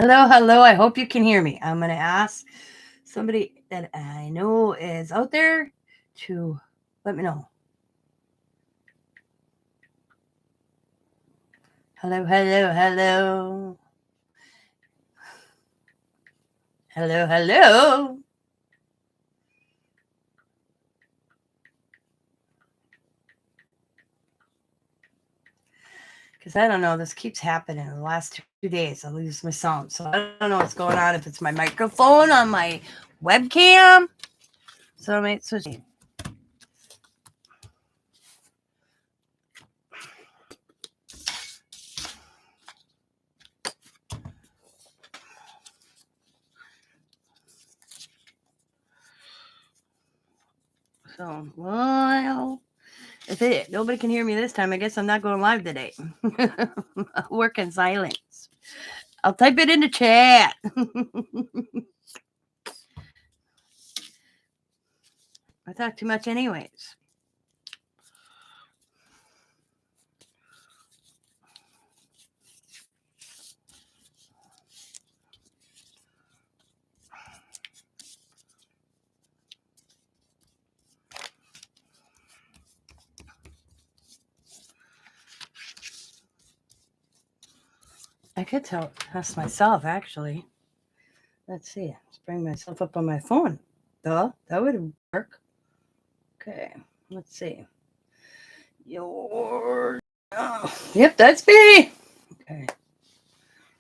Hello, hello. I hope you can hear me. I'm going to ask somebody that I know is out there to let me know. Hello, hello, hello. Hello, hello. Because I don't know, this keeps happening in the last 2 days. I lose my sound. So I don't know what's going on, if it's my microphone on my webcam. So I might switch. So, well, if nobody can hear me this time, I guess I'm not going live today. I'll work in silence. I'll type it in the chat. I talk too much anyways. I could test myself, actually. Let's see. Let's bring myself up on my phone. Duh, that would work. Okay, let's see. Yep, that's me. Okay.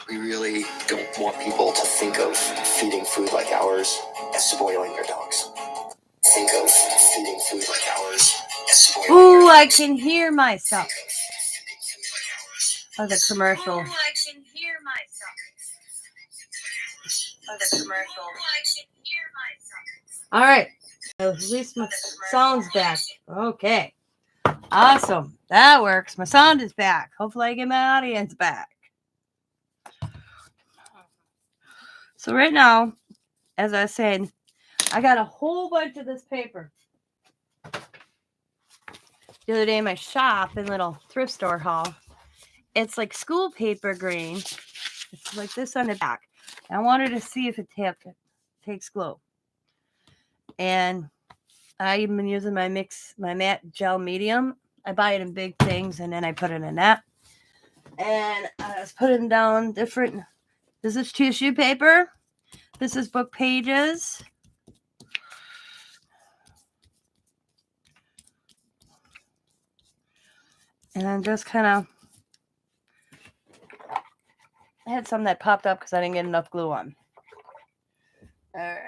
We really don't want people to think of feeding food like ours as spoiling their dogs. Think of feeding food like ours as spoiling their Ooh, dogs. I can hear myself. Oh, the commercial. Ooh, I can hear myself. Oh, the commercial. Ooh, I can hear myself. All right. At least my sound's back. Okay. Awesome. That works. My sound is back. Hopefully I get my audience back. So right now, as I was saying, I got a whole bunch of this paper. The other day in my shop in little thrift store haul, it's like school paper green. It's like this on the back. I wanted to see if it takes glue. And I've been using my matte gel medium. I buy it in big things and then I put it in that. And I was putting down different. This is tissue paper. This is book pages. And I'm just kind of. I had some that popped up because I didn't get enough glue on. All right.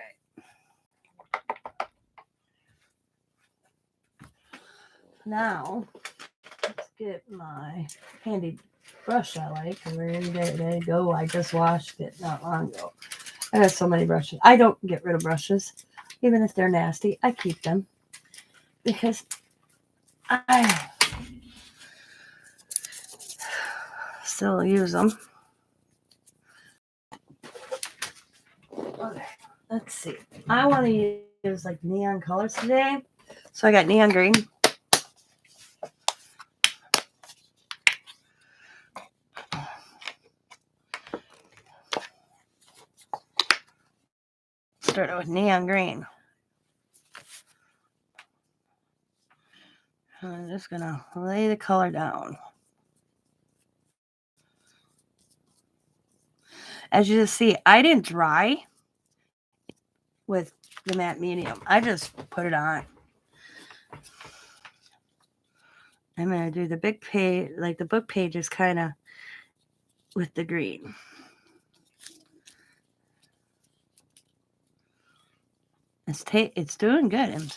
Now, let's get my handy brush I like. And there you go. I just washed it not long ago. I have so many brushes. I don't get rid of brushes. Even if they're nasty, I keep them. Because I still use them. Okay, let's see. I want to use like neon colors today. So I got neon green. Started with neon green. I'm just going to lay the color down. As you see, I didn't dry with the matte medium. I just put it on. I'm going to do the big page, like the book pages kind of with the green. It's doing good. I'm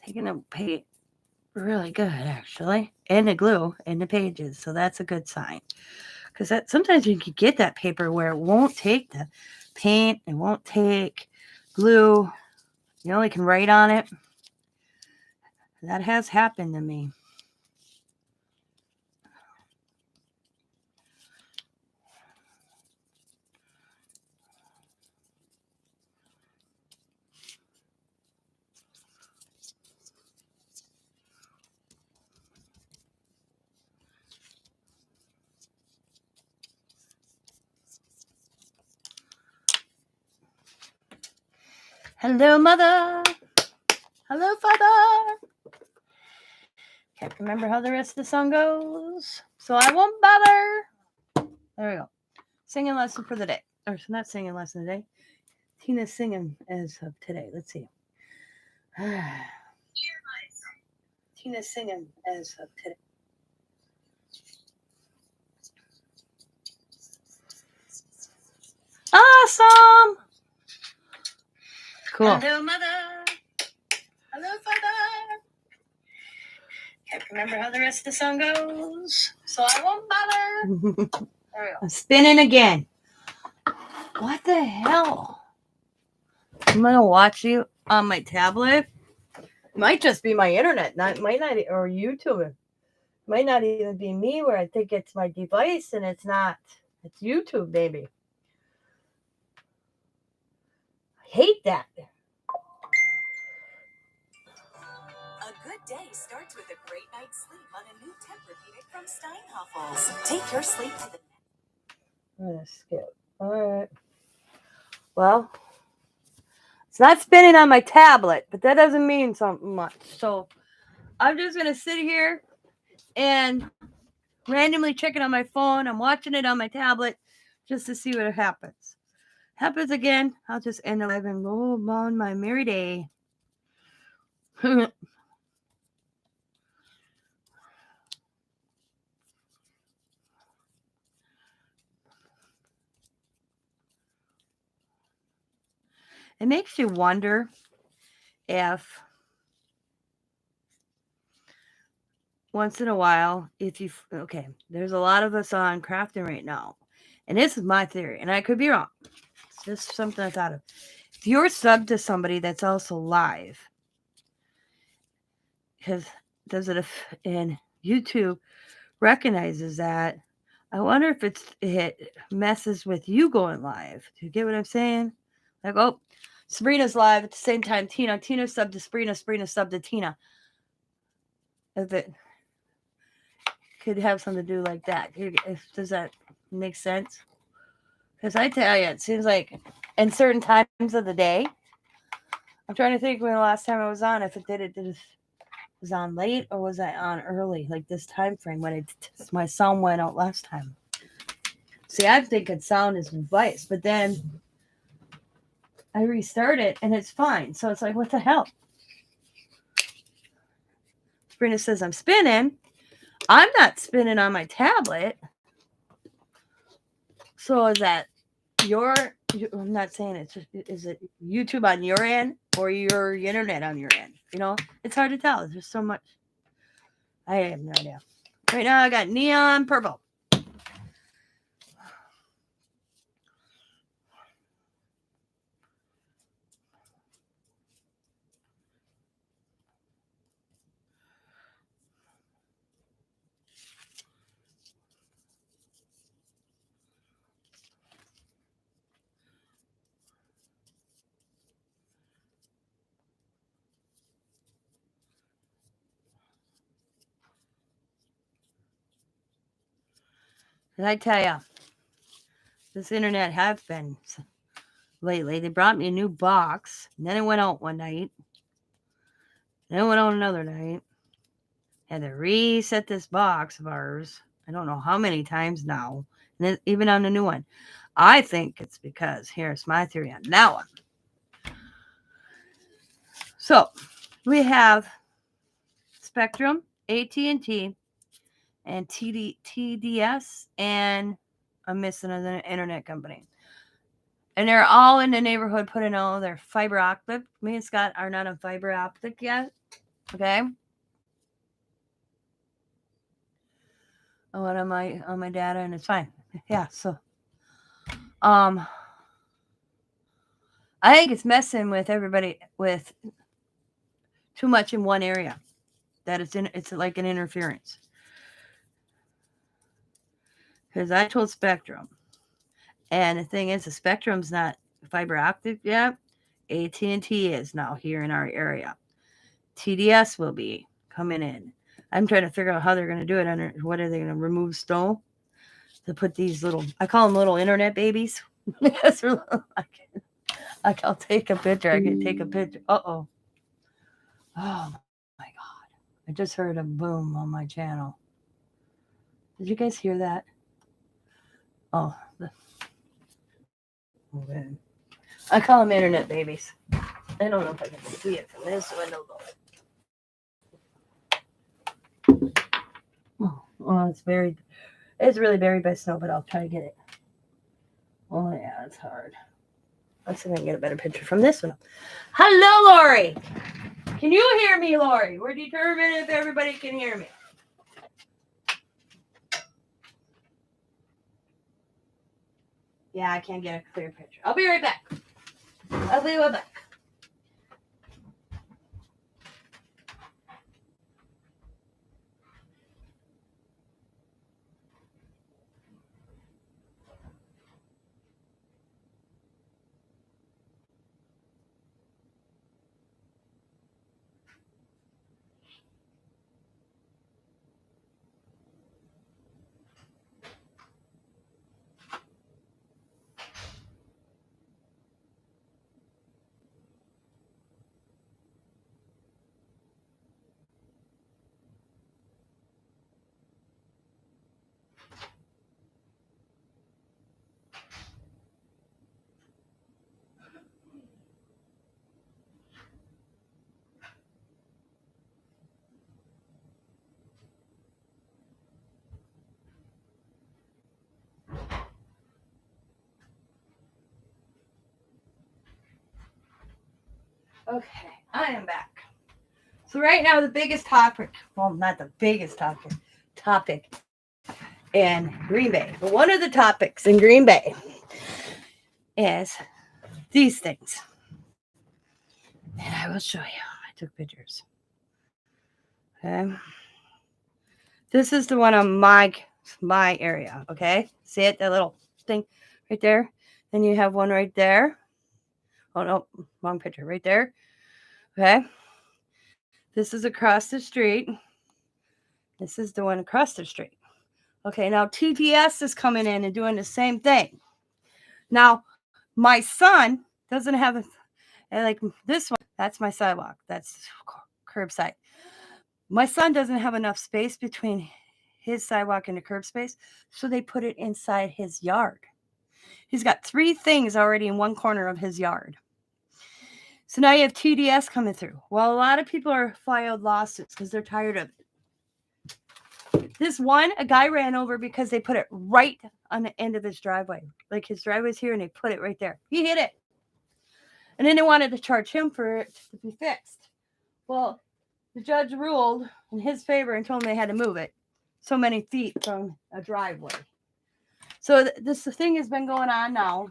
taking a page really good, actually. And the glue in the pages. So that's a good sign. Because sometimes you can get that paper where it won't take the paint. It won't take glue. You only can write on it. That has happened to me. Hello, mother. Hello, father. Can't remember how the rest of the song goes, so I won't bother. There we go. Singing lesson for the day. Or not singing lesson today. Tina's singing as of today. Let's see. Tina's singing as of today. Awesome. Cool. Hello, mother. Hello, father. Can't remember how the rest of the song goes, so I won't bother. There we go. I'm spinning again. What the hell? I'm gonna watch you on my tablet. It might just be my internet, might not, or YouTube. It might not even be me, where I think it's my device, and it's not. It's YouTube, baby. I hate that. A good day starts with a great night's sleep on a new Tempur-Pedic from Steinhoffels. Take your sleep to the I'm gonna skip. All right. Well, it's not spinning on my tablet, but that doesn't mean something much. So I'm just gonna sit here and randomly check it on my phone. I'm watching it on my tablet just to see what happens. Happens again, I'll just end the live and go on my merry day. It makes you wonder if once in a while, okay, there's a lot of us on crafting right now. And this is my theory, and I could be wrong. It's just something I thought of. If you're subbed to somebody that's also live, because and YouTube recognizes that, I wonder if it messes with you going live. Do you get what I'm saying? Like, oh, Sabrina's live at the same time Tina subbed to Sabrina subbed to Tina. If it could have something to do like that. Does that make sense? Because I tell you, it seems like in certain times of the day, I'm trying to think when the last time I was on, if it was on late or was I on early, like this time frame when my sound went out last time. See, I'm thinking sound is device, but then I restart it and it's fine. So it's like, what the hell? Sabrina says I'm spinning. I'm not spinning on my tablet. So is that I'm not saying it's just, is it YouTube on your end or your internet on your end? You know, it's hard to tell. There's so much. I have no idea. Right now I got neon purple. And I tell you, this internet have been lately. They brought me a new box, and then it went out one night. Then it went out another night. Had to reset this box of ours. I don't know how many times now. And then even on the new one. I think it's because, here's my theory on that one. So, we have Spectrum, AT&T, and TDS, and I'm missing another internet company. And they're all in the neighborhood putting all their fiber optic. Me and Scott are not on fiber optic yet. Okay. I went on my data and it's fine. Yeah, so I think it's messing with everybody with too much in one area. That it's like an interference. Because I told Spectrum. And the thing is, the Spectrum's not fiber optic yet. AT&T is now here in our area. TDS will be coming in. I'm trying to figure out how they're going to do it. What are they going to remove snow to put these little? I call them little internet babies. Like, I'll take a picture. I can take a picture. Uh-oh. Oh, my God. I just heard a boom on my channel. Did you guys hear that? Oh, okay. I call them internet babies. I don't know if I can see it from this window, though. Oh, well, it's really buried by snow, but I'll try to get it. Oh, yeah, it's hard. Let's see if I can get a better picture from this one. Hello, Lori. Can you hear me, Lori? We're determined if everybody can hear me. Yeah, I can't get a clear picture. I'll be right back. I'll be right back. Okay, I am back. So right now, the biggest topic, well, not the biggest topic in Green Bay, but one of the topics in Green Bay is these things. And I will show you. I took pictures. Okay. This is the one on my area. Okay. See it? That little thing right there. Then you have one right there. Oh no, wrong picture. Right there. Okay. This is across the street. This is the one across the street. Okay. Now TTS is coming in and doing the same thing. Now my son doesn't have like this one. That's my sidewalk. That's curbside. My son doesn't have enough space between his sidewalk and the curb space, so they put it inside his yard. He's got 3 things already in one corner of his yard. So now you have TDS coming through. Well, a lot of people are filed lawsuits because they're tired of it. This one, a guy ran over because they put it right on the end of his driveway. Like his driveway's here and they put it right there. He hit it. And then they wanted to charge him for it to be fixed. Well, the judge ruled in his favor and told him they had to move it so many feet from a driveway. So this thing has been going on now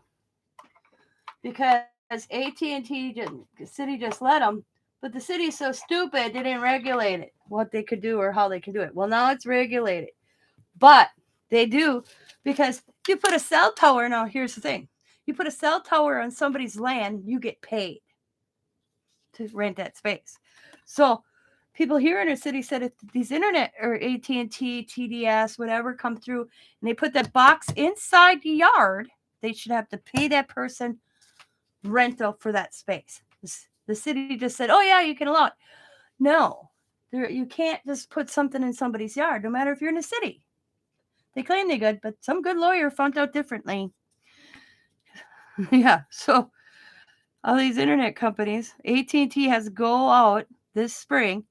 because AT&T, the city just let them, but the city's so stupid they didn't regulate it, what they could do or how they can do it. Well, now it's regulated, but they do because you put a cell tower. Now, here's the thing. You put a cell tower on somebody's land, you get paid to rent that space. So people here in the city said if these internet or AT&T, TDS, whatever come through and they put that box inside the yard, they should have to pay that person rental for that space. The city just said, oh, yeah, you can allow it. No, you can't just put something in somebody's yard, no matter if you're in the city. They claim they good, but some good lawyer found out differently. Yeah, so all these internet companies, AT&T has to go out this spring,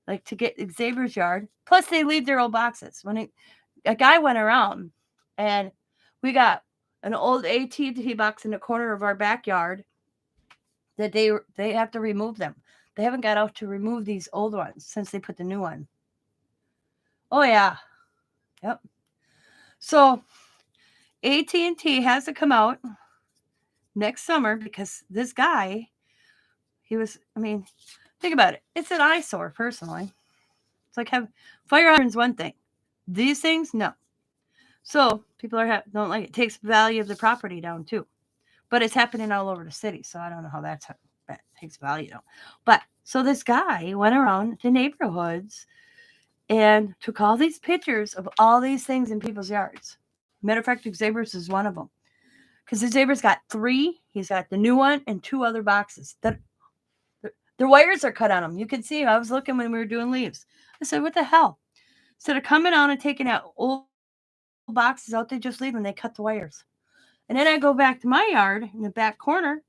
like to get Xavier's yard. Plus, they leave their old boxes. When a guy went around, and we got an old AT&T box in the corner of our backyard that they have to remove them. They haven't got out to remove these old ones since they put the new one. Oh yeah, yep. So AT&T has to come out next summer because this guy, think about it. It's an eyesore, personally. It's like fire hydrants one thing. These things, no. So people don't like it. It takes value of the property down too. But it's happening all over the city, so I don't know how that takes value down. But so this guy went around to neighborhoods and took all these pictures of all these things in people's yards. Matter of fact, Xavier's is one of them. because his neighbor's got 3. He's got the new one and 2 other boxes that their wires are cut on them. You can see. I was looking when we were doing leaves. I said, "What the hell?" Instead of coming on and taking out old boxes out, they just leave them. They cut the wires. And then I go back to my yard in the back corner.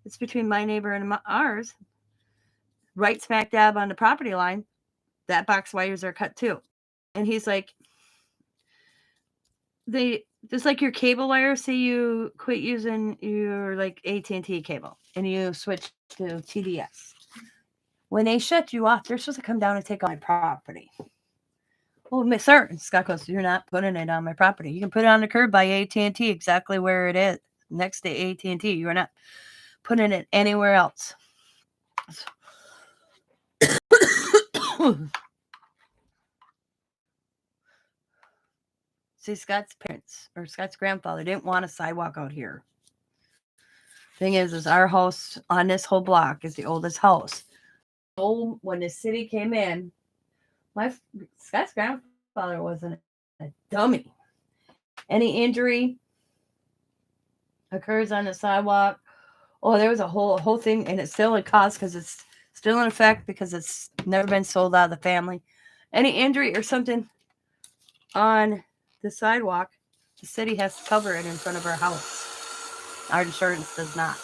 It's between my neighbor and ours, right smack dab on the property line. That box wires are cut too. And he's like, they just like your cable wire. Say you quit using your like AT&T cable and you switch to TDS. When they shut you off, they're supposed to come down and take on my property. Well, Miss Sir, Scott goes, "You're not putting it on my property. You can put it on the curb by AT&T, exactly where it is, next to AT&T. You're not putting it anywhere else." See, Scott's parents or Scott's grandfather didn't want a sidewalk out here. Thing is our house on this whole block is the oldest house. When the city came in, Scott's grandfather wasn't a dummy. Any injury occurs on the sidewalk. Oh, there was a whole thing, and it's still a cost because it's still in effect because it's never been sold out of the family. Any injury or something on the sidewalk, the city has to cover it in front of our house. Our insurance does not.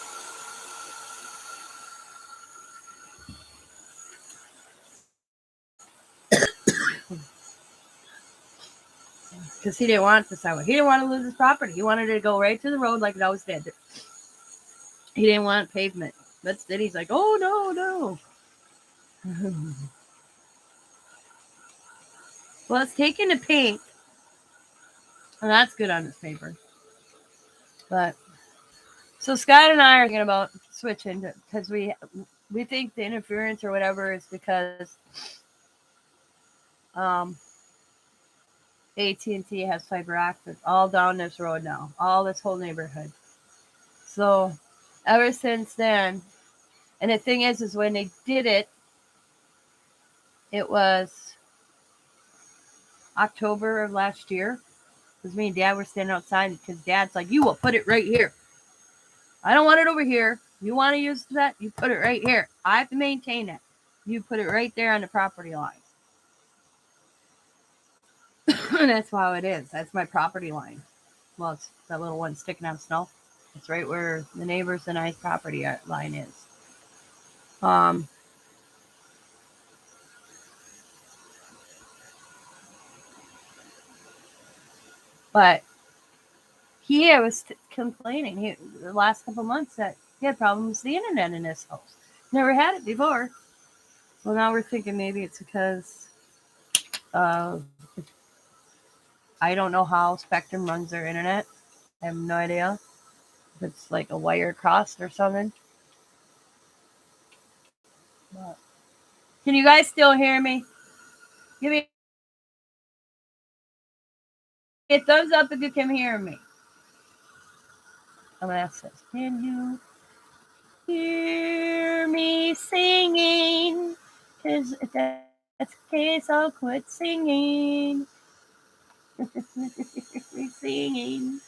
Because he didn't want the sidewalk. He didn't want to lose his property. He wanted it to go right to the road like it always did. He didn't want pavement. But the city's like, "Oh, no. Well, it's taking the paint. And that's good on this paper. But so Scott and I are thinking about switching because we think the interference or whatever is because AT&T has fiber optic all down this road now, all this whole neighborhood. So ever since then, and the thing is when they did it, it was October of last year. Because me and Dad were standing outside because Dad's like, "You will put it right here. I don't want it over here. You want to use that? You put it right here. I have to maintain it. You put it right there on the property line." And that's how it is. That's my property line. Well, it's that little one sticking out of snow. It's right where the neighbors and I's property line is. But he was complaining the last couple months that he had problems with the internet in his house. Never had it before. Well, now we're thinking maybe it's because I don't know how Spectrum runs their internet. I have no idea if it's like a wire crossed or something. But can you guys still hear me? Give me a thumbs up if you can hear me. I'm gonna ask this. Can you hear me singing? Because if that's the case, I'll quit singing. Singing.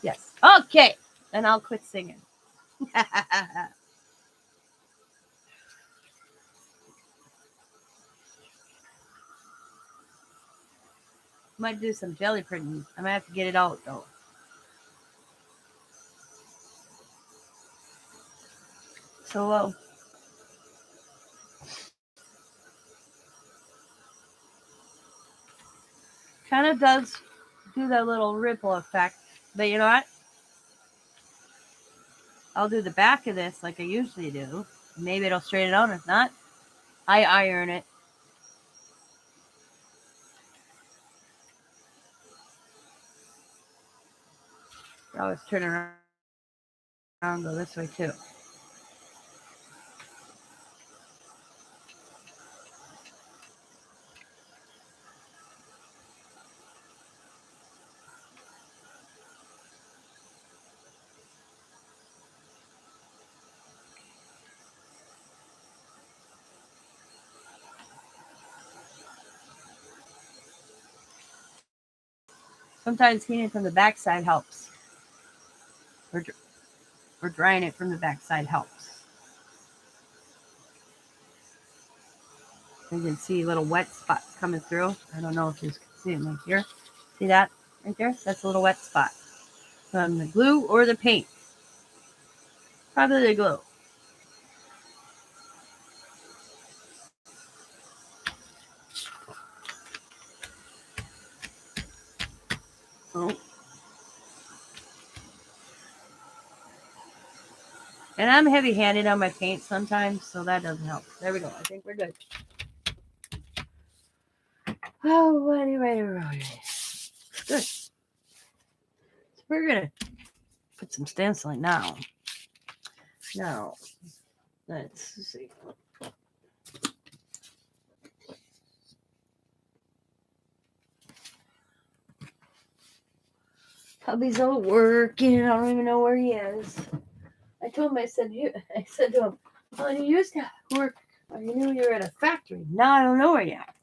Yes. Okay. Then I'll quit singing. Might do some jelly printing. I'm gonna have to get it out though. So kind of does do that little ripple effect. But you know what? I'll do the back of this like I usually do. Maybe it'll straighten out. If not, I iron it. I always turn around and go this way too. sometimes heating from the backside helps. Or drying it from the backside helps. You can see little wet spots coming through. I don't know if you can see them right here. See that right there? That's a little wet spot from the glue or the paint. Probably the glue. Oh. And I'm heavy-handed on my paint sometimes, so that doesn't help. There we go. I think we're good. Oh, anyway. Good. So we're going to put some stenciling now. Now, let's see. Hubby's all working. I don't even know where he is. I told him, I said to him, oh, you used to work. You knew you were at a factory. Now I don't know where yet.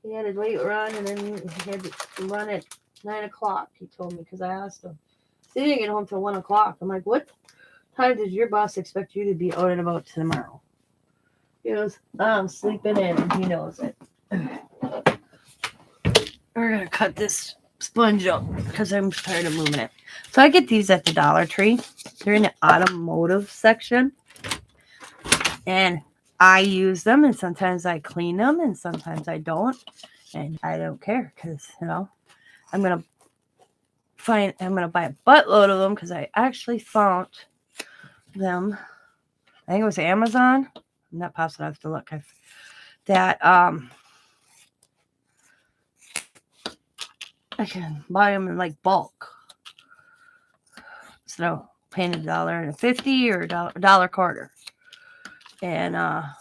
He had a late run, and then he had to run at 9 o'clock, he told me, because I asked him. So he didn't get home till 1 o'clock. I'm like, what time does your boss expect you to be out and about tomorrow? He goes, I'm sleeping in, and he knows it. We're going to cut this sponge up because I'm tired of moving it. So I get these at the Dollar Tree. They're in the automotive section. And I use them, and sometimes I clean them, and sometimes I don't. And I don't care because, I'm going to buy a buttload of them because I actually found them. I think it was Amazon. I'm not positive. I have to look. I can buy them in like bulk. So paying $1.50 or $1.25. And not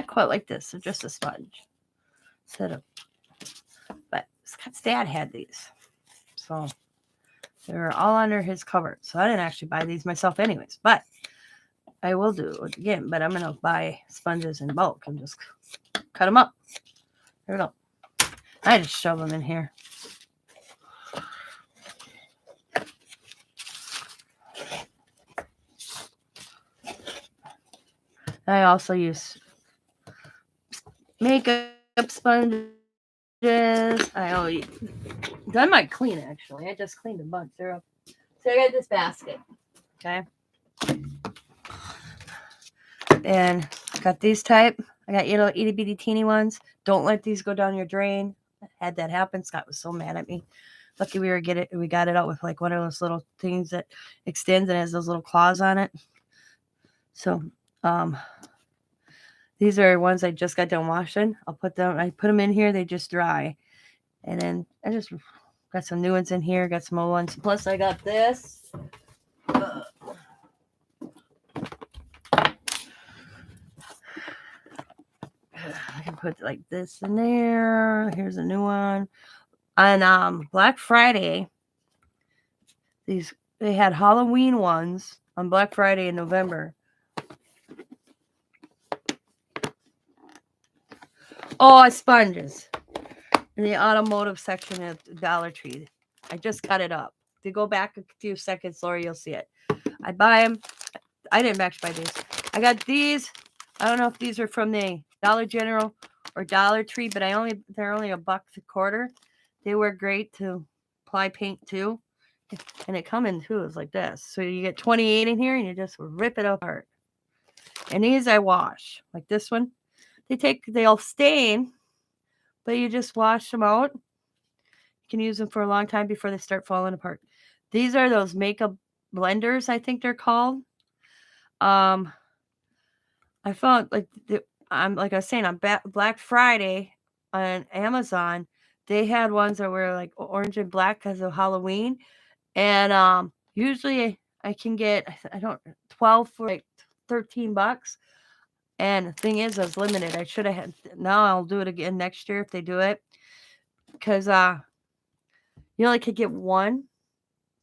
quite like this. They're just a sponge. But Scott's dad had these. So they were all under his cupboard. So I didn't actually buy these myself anyways. But I will do it again. But I'm going to buy sponges in bulk and just cut them up. There we go. I just shove them in here. I also use makeup sponges. I might clean actually. I just cleaned a bunch. They're up. So I got this basket. Okay. And got these type. I got little itty bitty teeny ones. Don't let these go down your drain. Had that happen. Scott was so mad at me. Lucky we got it out with like one of those little things that extends and has those little claws on it. So these are ones I just got done washing. I put them in here, they just dry. And then I just got some new ones in here, got some old ones. Plus I got this. I can put like this in there. Here's a new one. On Black Friday, they had Halloween ones on Black Friday in November. Oh, sponges in the automotive section at Dollar Tree. I just cut it up. If you go back a few seconds, Laura, you'll see it. I buy them. I didn't actually buy these. I got these. I don't know if these are from the Dollar General or Dollar Tree, but they're only $1.25. They were great to apply paint to. And it come in tubes like this. So you get 28 in here and you just rip it apart. And these I wash. Like this one. They'll stain, but you just wash them out. You can use them for a long time before they start falling apart. These are those makeup blenders, I think they're called. I found like I was saying on Black Friday on Amazon, they had ones that were like orange and black because of Halloween. And usually I can get 12 for like $13. And the thing is, I was limited. I should have had. Now I'll do it again next year if they do it, because you only could get one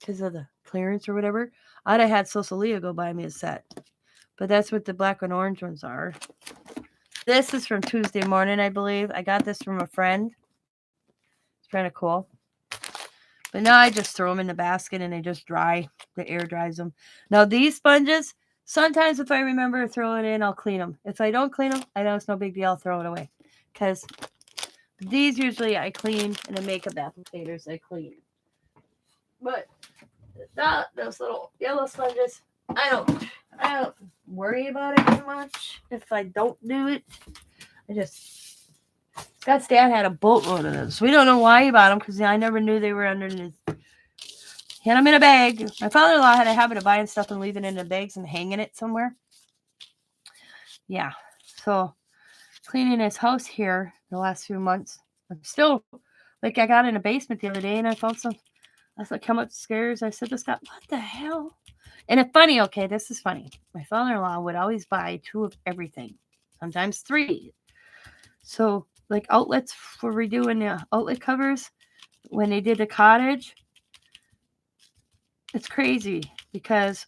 because of the clearance or whatever. I'd have had Sosalia go buy me a set, but that's what the black and orange ones are. This is from Tuesday morning, I believe. I got this from a friend. kind of cool. But now I just throw them in the basket and they just dry. The air dries them. Now these sponges, sometimes if I remember to throw it in, I'll clean them. If I don't clean them, I know it's no big deal. I'll throw it away. Because these usually I clean in the makeup applicators. I clean. But those little yellow sponges, I don't worry about it too much. If I don't do it, Scott's dad had a boatload of those. We don't know why he bought them because I never knew they were underneath. He had them in a bag. My father-in-law had a habit of buying stuff and leaving it in the bags and hanging it somewhere. Yeah. So cleaning his house here the last few months. I'm still, like I got in a basement the other day and I found some. I said, come upstairs. I said to Scott, what the hell? And it's funny, okay, this is funny. My father-in-law would always buy 2 of everything, sometimes 3. So, like outlets for redoing the outlet covers, when they did the cottage, it's crazy because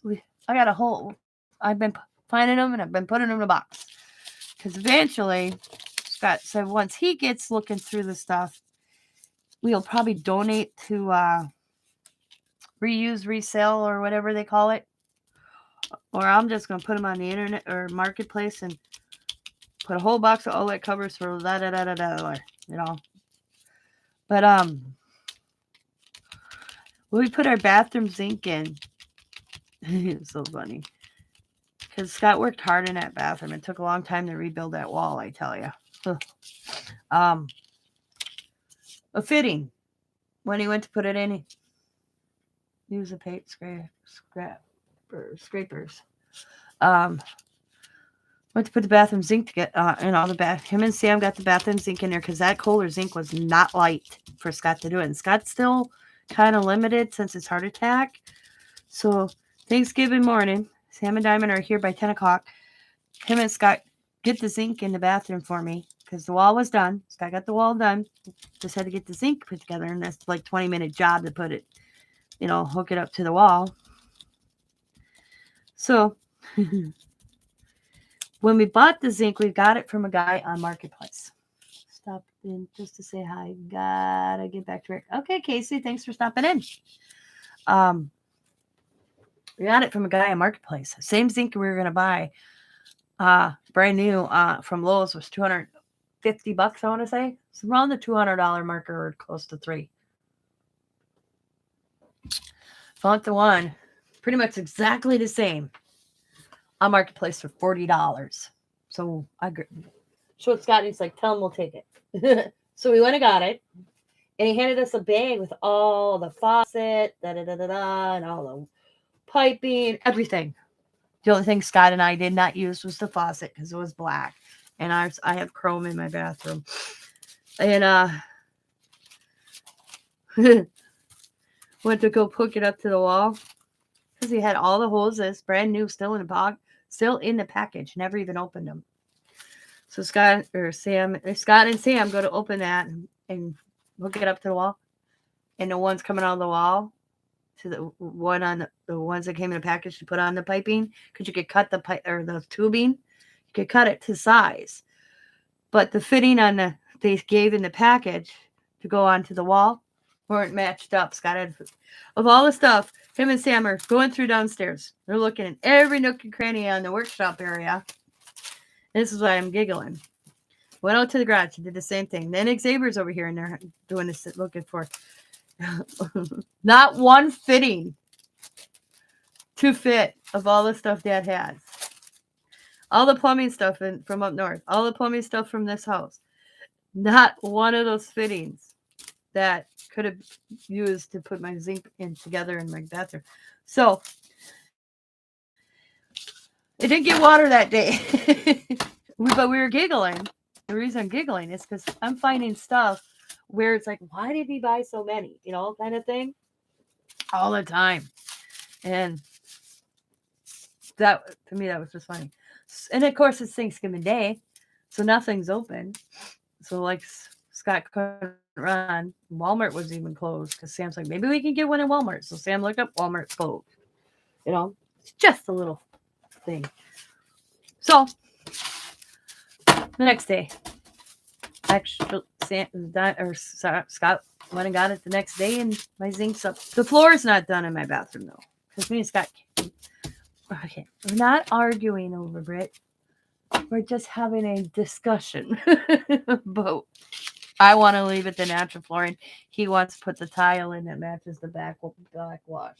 I got a hole. I've been finding them and I've been putting them in a box. Because eventually, Scott said once he gets looking through the stuff, we'll probably donate to reuse, resell, or whatever they call it. Or I'm just going to put them on the internet or marketplace and put a whole box of outlet covers for you know. But when we put our bathroom sink in, it's so funny. Because Scott worked hard in that bathroom. It took a long time to rebuild that wall, I tell you. A fitting. When he went to put it in, he used a paint scrapers. Went to put the bathroom zinc to get him and Sam got the bathroom zinc in there because that Kohler zinc was not light for Scott to do it. And Scott's still kind of limited since his heart attack. So Thanksgiving morning, Sam and Diamond are here by 10 o'clock. Him and Scott get the zinc in the bathroom for me because the wall was done. Scott got the wall done. Just had to get the zinc put together, and that's like 20-minute job to put it, hook it up to the wall. So when we bought the zinc, we got it from a guy on Marketplace. Stop in just to say hi. Gotta get back to work. Okay, Casey, thanks for stopping in. We got it from a guy on Marketplace. Same zinc we were going to buy, brand new from Lowe's, was $250, I want to say. It's around the $200 marker or close to $300. Found the one, pretty much exactly the same, on Marketplace for $40. So I showed Scott, and he's like, tell him we'll take it. So we went and got it. And he handed us a bag with all the faucet, and all the piping, everything. The only thing Scott and I did not use was the faucet because it was black. And I have chrome in my bathroom. And went to go hook it up to the wall because he had all the hoses, brand new, still in the package, never even opened them. So Scott and Sam go to open that and hook it up to the wall. And the ones coming out of the wall to the one on the ones that came in a package to put on the piping, because you could cut the pipe or the tubing, you could cut it to size. But the fitting on they gave in the package to go onto the wall weren't matched up. Scott had, of all the stuff, him and Sam are going through downstairs. They're looking at every nook and cranny on the workshop area. This is why I'm giggling. Went out to the garage and did the same thing. Then Xavier's over here and they're doing this, looking for not one fitting to fit of all the stuff Dad has. All the plumbing stuff from up north. All the plumbing stuff from this house. Not one of those fittings that could have used to put my zinc in together in my bathroom. So it didn't get water that day. But we were giggling. The reason I'm giggling is because I'm finding stuff where it's like, why did he buy so many? Kind of thing. All the time. And that, to me, that was just funny. And of course, it's Thanksgiving Day, so nothing's open. So, like, Scott couldn't run. Walmart was even closed because Sam's like, maybe we can get one in Walmart. So Sam looked up, Walmart's closed. It's just a little thing. So, the next day, Scott Went and got it the next day, and my zinc's up. The floor is not done in my bathroom, though. Because me and Scott... Okay, we're not arguing over Brit. We're just having a discussion about... I want to leave it the natural flooring. He wants to put the tile in that matches the black wash.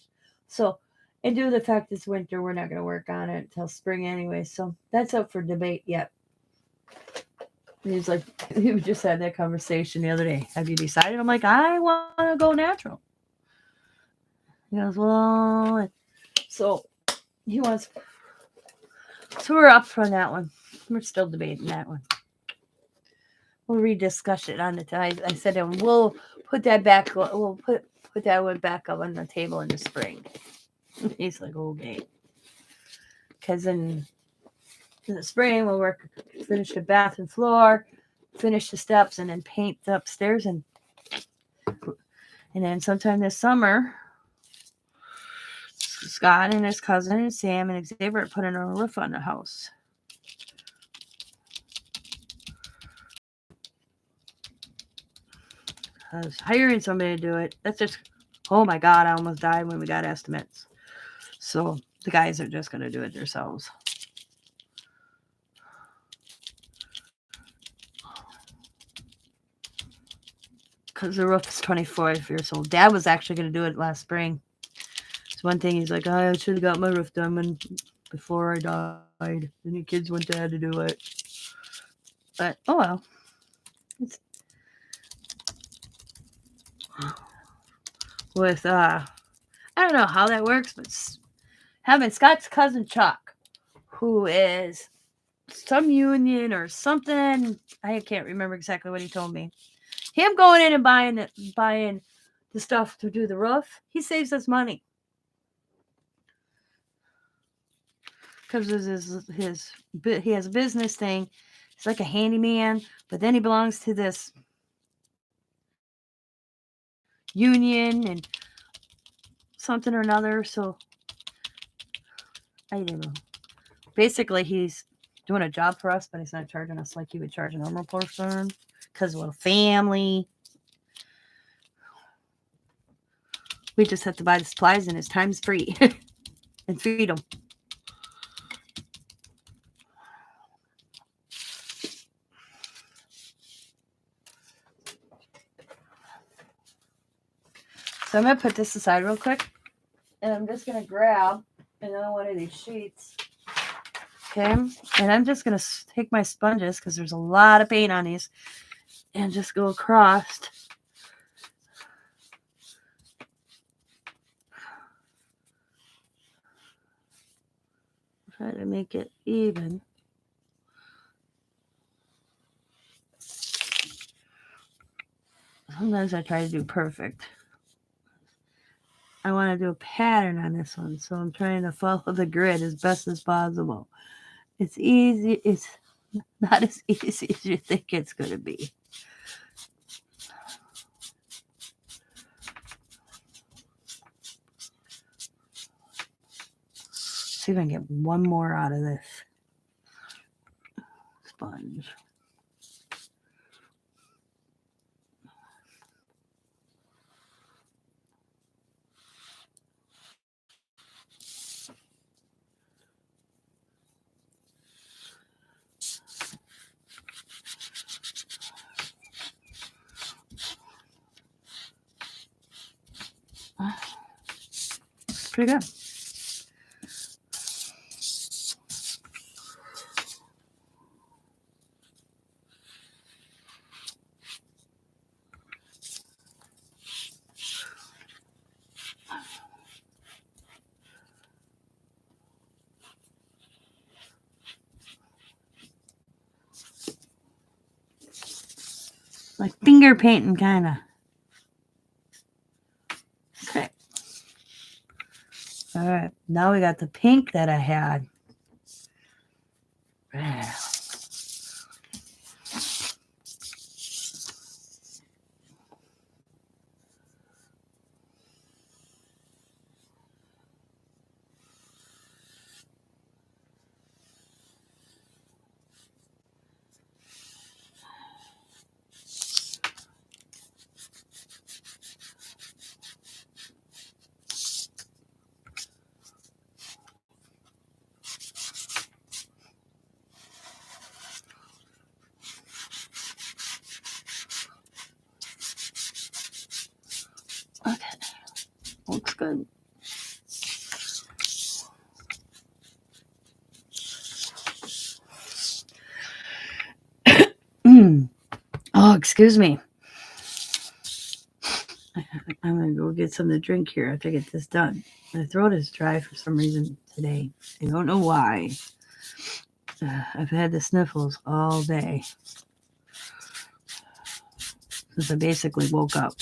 So, and due to the fact it's winter, we're not going to work on it until spring anyway. So that's up for debate yet. He's like, we just had that conversation the other day. Have you decided? I'm like, I want to go natural. He goes, well, so he wants... So we're up for that one. We're still debating that one. We'll rediscuss it on the time. I said, and we'll put that back. We'll put that one back up on the table in the spring. He's like, okay. Because in the spring, we'll finish the bathroom floor, finish the steps, and then paint the upstairs. And then sometime this summer, Scott and his cousin and Sam and Xavier are putting a roof on the house. I was hiring somebody to do it. That's just, oh my God, I almost died when we got estimates. So the guys are just going to do it themselves. Because the roof is 25 years old. Dad was actually going to do it last spring. It's one thing. He's like, oh, I should have got my roof done before I died. And the kids want Dad to do it. But, oh well. I don't know how that works, but having Scott's cousin Chuck, who is some union or something, I can't remember exactly what he told me. Him going in and buying the stuff to do the roof, he saves us money. Because he has a business thing. He's like a handyman, but then he belongs to this union and something or another. So I don't know. Basically, he's doing a job for us, but he's not charging us like he would charge a normal person because we're a family. We just have to buy the supplies, and his time's free and feed them. So I'm going to put this aside real quick. And I'm just going to grab another one of these sheets. Okay. And I'm just going to take my sponges because there's a lot of paint on these. And just go across. Try to make it even. Sometimes I try to do perfect. I want to do a pattern on this one, so I'm trying to follow the grid as best as possible. It's easy. It's not as easy as you think it's going to be. See if I can get one more out of this sponge. Pretty good. Like finger painting, kind of. Okay. All right. Now we got the pink that I had. good. Oh, excuse me. I'm going to go get something to drink here after I get this done. My throat is dry for some reason today. I don't know why. I've had the sniffles all day since I basically woke up.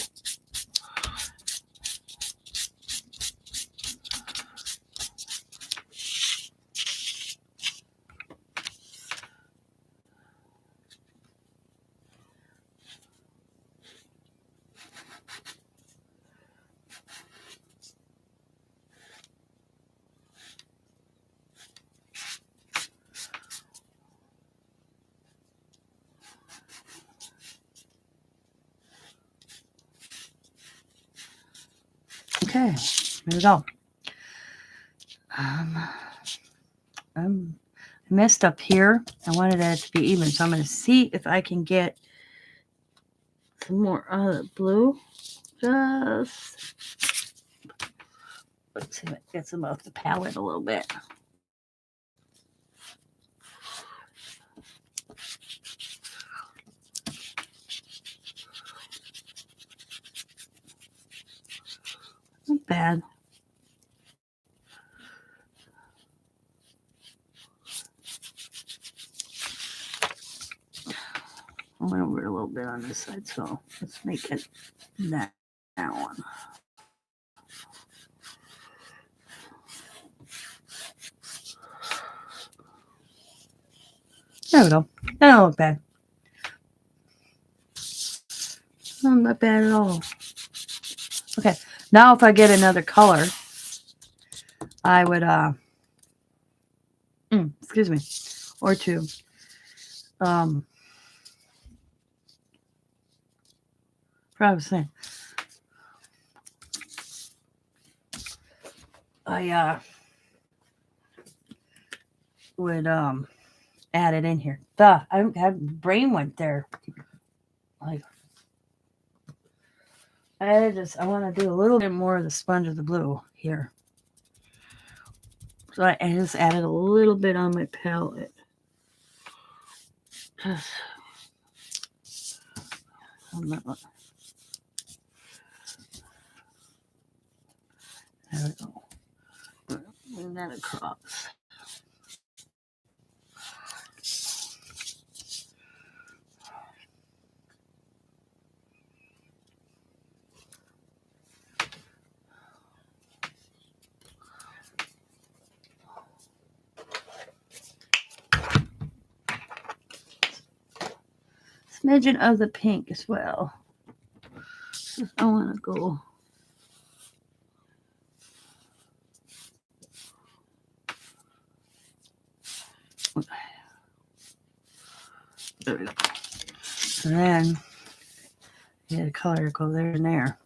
Okay, here we go. I messed up here. I wanted it to be even, so I'm going to see if I can get some more blue. Just let's see if I get some off the palette a little bit. Not bad. I went over a little bit on this side, so let's make it that one. There we go. That don't look bad. Not bad at all. Okay, now if I get another color, I would, excuse me, or two. Probably saying. I would add it in here. I brain went there. Like I want to do a little bit more of the sponge of the blue here. So I just added a little bit on my palette. There we go. Bring that across. Smidgen of the pink as well. I want to go. There we go. And then get a color go there and there.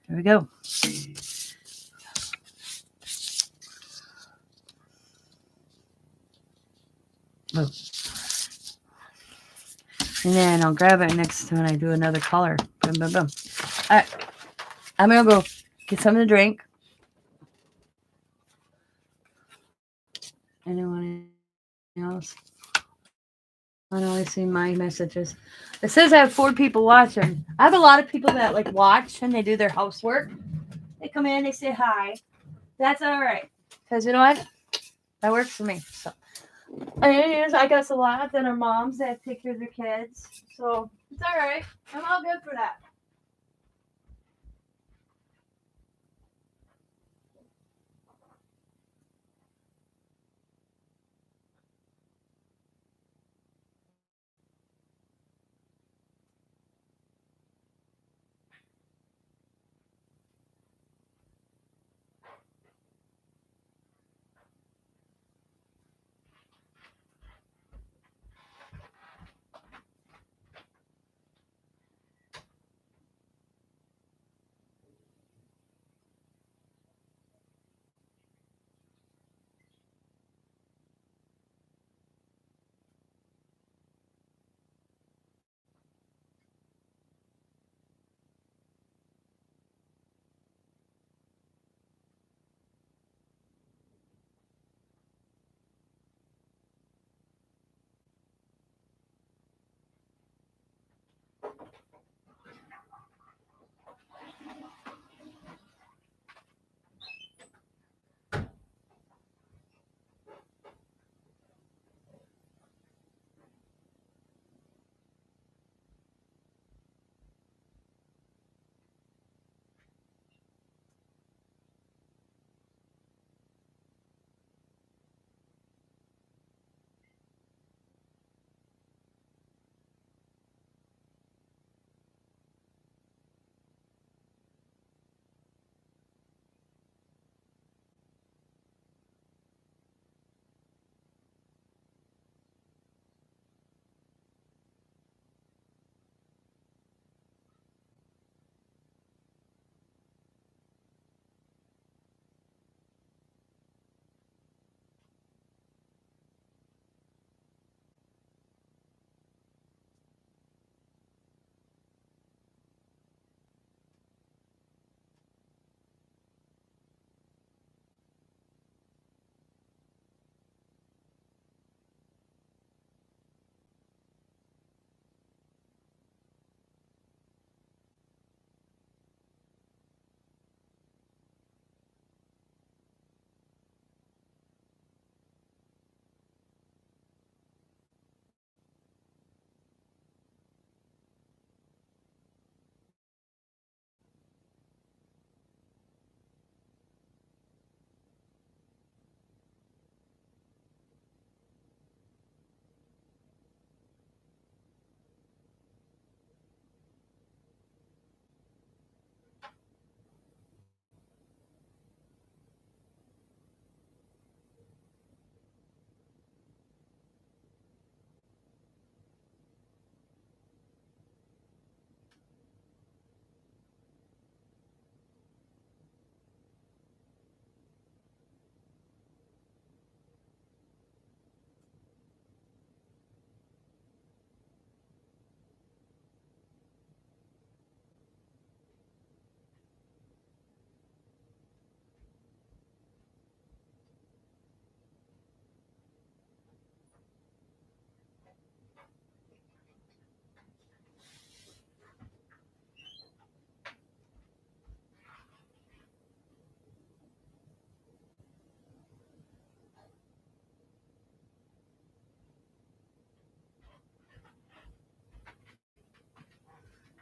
There we go. Oh. And then I'll grab it next when I do another color. Boom, boom, boom. All right. I'm going to go get something to drink. Anyone else? I don't always see my messages. It says I have 4 people watching. I have a lot of people that like watch and they do their housework. They come in, they say hi. That's all right. Because you know what? That works for me. So, anyways, I got a lot that are moms that take care of their kids. So it's all right. I'm all good for that.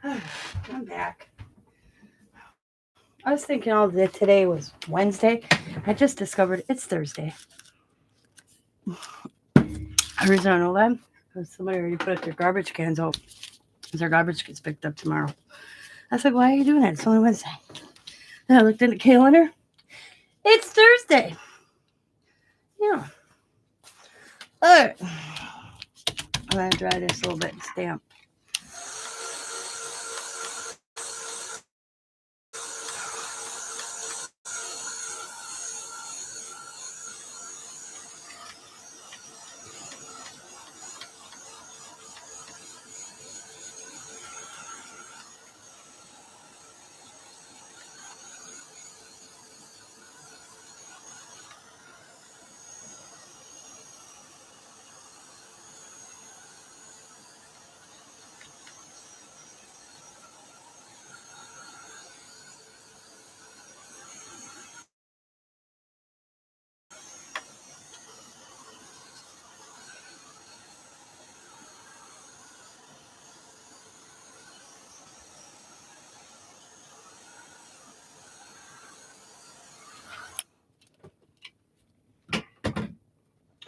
I'm back. I was thinking all day today was Wednesday. I just discovered it's Thursday. The reason I know that is somebody already put their garbage cans out because their garbage gets picked up tomorrow. I was like, why are you doing that? It's only Wednesday. Then I looked in the calendar. It's Thursday. Yeah. All right. I'm going to dry this a little bit and stamp.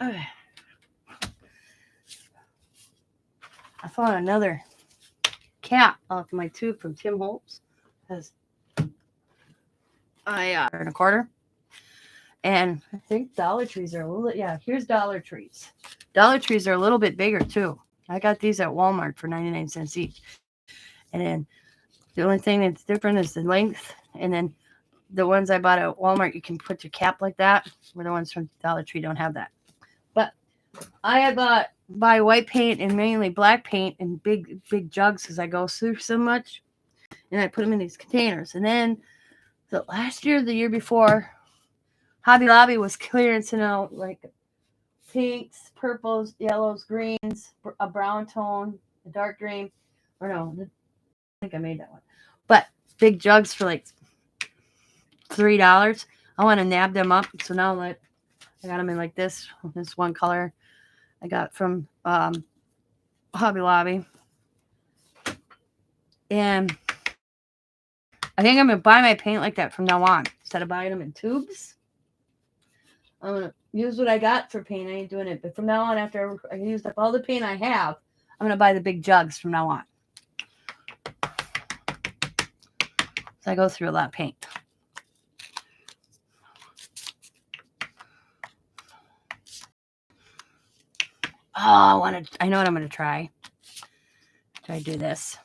Okay. I found another cap off my tube from Tim Holtz. I in a quarter. And I think Dollar Trees are a little, yeah, here's Dollar Trees. Dollar Trees are a little bit bigger too. I got these at Walmart for 99 cents each. And then the only thing that's different is the length. And then the ones I bought at Walmart, you can put your cap like that, where the ones from Dollar Tree don't have that. But I had buy white paint and mainly black paint in big jugs because I go through so much. And I put them in these containers. And then the last year, the year before, Hobby Lobby was clearancing out like pinks, purples, yellows, greens, a brown tone, a dark green. Or no, I think I made that one. But big jugs for like $3. I want to nab them up. So now I got them in like this one color I got from Hobby Lobby. And I think I'm going to buy my paint like that from now on. Instead of buying them in tubes, I'm going to use what I got for paint. I ain't doing it. But from now on, after I used up all the paint I have, I'm going to buy the big jugs from now on. So I go through a lot of paint. Oh, I know what I'm going to try. Try to do this.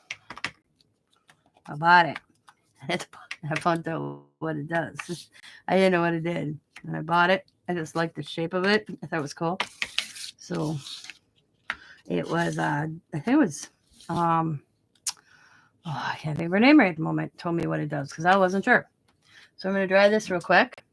I bought it. I found out what it does. I didn't know what it did. And I bought it. I just liked the shape of it. I thought it was cool. So it was, I think it was, I can't think of her name right at the moment. Told me what it does because I wasn't sure. So I'm going to dry this real quick.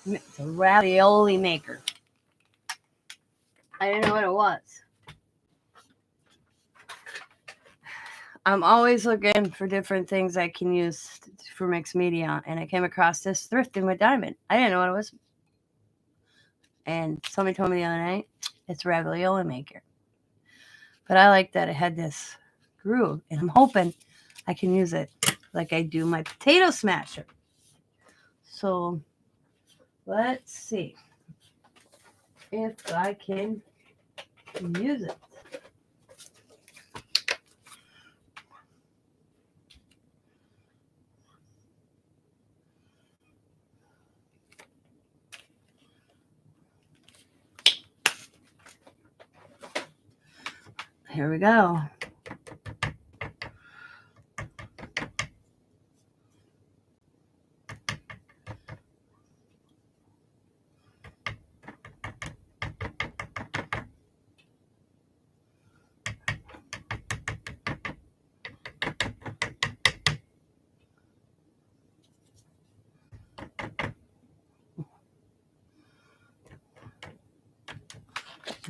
It's a ravioli maker. I didn't know what it was. I'm always looking for different things I can use for Mixmedia, and I came across this thrifting with diamond. I didn't know what it was. And somebody told me the other night, it's a ravioli maker. But I like that it had this groove, and I'm hoping I can use it like I do my potato smasher. So let's see if I can use it. Here we go.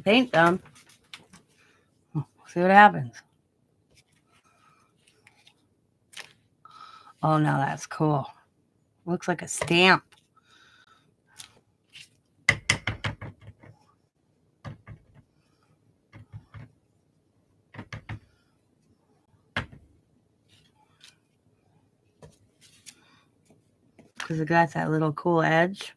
Paint down. See what happens. Oh, now that's cool. Looks like a stamp. Because it got that little cool edge.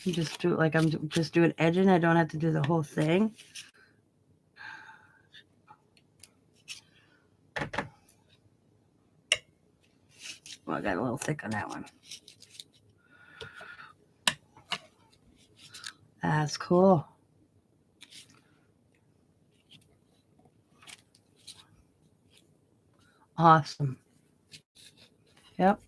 You just do it like I'm just doing edging. I don't have to do the whole thing. Well, I got a little thick on that one. That's cool. Awesome. Yep.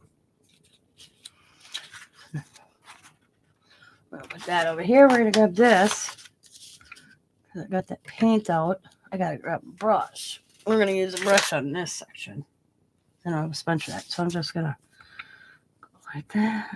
We're gonna put that over here. We're gonna grab this. I got that paint out. I gotta grab a brush. We're gonna use a brush on this section. I don't have a sponge for that, so I'm just gonna go like that.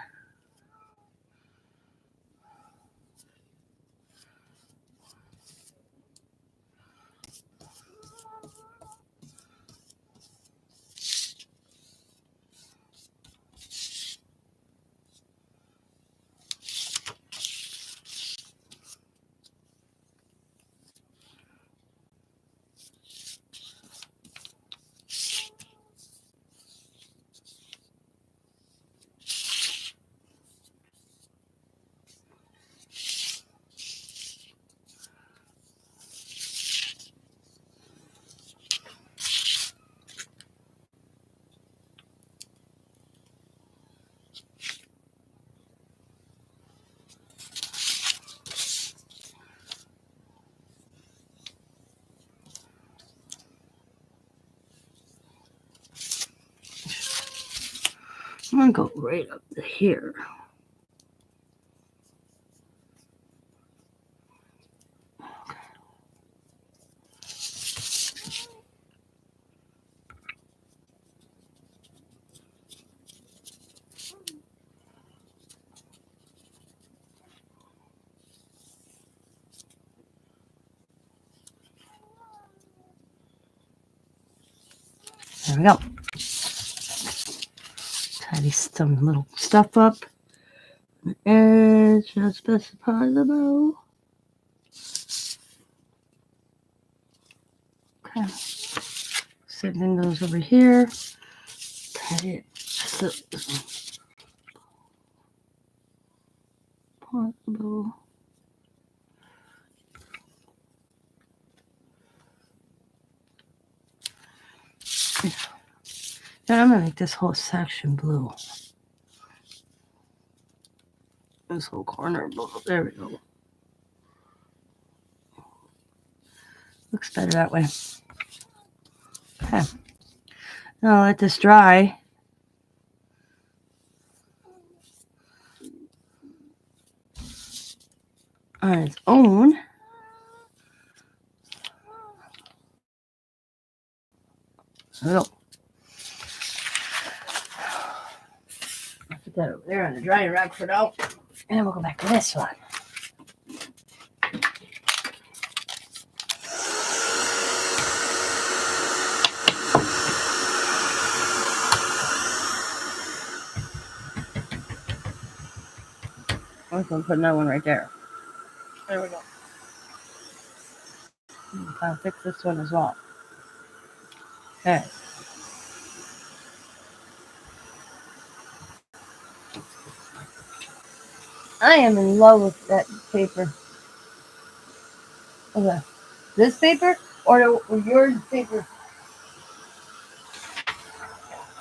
I'm gonna go right up to here. There we go. Tidy some little stuff up. Edge as best as possible. Okay. Same thing goes over here. Tidy it just as possible. Then I'm gonna make this whole section blue. This whole corner blue. There we go. Looks better that way. Okay. Now I'll let this dry. On its own. There we go. I'll put that over there on the drying rack for now. And then we'll go back to this one. I'm going to put another one right there. There we go. I'll fix this one as well. Okay. I am in love with that paper. Okay. This paper or your paper?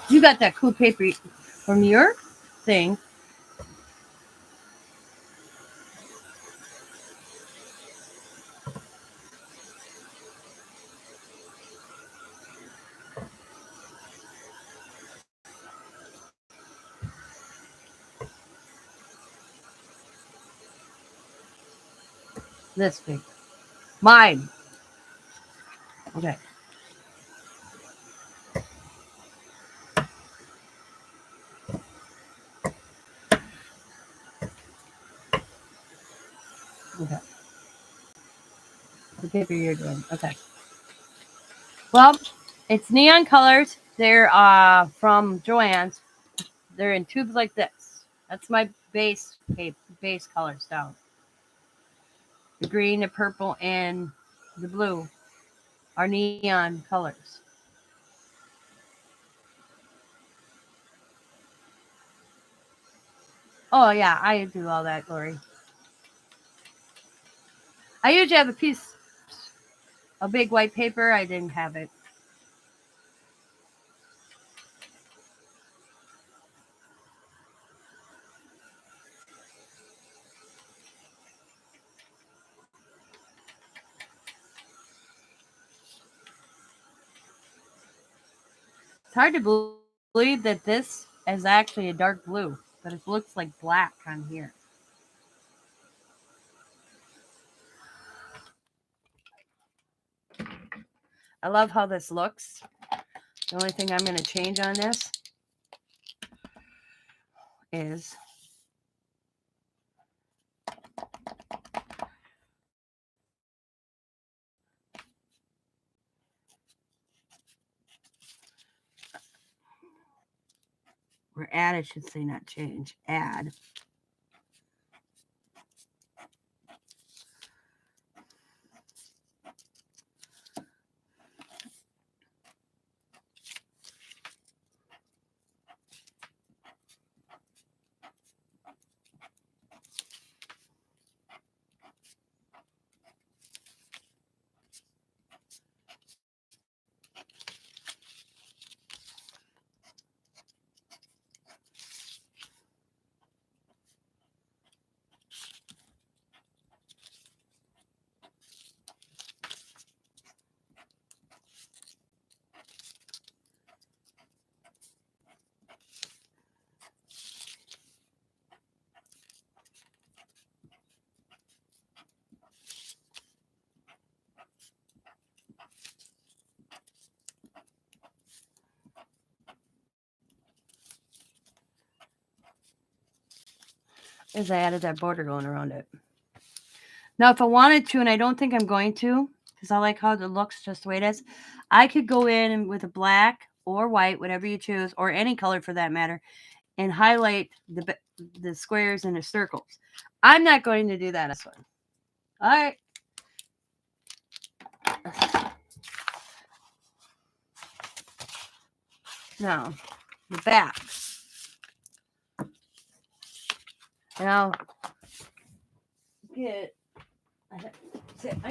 You got that cool paper from your thing. This paper. Mine. Okay. Okay. The paper you're doing. Okay. Well, it's neon colors. They're from Joann's. They're in tubes like this. That's my base colors down. The green, the purple, and the blue are neon colors. Oh yeah, I do all that, Lori. I usually have a big white paper. I didn't have it. It's hard to believe that this is actually a dark blue, but it looks like black on here. I love how this looks. The only thing I'm going to change on this is or add, I should say, not change, add. Is I added that border going around it. Now, if I wanted to, and I don't think I'm going to, because I like how it looks just the way it is, I could go in and with a black or white, whatever you choose, or any color for that matter, and highlight the squares and the circles. I'm not going to do that on this one. All right. Now, the back. Now, get. I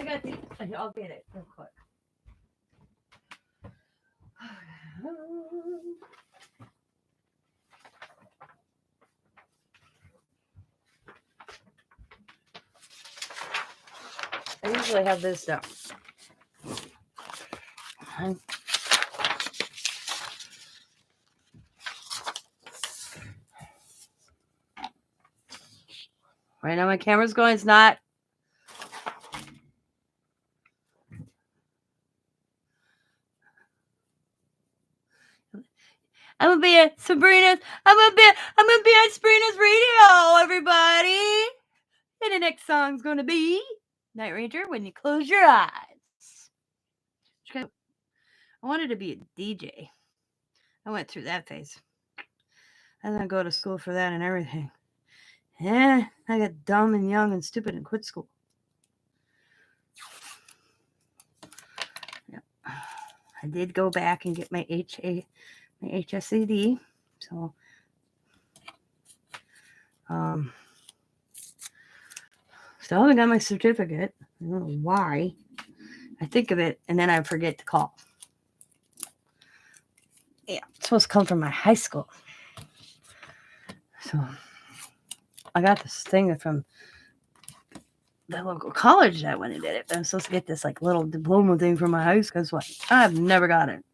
got the. I'll get it real quick. I usually have this down. Right now my camera's going, it's not. I'm gonna be at Sabrina's. I'm gonna be at Sabrina's radio, everybody. And the next song's gonna be Night Ranger When You Close Your Eyes. I wanted to be a DJ. I went through that phase. I was gonna go to school for that and everything. Yeah, I got dumb and young and stupid and quit school. Yep. I did go back and get my HSAD. So still haven't got my certificate. I don't know why. I think of it and then I forget to call. Yeah, it's supposed to come from my high school. So I got this thing from the local college that went and did it. I'm supposed to get this like little diploma thing from my high school. Guess what? I've never got it.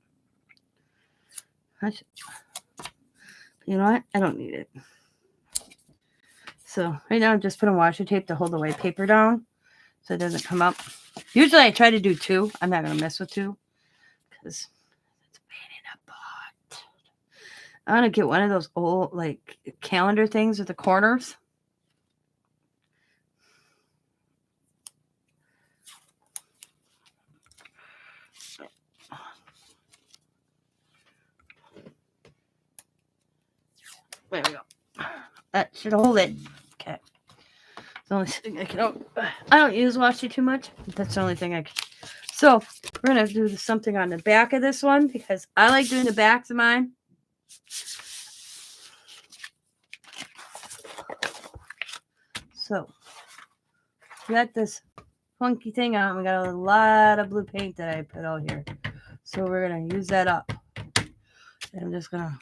You know what? I don't need it. So right now I'm just putting washi tape to hold the white paper down so it doesn't come up. Usually I try to do 2. I'm not going to mess with 2 because it's a pain in the butt. I want to get one of those old like calendar things with the corners. There we go. That should hold it. Okay. It's the only thing I can. I don't use washi too much. That's the only thing I can. So we're gonna do something on the back of this one because I like doing the backs of mine. So we got this funky thing on. We got a lot of blue paint that I put out here. So we're gonna use that up. And I'm just gonna.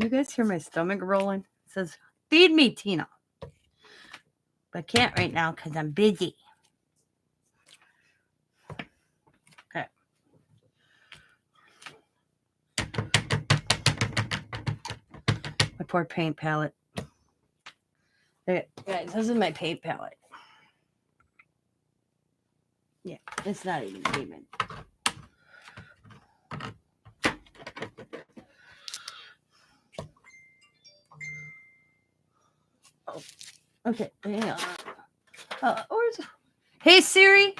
You guys hear my stomach rolling? It says, "Feed me, Tina." But I can't right now because I'm busy. Okay. My poor paint palette. Okay, guys, this is my paint palette. Yeah, it's not even even. Oh, okay. Hang on. Where's? Hey Siri.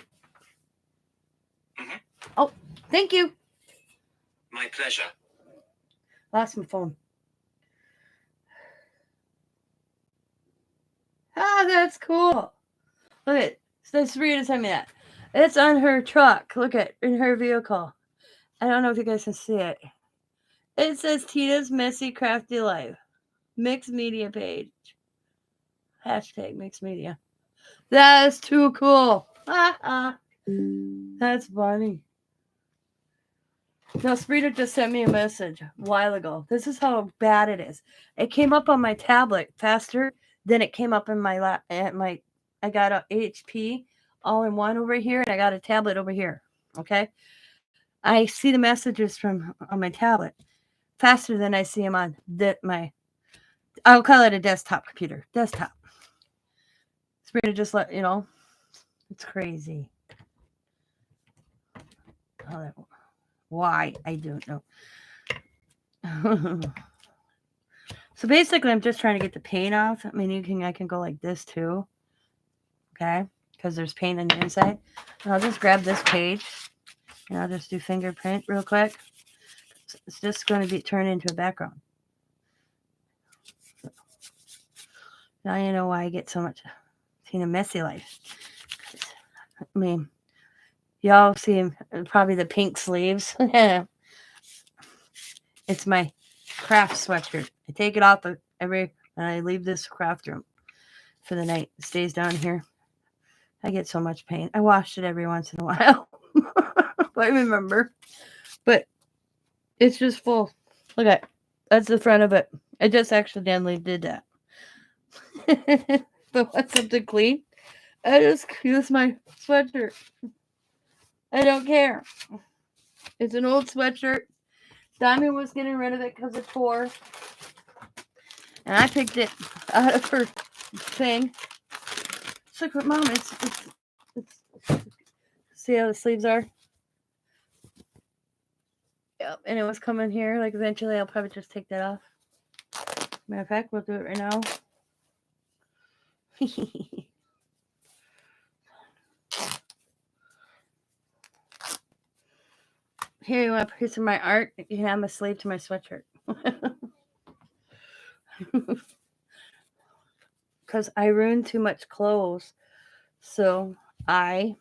Mm-hmm. Oh, thank you. My pleasure. Lost my phone. Ah, that's cool. Look at this. Rita sent me that. It's on her truck. Look at in her vehicle. I don't know if you guys can see it. It says Tina's Messy Crafty Life. Mixmedia page. Hashtag Mixmedia. That is too cool. That's funny. No, Sprita just sent me a message a while ago. This is how bad it is. It came up on my tablet faster than it came up in my lap. I got a HP all in one over here, and I got a tablet over here. Okay, I see the messages from on my tablet faster than I see them on my. I'll call it a desktop computer. Desktop. Sprita just let you know. It's crazy. Why? I don't know. So basically, I'm just trying to get the paint off. I mean, I can go like this too. Okay, because there's paint on the inside. And I'll just grab this page and I'll just do fingerprint real quick. It's just going to be turned into a background. Now you know why I get so much Tina Messy Life. I mean, y'all see probably the pink sleeves. It's my craft sweatshirt. I take it off and I leave this craft room for the night. It stays down here. I get so much paint. I wash it every once in a while. I remember. But it's just full. Look at that's the front of it. I just accidentally did that. But want something clean? I just use my sweatshirt. I don't care. It's an old sweatshirt. Diamond was getting rid of it because it tore. And I picked it out of her thing. It's like, Mom, it's see how the sleeves are? Yep, and it was coming here. Like, eventually I'll probably just take that off. Matter of fact, we'll do it right now. Here, you want a piece of my art? You can have a slave to my sweatshirt. Because I ruin too much clothes. So I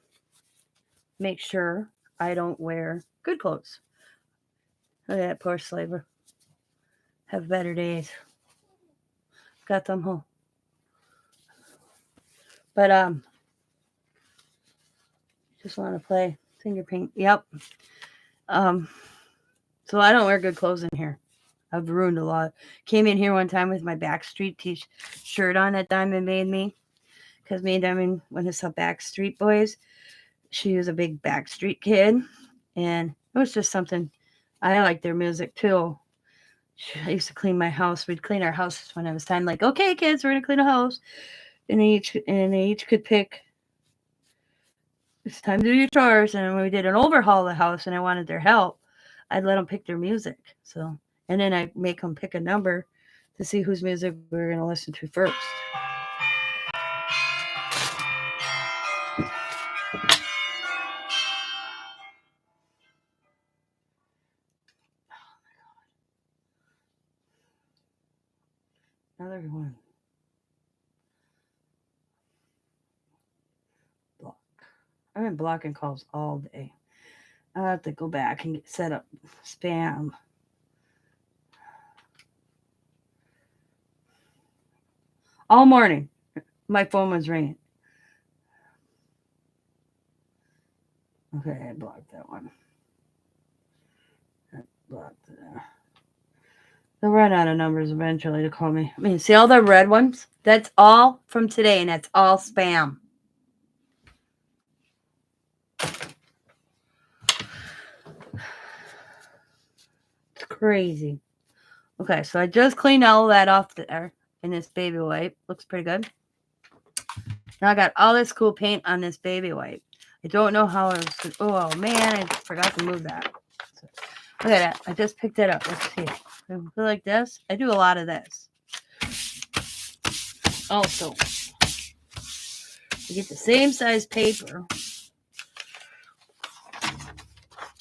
make sure I don't wear good clothes. Look at that poor slave. Have better days. Got them home. But just want to play finger paint. Yep. So I don't wear good clothes in here. I've ruined a lot. Came in here one time with my Backstreet shirt on that Diamond made me. Because me and Diamond, when I saw Backstreet Boys, she was a big Backstreet kid. And it was just something. I like their music too. I used to clean my house. We'd clean our house when it was time. Like, okay, kids, we're gonna clean a house, and they each could pick. It's time to do your chores. And when we did an overhaul of the house, and I wanted their help, I'd let them pick their music. So, and then I'd make them pick a number to see whose music we were gonna listen to first. Another one. Block. I've been blocking calls all day. I'll have to go back and get set up spam. All morning, my phone was ringing. Okay, I blocked that one. I blocked that. They'll run out of numbers eventually to call me. I mean, see all the red ones? That's all from today, and that's all spam. It's crazy. Okay, so I just cleaned all that off there in this baby wipe. Looks pretty good. Now I got all this cool paint on this baby wipe. I don't know how it's. Oh man, I forgot to move that. So, look at that. I just picked it up. Let's see. I feel like this. I do a lot of this. Also, you get the same size paper.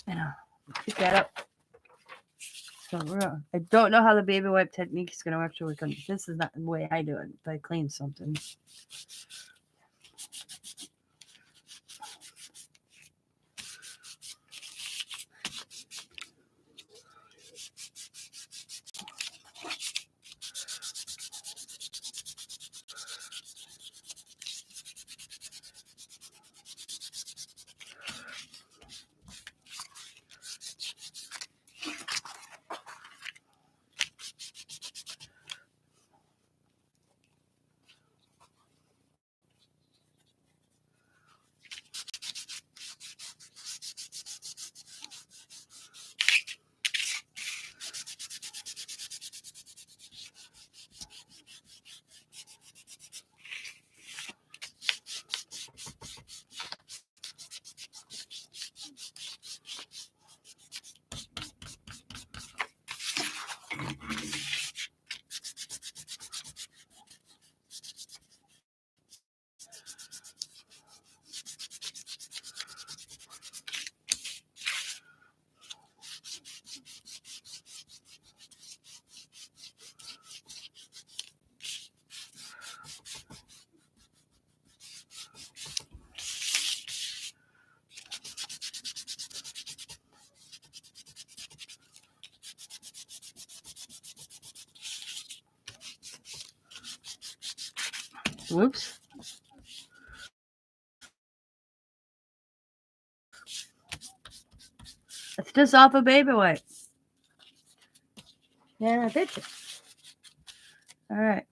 And pick that up. So I don't know how the baby wipe technique is going to actually work. This is not the way I do it. If I clean something. Whoops. It's just off a baby wipe. Yeah, I bet you. All right.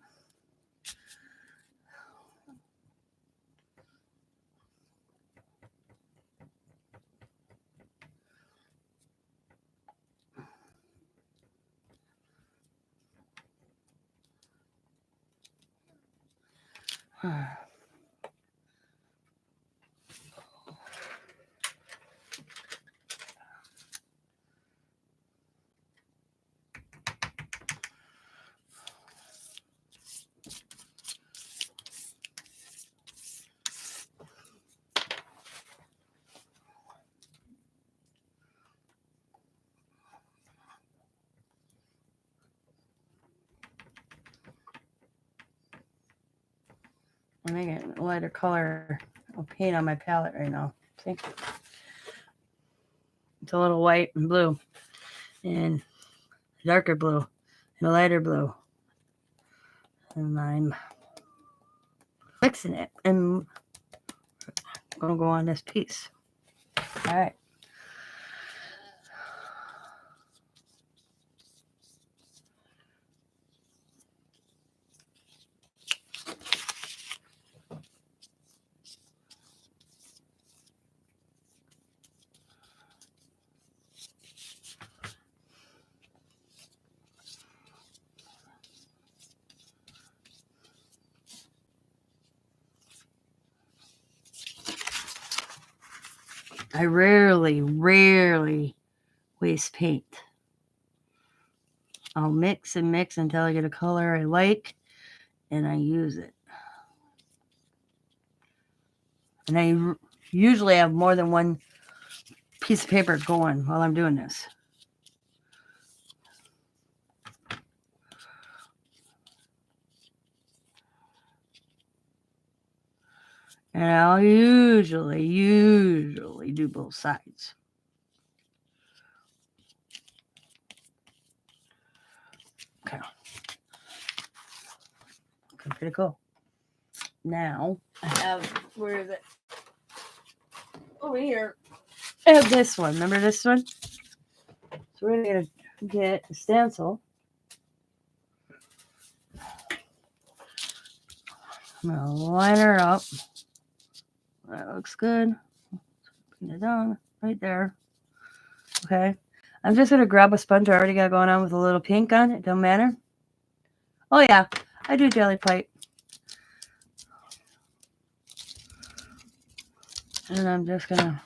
I'm making a lighter color of paint on my palette right now. See? It's a little white and blue, and darker blue, and a lighter blue. And I'm mixing it, and I'm going to go on this piece. All right. I rarely waste paint. I'll mix and mix until I get a color I like, and I use it. And I usually have more than one piece of paper going while I'm doing this. And I'll usually do both sides. Okay. Looking pretty cool. Now, I have, where is it? Over here. I have this one. Remember this one? So we're going to get a stencil. I'm going to line her up. That looks good. Put it down right there. Okay. I'm just going to grab a sponge I already got going on with a little pink on it. Don't matter. Oh, yeah. I do jelly plate. And I'm just going to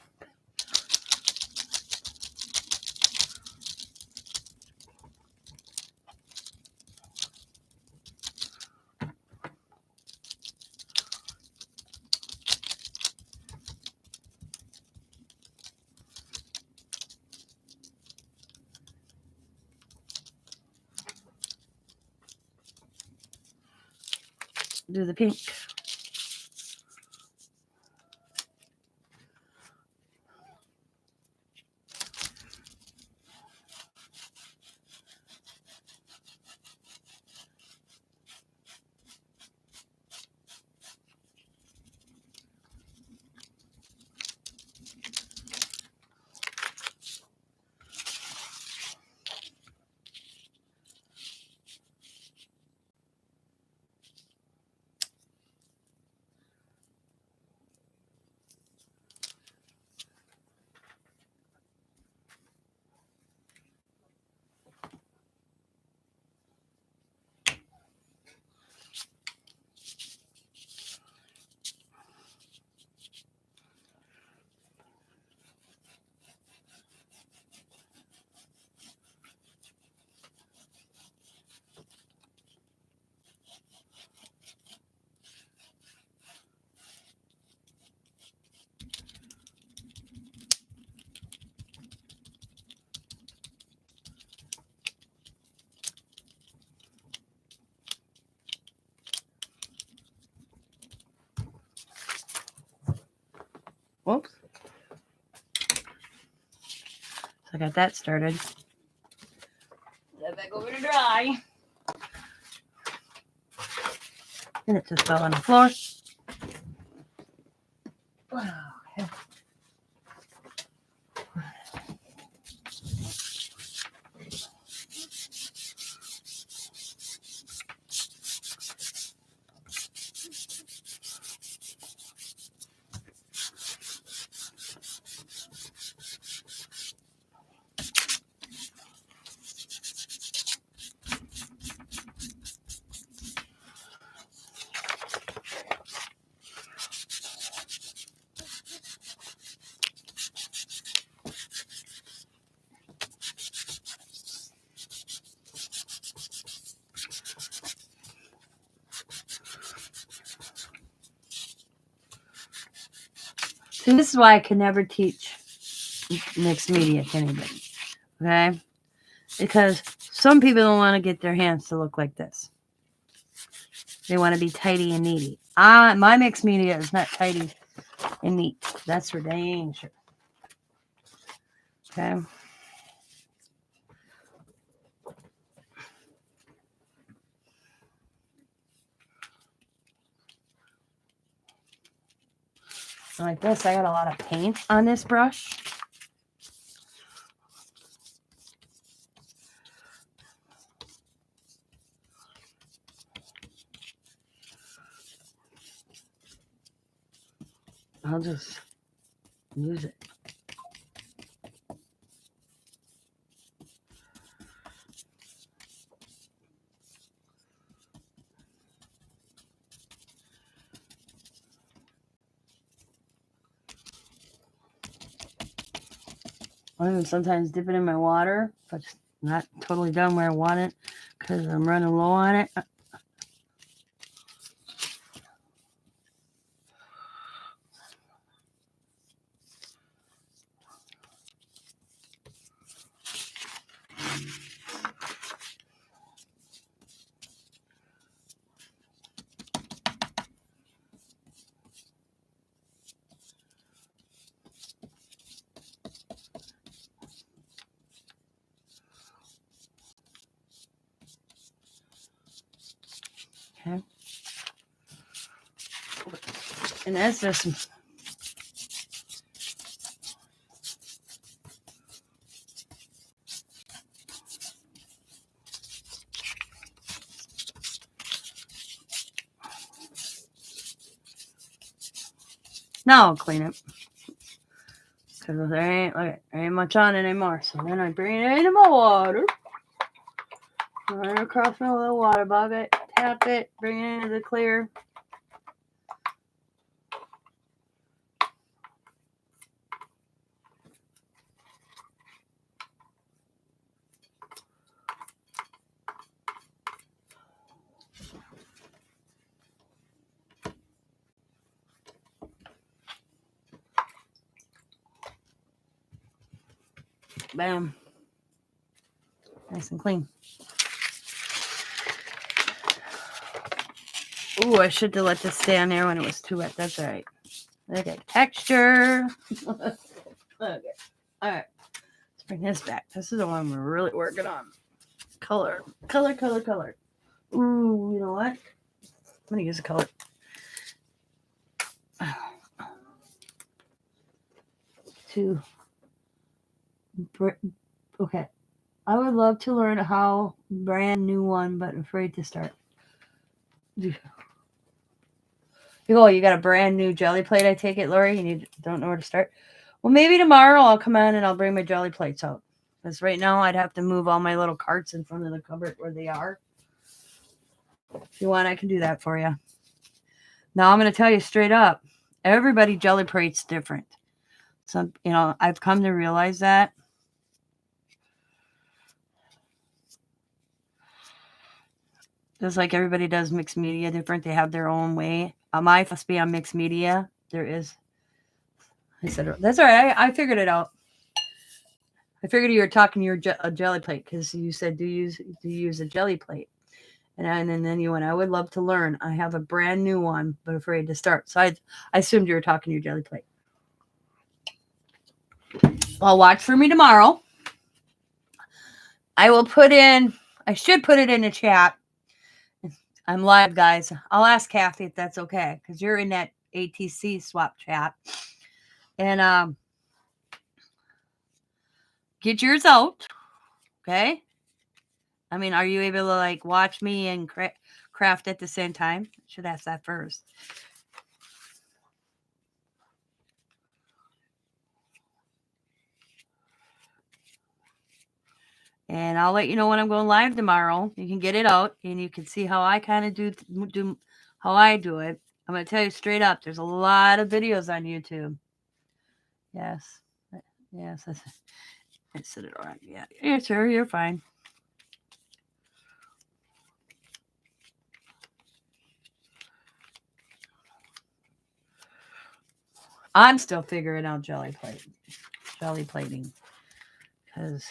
do the pink. Whoops. So I got that started. Let that go over to dry. And it just fell on the floor. Okay. See, this is why I can never teach mixed media to anybody. Okay? Because some people don't want to get their hands to look like this. They want to be tidy and needy. My mixed media is not tidy and neat. That's for dang sure. Okay. Like this, I got a lot of paint on this brush. I'll just use it. I even sometimes dip it in my water, but it's not totally done where I want it because I'm running low on it. Okay. And that's just now I'll clean it. Because there ain't much on it anymore. So then I bring it into my water. Run it across my little water bucket. Tap it. Bring it into the clear. Bam. Nice and clean. Ooh, I should have let this stay on there when it was too wet. That's all right. Look at texture. Okay. All right. Let's bring this back. This is the one we're really working on. Color. Color, color, color. Ooh, you know what? I'm going to use a color. Okay. I would love to learn how brand new one, but afraid to start. You got a brand new jelly plate, I take it, Lori? You don't know where to start? Well, maybe tomorrow I'll come on and I'll bring my jelly plates out. Because right now I'd have to move all my little carts in front of the cupboard where they are. If you want, I can do that for you. Now I'm going to tell you straight up. Everybody jelly plate's different. So, I've come to realize that. Just like everybody does mixed media different. They have their own way. I must be on mixed media. There is. I said, that's all right. I figured it out. I figured you were talking to your jelly plate because you said, do you use a jelly plate? And then you went, I would love to learn. I have a brand new one, but afraid to start. So I assumed you were talking to your jelly plate. Well, watch for me tomorrow. I should put it in the chat. I'm live, guys. I'll ask Kathy if that's okay, because you're in that ATC swap chat. And get yours out, okay? I mean, are you able to watch me and craft at the same time? Should ask that first. And I'll let you know when I'm going live tomorrow. You can get it out, and you can see how I kind of do how I do it. I'm going to tell you straight up, there's a lot of videos on YouTube. Yes. Yes. I said it all right. Yeah, sure, you're fine. I'm still figuring out jelly plating. Because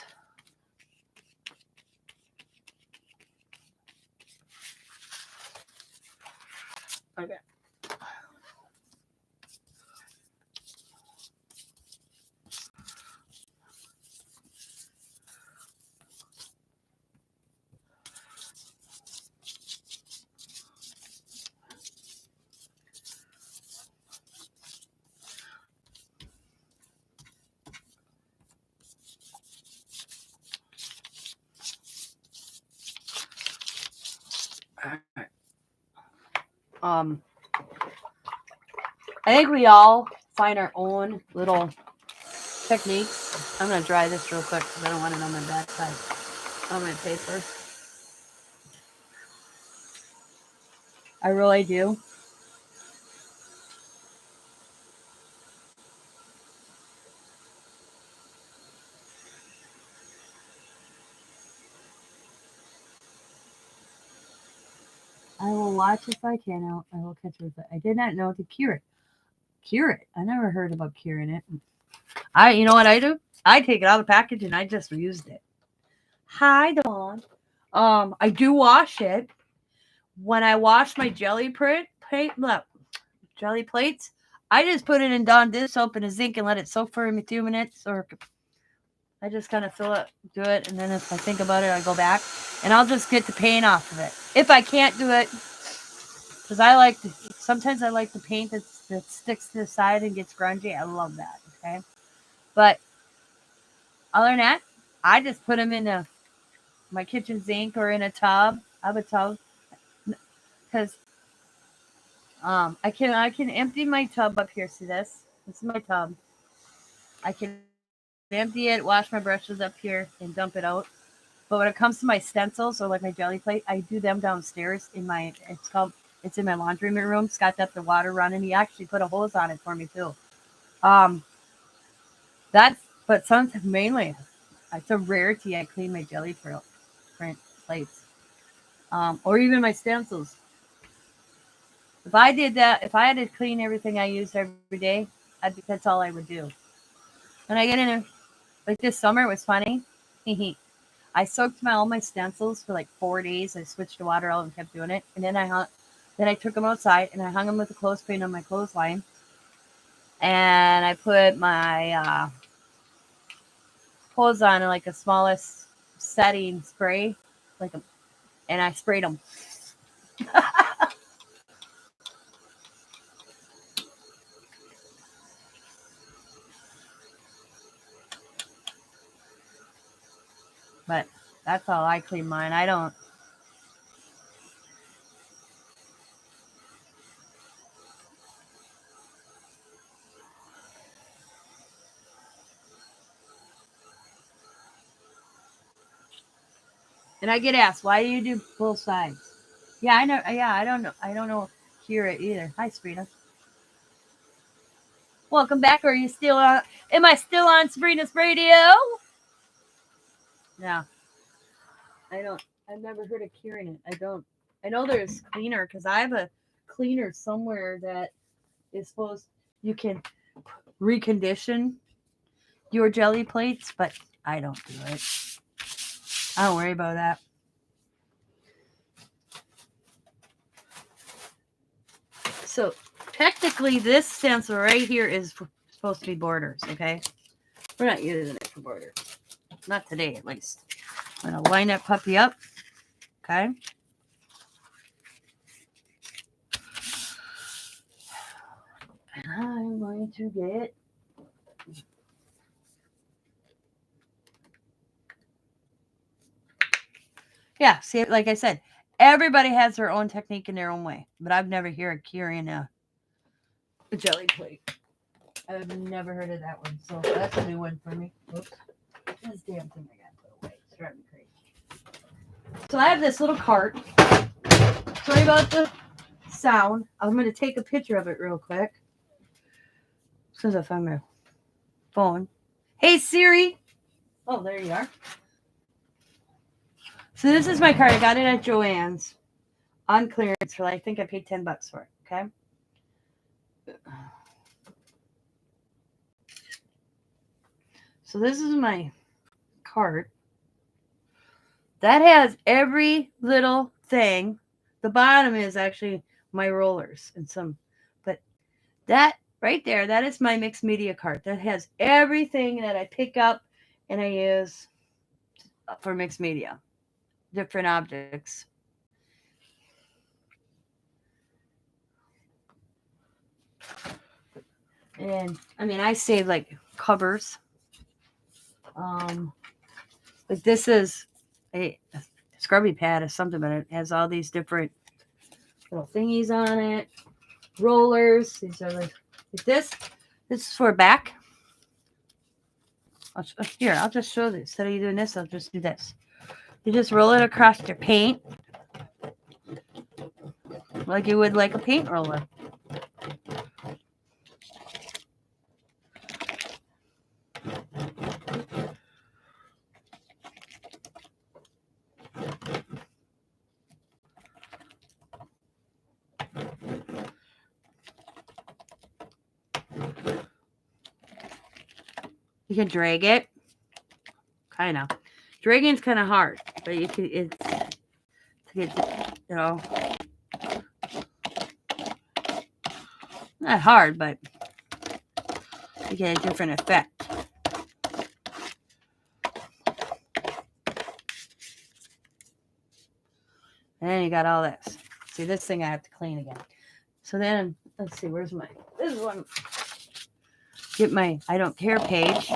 okay. I think we all find our own little techniques. I'm gonna dry this real quick because I don't want it on my backside on my paper. I really do. I will watch if I can. I will catch it. I did not know to cure it. Cure it. I never heard about curing it. You know what I do? I take it out of the package and I just used it. Hi, Dawn. I do wash it. When I wash my jelly plates, I just put it in Dawn dish soap and a zinc and let it soak for a few minutes, or I just kind of do it, and then if I think about it, I go back and I'll just get the paint off of it. If I can't do it, because sometimes I like the paint that sticks to the side and gets grungy. I love that. Okay, but other than that, I just put them in my kitchen sink or in a tub. I have a tub because I can empty my tub up here. See this? This is my tub. I can empty it, wash my brushes up here, and dump it out. But when it comes to my stencils or like my jelly plate, I do them downstairs it's in my laundry room. Scott got the water running. He actually put a hose on it for me too. Um, but sometimes mainly, it's a rarity I clean my print plates, or even my stencils. If I did that, if I had to clean everything I use every day, that's all I would do. When I get in like this summer, it was funny. I soaked all my stencils for like 4 days. I switched the water out and kept doing it, and then I took them outside and I hung them with a clothespin on my clothesline, and I put my hose on like a smallest setting spray, and I sprayed them. But that's all I clean mine. I don't. And I get asked, why do you do both sides? Yeah, I know. Yeah, I don't know. I don't know. Hear it either. Hi, Sabrina. Welcome back. Are you still on? Am I still on Sabrina's radio? Yeah. I don't. I've never heard of curing it. I don't. I know there's cleaner because I have a cleaner somewhere that is supposed you can recondition your jelly plates, but I don't do it. I don't worry about that. So technically, this stencil right here is supposed to be borders. Okay, we're not using it for borders. Not today, at least. I'm gonna line that puppy up. Okay. And I'm going to get see, like I said, everybody has their own technique in their own way, but I've never heard of curing a jelly plate. I've never heard of that one, so that's a new one for me. Oops. This damn thing I gotta put away. It's driving me crazy. So I have this little cart. Sorry about the sound. I'm gonna take a picture of it real quick. As soon as I find my phone. Hey Siri. Oh, there you are. So this is my cart. I got it at Joann's on clearance for I think I paid $10 for it. Okay. So this is my cart. That has every little thing. The bottom is actually my rollers and but that right there, that is my Mixmedia cart. That has everything that I pick up and I use for Mixmedia, different objects. And I mean, I save like covers. Like this is a scrubby pad or something, but it has all these different little thingies on it. Rollers. These are like this. This is for back. Here, I'll just show this. Instead of you doing this, I'll just do this. You just roll it across your paint like you would like a paint roller. You can drag it. Kind of. Dragging's kind of hard, but you can, it's, you know, not hard, but you get a different effect. And then you got all this. See, this thing I have to clean again. So then, let's see, where's my, this is one. Get my I don't care page.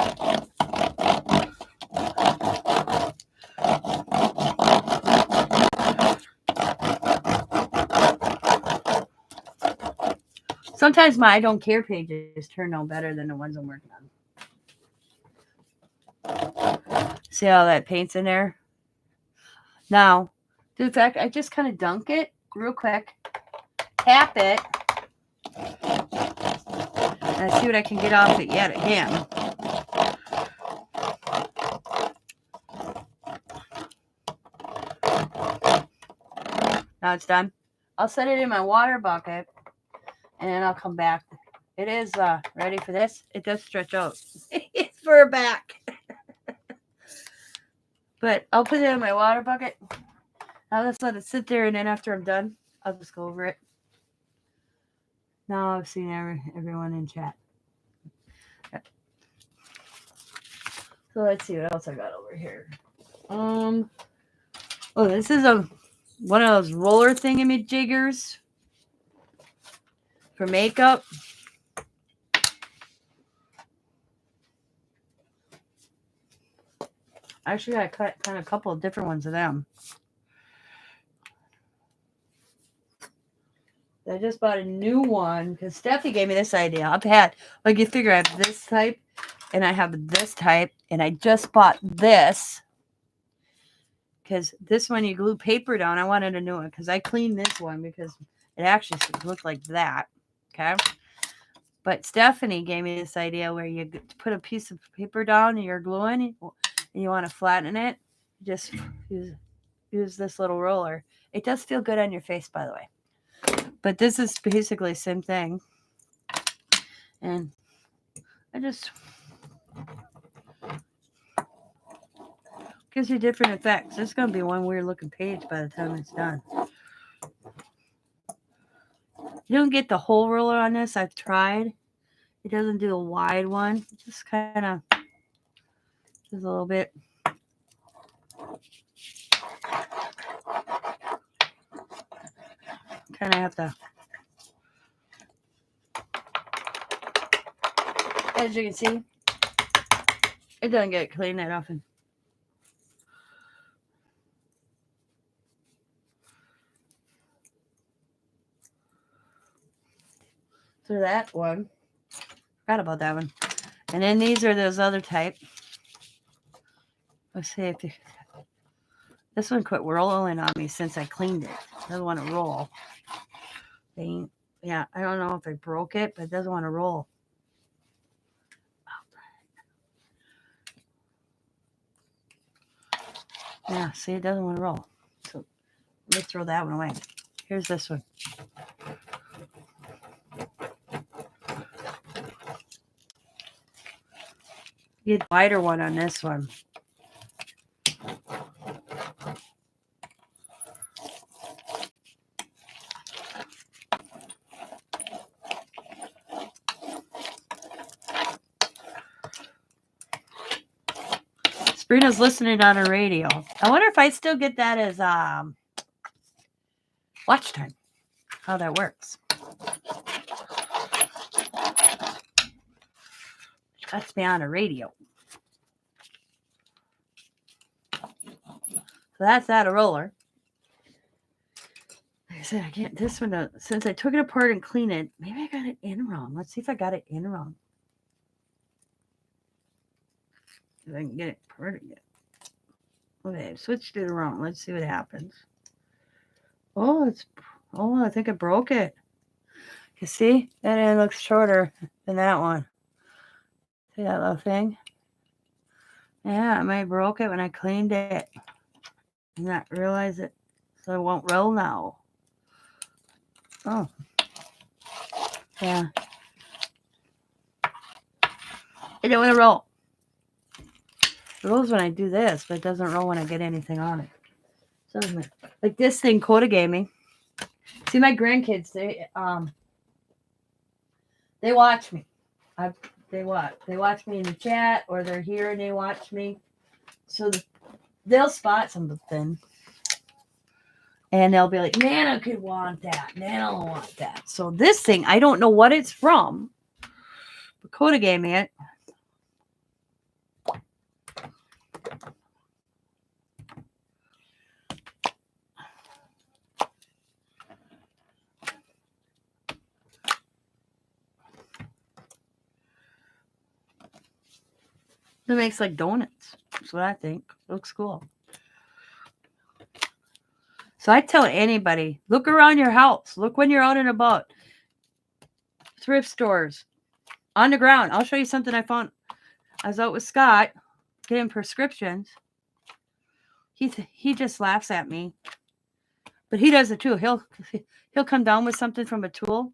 Sometimes my I don't care pages turn out better than the ones I'm working on. See how that paint's in there? Now, in fact, I just kind of dunk it real quick, tap it, and I see what I can get off it yet again. Now it's done. I'll set it in my water bucket, and then I'll come back. It is ready for this. It does stretch out. It's for a back. But I'll put it in my water bucket. I'll just let it sit there, and then after I'm done, I'll just go over it. Now I've seen everyone in chat. So let's see what else I got over here. Oh, this is one of those roller thingamajiggers for makeup. Actually, I cut kind of a couple of different ones of them. I just bought a new one because Steffi gave me this idea. I've had, like, you figure I have this type and I have this type, and I just bought this because this one you glue paper down. I wanted a new one because I cleaned this one because it actually looked like that. Okay. But Stephanie gave me this idea where you put a piece of paper down and you're gluing and you want to flatten it. Just use this little roller. It does feel good on your face, by the way. But this is basically the same thing. And I just gives you different effects. This is going to be one weird looking page by the time it's done. You don't get the whole roller on this. I've tried. It doesn't do a wide one. It just kind of just a little bit. Kind of have to. As you can see, it doesn't get cleaned that often. So that one, forgot about that one. And then these are those other type. Let's see if this one quit rolling on me since I cleaned it. It doesn't want to roll. Yeah, I don't know if I broke it, but it doesn't want to roll. Yeah, see, it doesn't want to roll. So let me throw that one away. Here's this one. Get a wider one on this one. Sabrina's listening on her radio. I wonder if I still get that as watch time. How that works. That's me on a radio. So that's that a roller. Like I see, I can't. This one, since I took it apart and cleaned it, maybe I got it in wrong. Let's see if I got it in wrong. If I can get it apart again. Okay, I switched it around. Let's see what happens. Oh, I think I broke it. You see? That end looks shorter than that one. See that little thing? Yeah, I might have broke it when I cleaned it. And not realize it. So it won't roll now. Oh. Yeah. It don't want to roll. It rolls when I do this, but it doesn't roll when I get anything on it. So like this thing Coda gave me. See, my grandkids, they watch me. They watch me in the chat, or they're here and they watch me. So they'll spot something. And they'll be like, Nana could want that. Nana will want that. So this thing, I don't know what it's from. But Coda gave me it. It makes like donuts. That's what I think. It looks cool. So I tell anybody, look around your house. Look when you're out and about. Thrift stores. On the ground. I'll show you something I found. I was out with Scott getting prescriptions. He just laughs at me. But he does it too. He'll come down with something from a tool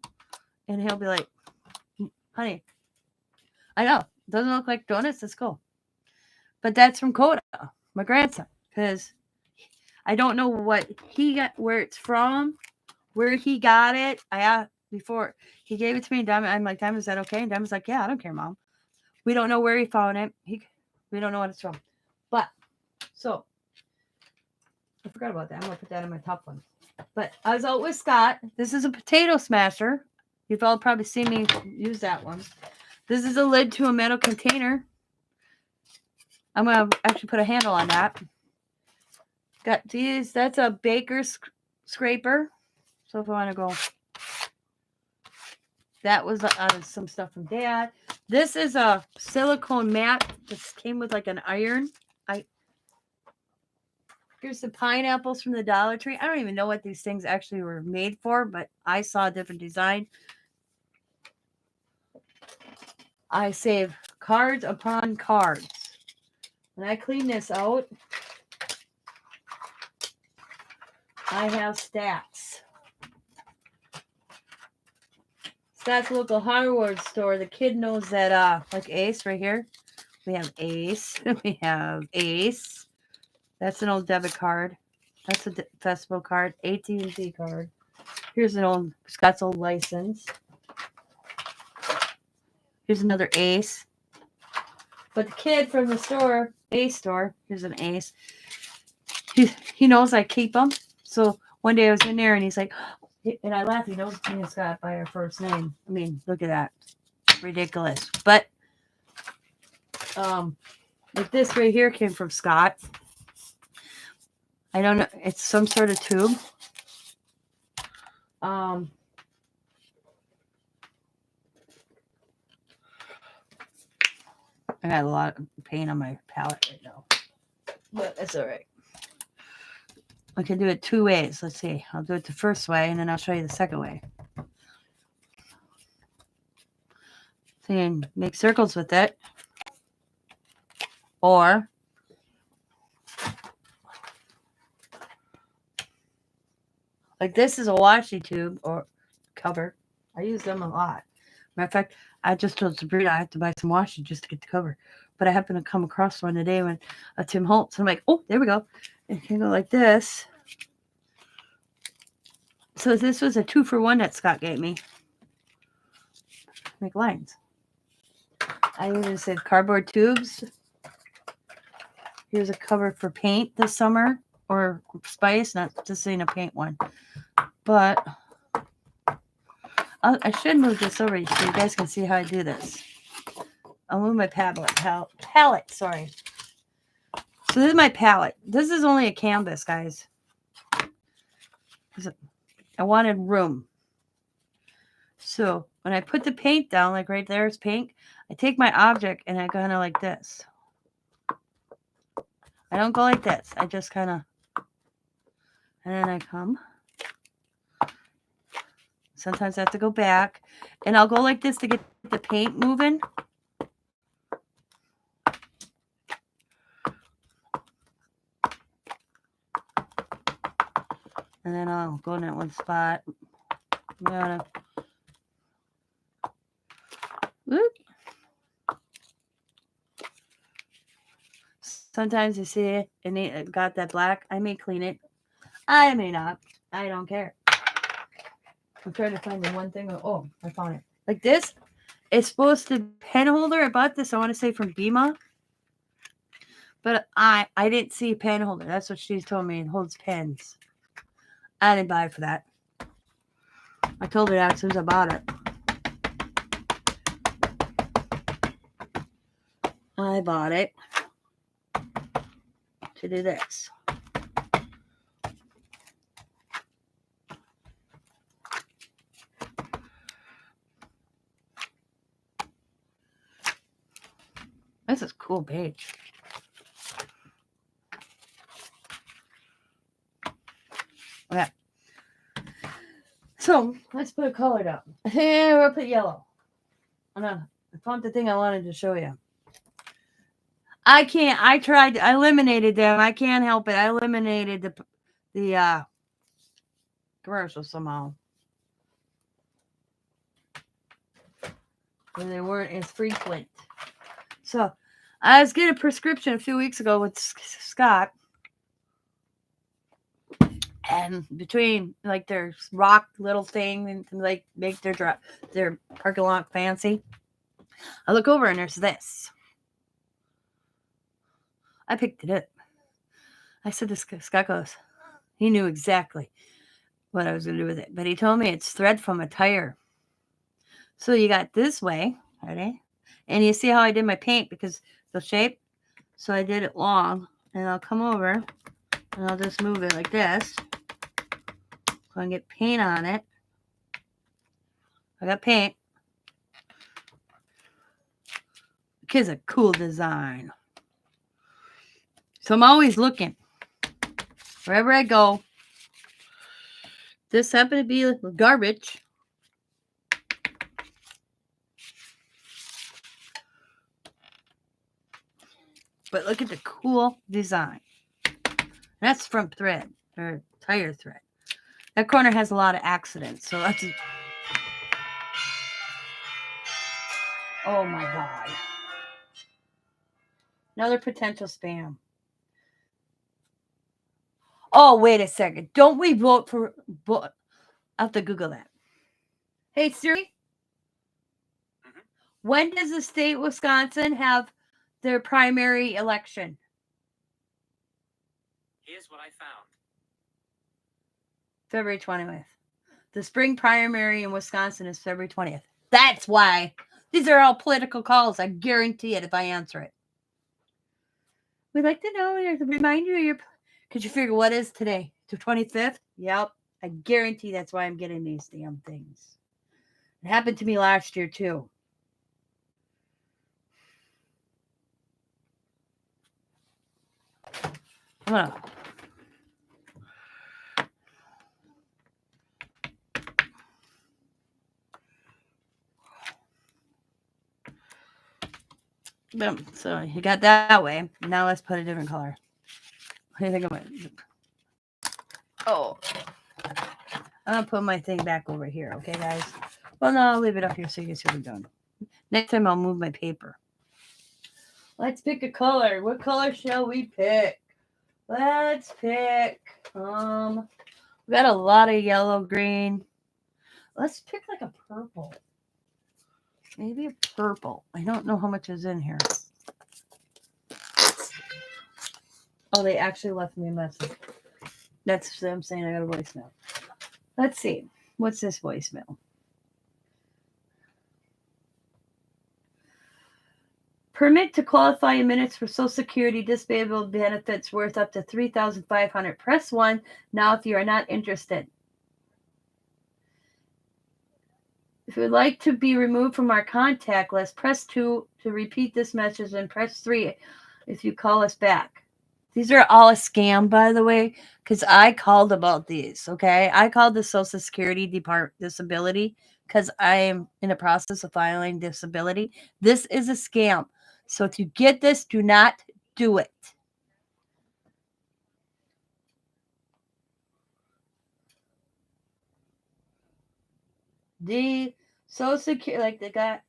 and he'll be like, honey, I know. Doesn't look like donuts. Let's go. But that's from Coda, my grandson. Because I don't know what he got, where it's from, where he got it. I asked before he gave it to me. And I'm like, Diamond, is that okay? And Diamond's like, yeah, I don't care, Mom. We don't know where he found it. We don't know what it's from. But, so, I forgot about that. I'm going to put that in my top one. But I was out with Scott. This is a potato smasher. You've all probably seen me use that one. This is a lid to a metal container. I'm going to actually put a handle on that. Got these. That's a baker's scraper. So if I want to go. That was out of some stuff from Dad. This is a silicone mat. This came with like an iron. Here's the pineapples from the Dollar Tree. I don't even know what these things actually were made for, but I saw a different design. I save cards upon cards. When I clean this out, I have stats. Stats local hardware store. The kid knows that, like Ace right here. We have Ace. We have Ace. That's an old debit card. That's a festival card. AT&T card. Here's an old Scott's old license. Here's another Ace. But the kid from the store, Ace store, here's an Ace. He knows I keep them. So one day I was in there and he's like, and I laugh. He knows me and Scott by our first name. I mean, look at that. Ridiculous. But like this right here came from Scott. I don't know. It's some sort of tube. I got a lot of paint on my palette right now. But that's all right. I can do it two ways. Let's see. I'll do it the first way, and then I'll show you the second way. So you can make circles with it. Or like this is a washi tube or cover. I use them a lot. Matter of fact, I just told Sabrina I have to buy some washi just to get the cover. But I happened to come across one today when Tim Holtz. I'm like, oh, there we go. It can go like this. So this was a 2-for-1 that Scott gave me. Make lines. I even said cardboard tubes. Here's a cover for paint this summer. Or spice, not just saying a paint one. But I should move this over so you guys can see how I do this. I'll move my palette, sorry. So this is my palette. This is only a canvas, guys. I wanted room. So when I put the paint down, like right there is pink, I take my object and I kind of like this. I don't go like this. I just kind of, and then I come. Sometimes I have to go back, and I'll go like this to get the paint moving. And then I'll go in that one spot. Whoop. Sometimes you see it and it got that black. I may clean it. I may not. I don't care. I'm trying to find the one thing. Oh, I found it. Like this. It's supposed to pen holder. I bought this, I want to say, from Bima. But I didn't see a pen holder. That's what she told me. It holds pens. I didn't buy it for that. I told her that as soon as I bought it. I bought it to do this. This is a cool page. Okay. So let's put a color down. Here we'll put yellow. I found the thing I wanted to show you. I can't. I tried. I eliminated them. I can't help it. I eliminated the commercial somehow. And they weren't as frequent. So I was getting a prescription a few weeks ago with Scott. And between like their rock little thing and like make their parking lot fancy, I look over and there's this. I picked it up. I said to Scott goes, he knew exactly what I was going to do with it. But he told me it's thread from a tire. So you got this way, ready? And you see how I did my paint because the shape? So I did it long. And I'll come over and I'll just move it like this. So I can get paint on it. I got paint. It's a cool design. So I'm always looking. Wherever I go. This happened to be garbage. But look at the cool design. That's from thread or tire thread. That corner has a lot of accidents. So that's. Oh my God. Another potential spam. Oh, wait a second. Don't we vote for. I'll have to Google that. Hey, Siri. Mhm. When does the state of Wisconsin have their primary election? Here's what I found. February 20th. The spring primary in Wisconsin is February 20th. That's why. These are all political calls. I guarantee it if I answer it. We'd like to know, to remind you of your. Could you figure what is today? The 25th? Yep. I guarantee that's why I'm getting these damn things. It happened to me last year, too. I'm gonna. Boom. So you got that way. Now let's put a different color. What do you think of it? Oh. I'm going to put my thing back over here. Okay, guys? Well, no, I'll leave it up here so you can see what I'm doing. Next time I'll move my paper. Let's pick a color. What color shall we pick? Let's pick. We got a lot of yellow, green. Let's pick like a purple. Maybe a purple. I don't know how much is in here. Oh, they actually left me a message. That's what I'm saying. I got a voicemail. Let's see. What's this voicemail? Permit to qualify in minutes for Social Security disability benefits worth up to $3,500. Press 1 now if you are not interested. If you would like to be removed from our contact list, press 2 to repeat this message and press 3 if you call us back. These are all a scam, by the way, because I called about these, okay? I called the Social Security disability because I am in the process of filing disability. This is a scam. So if you get this, do not do it. The Social Security, like the guy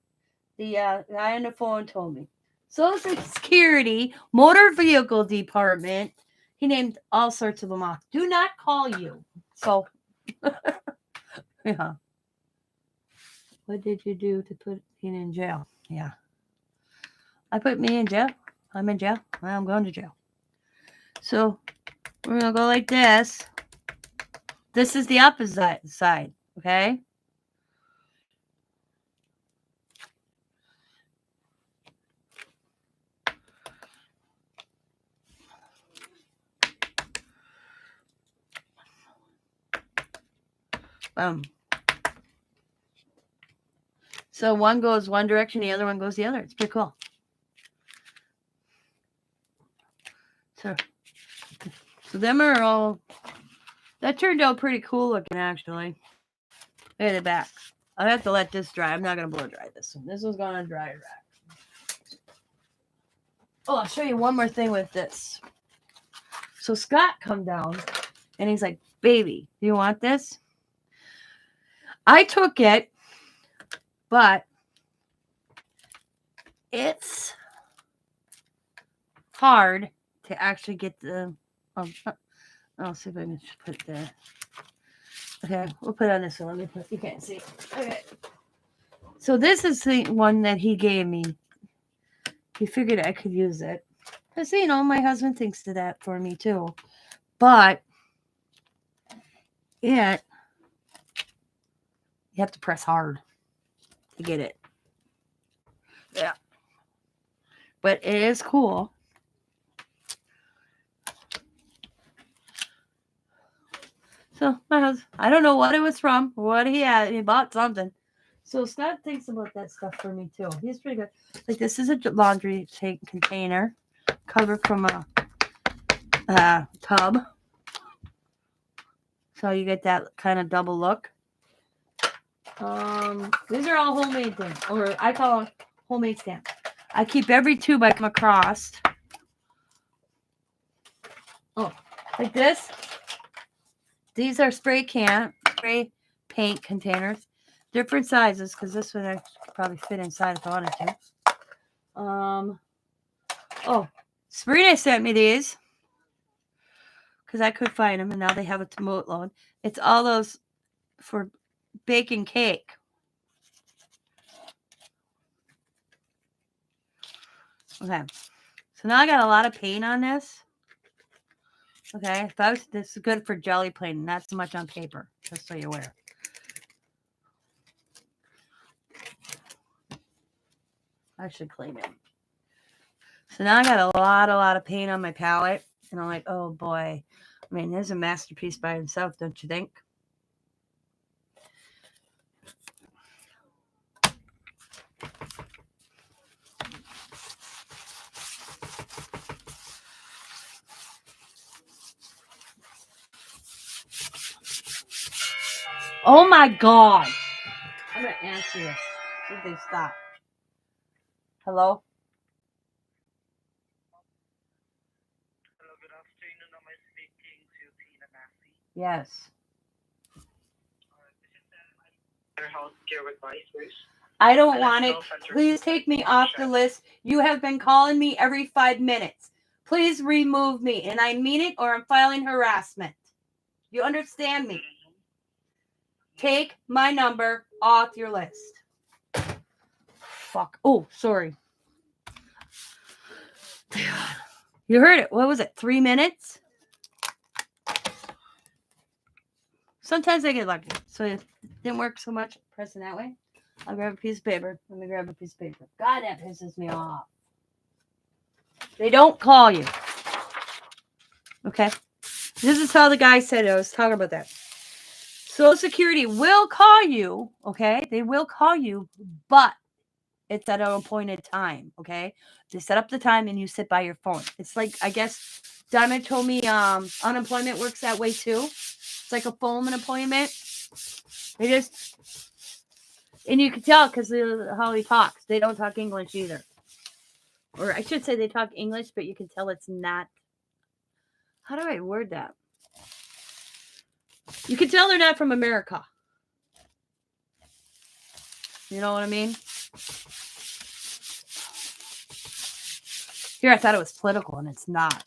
on the phone told me, Social Security Motor Vehicle Department, he named all sorts of them off. Do not call you. So, yeah. What did you do to put me in jail? Yeah. I put me in jail. I'm in jail. I'm going to jail. So, we're going to go like this. This is the opposite side, okay? So one goes one direction, the other one goes the other. It's pretty cool. So them are all, that turned out pretty cool looking, actually. Look at the back. I'll have to let this dry. I'm not going to blow dry this one. This one's going to dry rack. Oh, I'll show you one more thing with this. So Scott come down, and he's like, baby, do you want this? I took it, but it's hard to actually get the, I'll see if I can put it there. Okay, we'll put it on this one. Let me put, you can't see it. Okay. So this is the one that he gave me. He figured I could use it. Because, you know, my husband thinks of that for me too. But you have to press hard to get it. Yeah. But it is cool. So my husband, I don't know what it was from, what he had. He bought something. So Scott thinks about that stuff for me too. He's pretty good. Like this is a laundry container covered from a tub. So you get that kind of double look. These are all homemade things, or I call them homemade stamps. I keep every tube I come across. Oh, like this. These are spray paint containers. Different sizes, because this one I could probably fit inside if I wanted to. Oh, Sabrina sent me these. Because I could find them, and now they have a tomato load. It's all those for baking cake. Okay. So now I got a lot of paint on this. Okay. This is good for jelly plating, not so much on paper, just so you're aware. I should clean it. So now I got a lot of paint on my palette. And I'm like, oh boy. I mean, there's a masterpiece by himself, don't you think? Oh my God. I'm going to answer this. See if they stop. Hello? Hello, good afternoon. Am I speaking to Tina Massey? Yes. This is your healthcare advisors. I don't want it. Please take me off the list. You have been calling me every 5 minutes. Please remove me. And I mean it, or I'm filing harassment. You understand me? Take my number off your list. Fuck. Oh, sorry. You heard it. What was it? 3 minutes? Sometimes I get lucky. So it didn't work so much pressing that way. I'll grab a piece of paper. Let me grab a piece of paper. God, that pisses me off. They don't call you. Okay? This is how the guy said it. I was talking about that. Social Security will call you, okay? They will call you, but it's at an appointed time, okay? They set up the time and you sit by your phone. It's like, I guess Diamond told me unemployment works that way too. It's like a phone appointment. They just, and you can tell because how he talks. They don't talk English either. Or I should say they talk English, but you can tell it's not. How do I word that? You can tell they're not from America. You know what I mean? Here, I thought it was political, and it's not.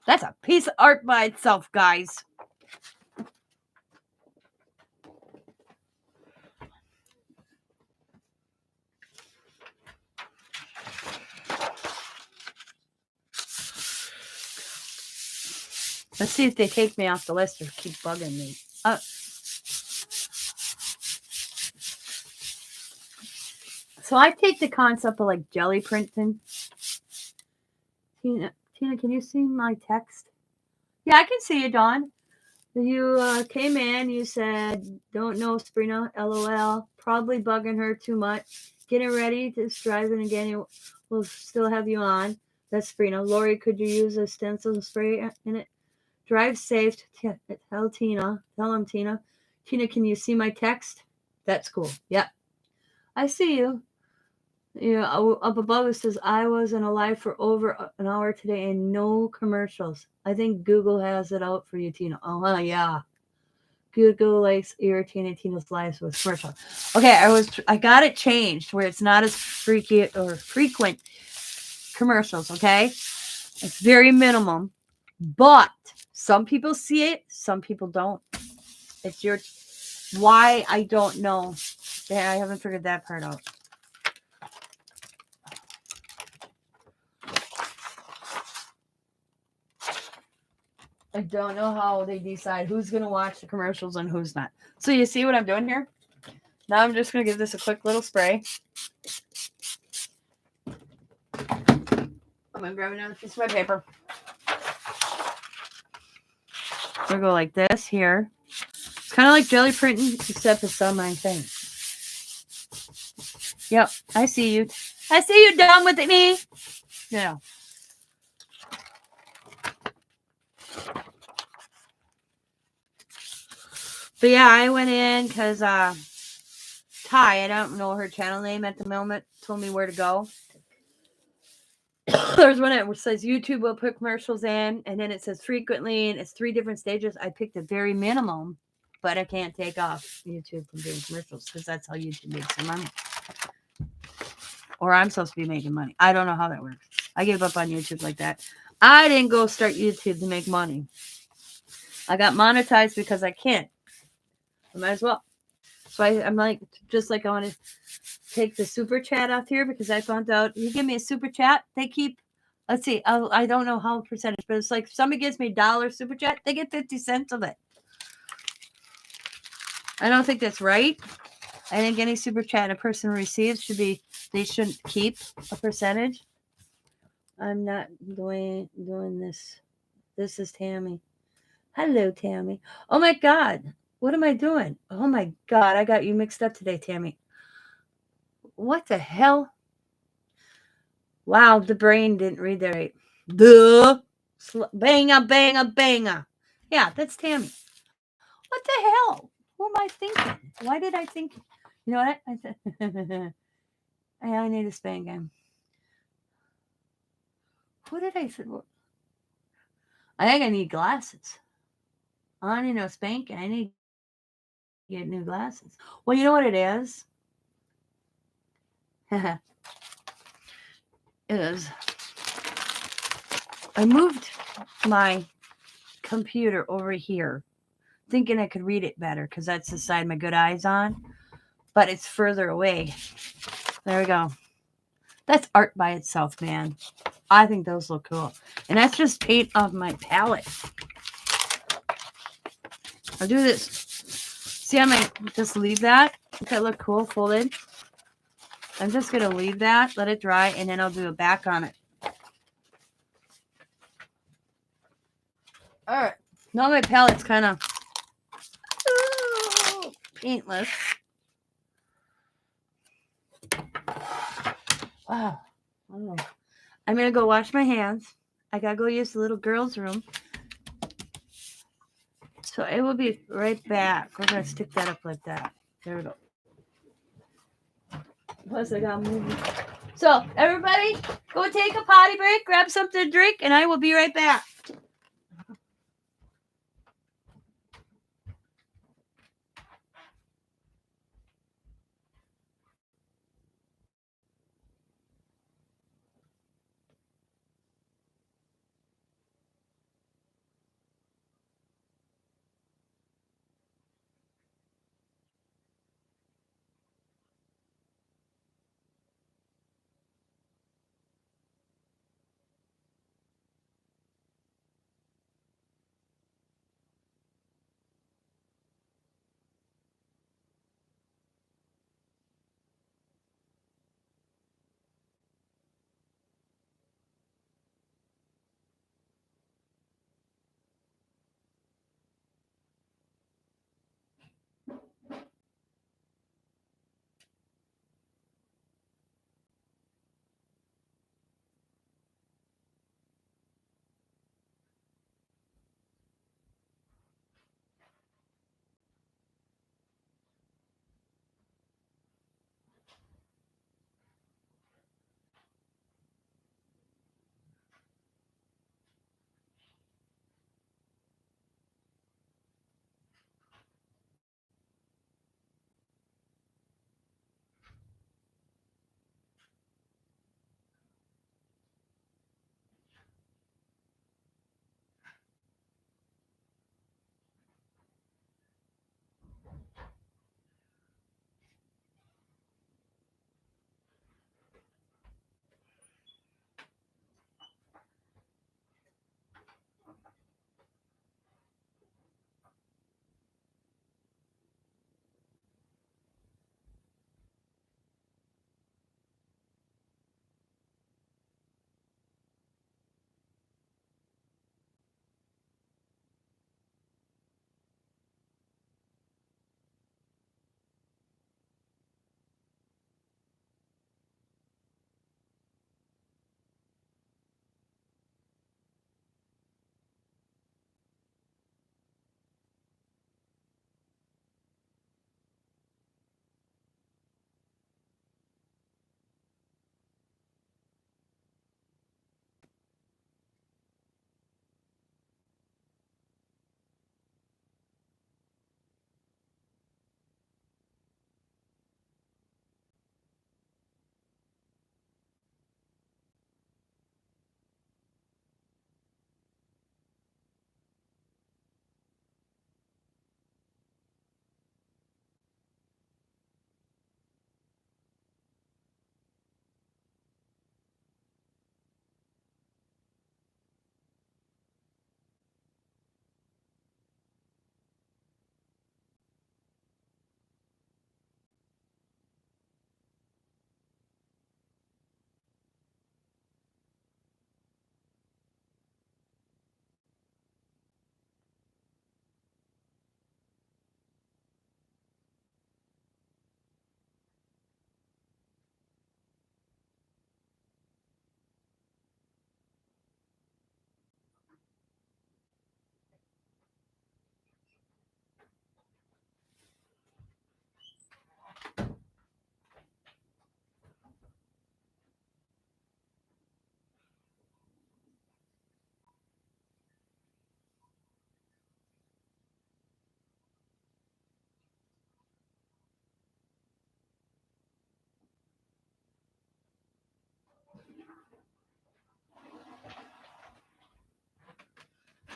That's a piece of art by itself, guys. Let's see if they take me off the list or keep bugging me. So I take the concept of like jelly printing. Tina, can you see my text? Yeah, I can see you, Dawn. You came in, you said, don't know Sabrina, LOL. Probably bugging her too much. Getting ready to driving again. We'll still have you on. That's Sabrina. Lori, could you use a stencil spray in it? Drive safe. Tell Tina. Tell him, Tina. Tina, can you see my text? That's cool. Yep. I see you. Up above it says, I was in a live for over an hour today and no commercials. I think Google has it out for you, Tina. Oh, yeah. Google likes irritating Tina's lives with commercials. Okay, I got it changed where it's not as freaky or frequent commercials, okay? It's very minimum. But some people see it, some people don't. It's your why I don't know. Yeah, I haven't figured that part out. I don't know how they decide who's going to watch the commercials and who's not. So you see what I'm doing here? Now I'm just going to give this a quick little spray. I'm going to grab another piece of my paper. I'm going to go like this here. It's kind of like jelly printing, except it's on my thing. Yep, I see you. I see you done with me. Yeah. But yeah, I went in because Ty, I don't know her channel name at the moment, told me where to go. There's one that says YouTube will put commercials in, and then it says frequently, and it's 3 different stages. I picked the very minimum, but I can't take off YouTube from doing commercials because that's how YouTube makes their money. Or I'm supposed to be making money. I don't know how that works. I gave up on YouTube like that. I didn't go start YouTube to make money. I got monetized because I can't. I might as well. So I'm like, just like I want to take the super chat off here because I found out you give me a super chat, they keep, let's see, I don't know how percentage, but it's like if somebody gives me $1 super chat, they get 50 cents of it. I don't think that's right. I think any super chat a person receives they shouldn't keep a percentage. I'm not doing this. This is Tammy. Hello, Tammy. Oh my God. What am I doing? Oh my God. I got you mixed up today, Tammy. What the hell? Wow, the brain didn't read that right. Banger. Yeah, that's Tammy. What the hell? Who am I thinking? Why did I think? You know what? I said, I need a spank game. Who did I say? I think I need glasses. I don't need no spanking. I need to get new glasses. Well, you know what it is? It is. I moved my computer over here thinking I could read it better because that's the side my good eye's on, but it's further away. There we go. That's art by itself, man. I think those look cool. And that's just paint on my palette. I'll do this. See, I might just leave that. Does that look cool folded? I'm just going to leave that, let it dry, and then I'll do a back on it. All right. Now my palette's kind of paintless. Wow. I don't know. I'm going to go wash my hands. I got to go use the little girl's room. So it will be right back. We're going to stick that up like that. There we go. Plus, I got to move. So, everybody, go take a potty break, grab something to drink, and I will be right back.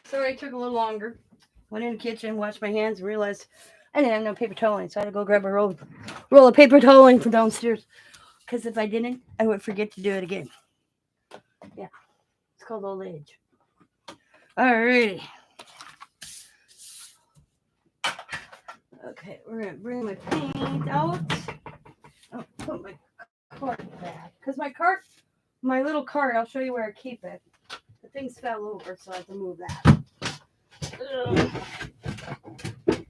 Sorry, it took a little longer. Went in the kitchen, washed my hands, and realized I didn't have no paper toweling, so I had to go grab a roll of paper toweling from downstairs. Because if I didn't, I would forget to do it again. Yeah, it's called old age. Alrighty. Okay, we're gonna bring my paint out. Oh, put my cart back. Because my little cart, I'll show you where I keep it. The things fell over, so I have to move that.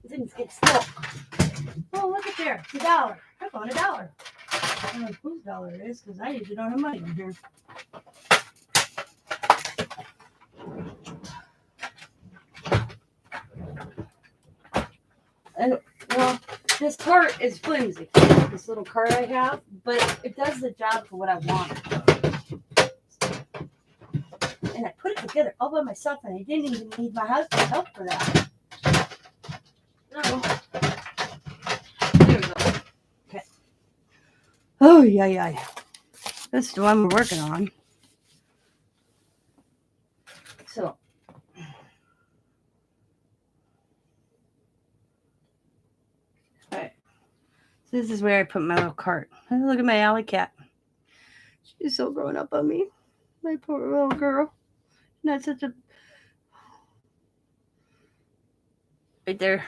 Things get stuck. Oh, look at there. It's $1. I found $1. I don't know whose dollar it is because I usually don't have money in here. And, well, this cart is flimsy. This little cart I have, but it does the job for what I want. And I put it together all by myself, and I didn't even need my husband's help for that. No. There we go. Okay. Oh, yeah. This is the one we're working on. So. Alright. So this is where I put my little cart. Look at my alley cat. She's so grown up on me. My poor little girl. Not such a... Right there.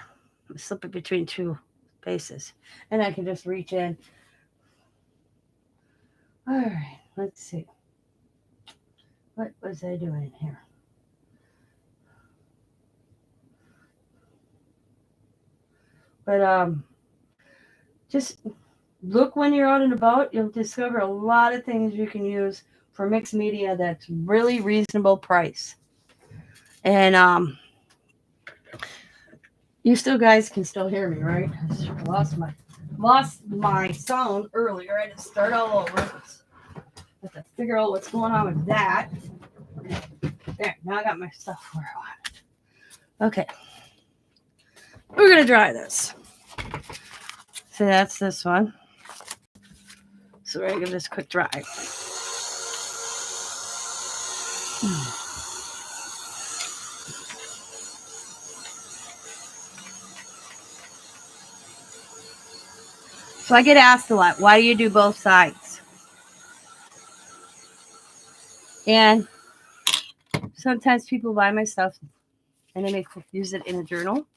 I'm slipping between two bases. And I can just reach in. Alright, let's see. What was I doing here? But just look when you're out and about. You'll discover a lot of things you can use for Mixmedia that's really reasonable price. And you still guys can still hear me, right? I lost my sound earlier. I had to start all over. I have to figure out what's going on with that. There, now I got my stuff where I want it. Okay. We're gonna dry this. So that's this one. So we're gonna give this a quick dry. So I get asked a lot, why do you do both sides? And sometimes people buy my stuff and they may use it in a journal.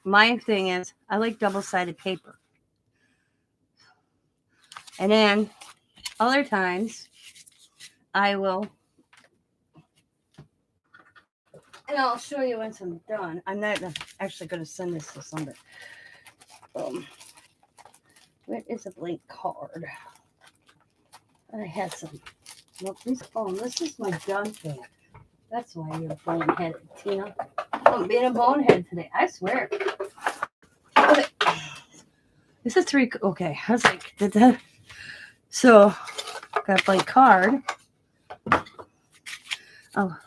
My thing is, I like double-sided paper. And then other times I will, and I'll show you once I'm done. I'm not actually going to send this to somebody. Where is a blank card? I had some. Look, this is my junk bag. That's why you're boneheaded, Tina. I'm being a bonehead today. I swear. Okay. This is 3. Okay. I was like, did that? So, got a blank card. Oh,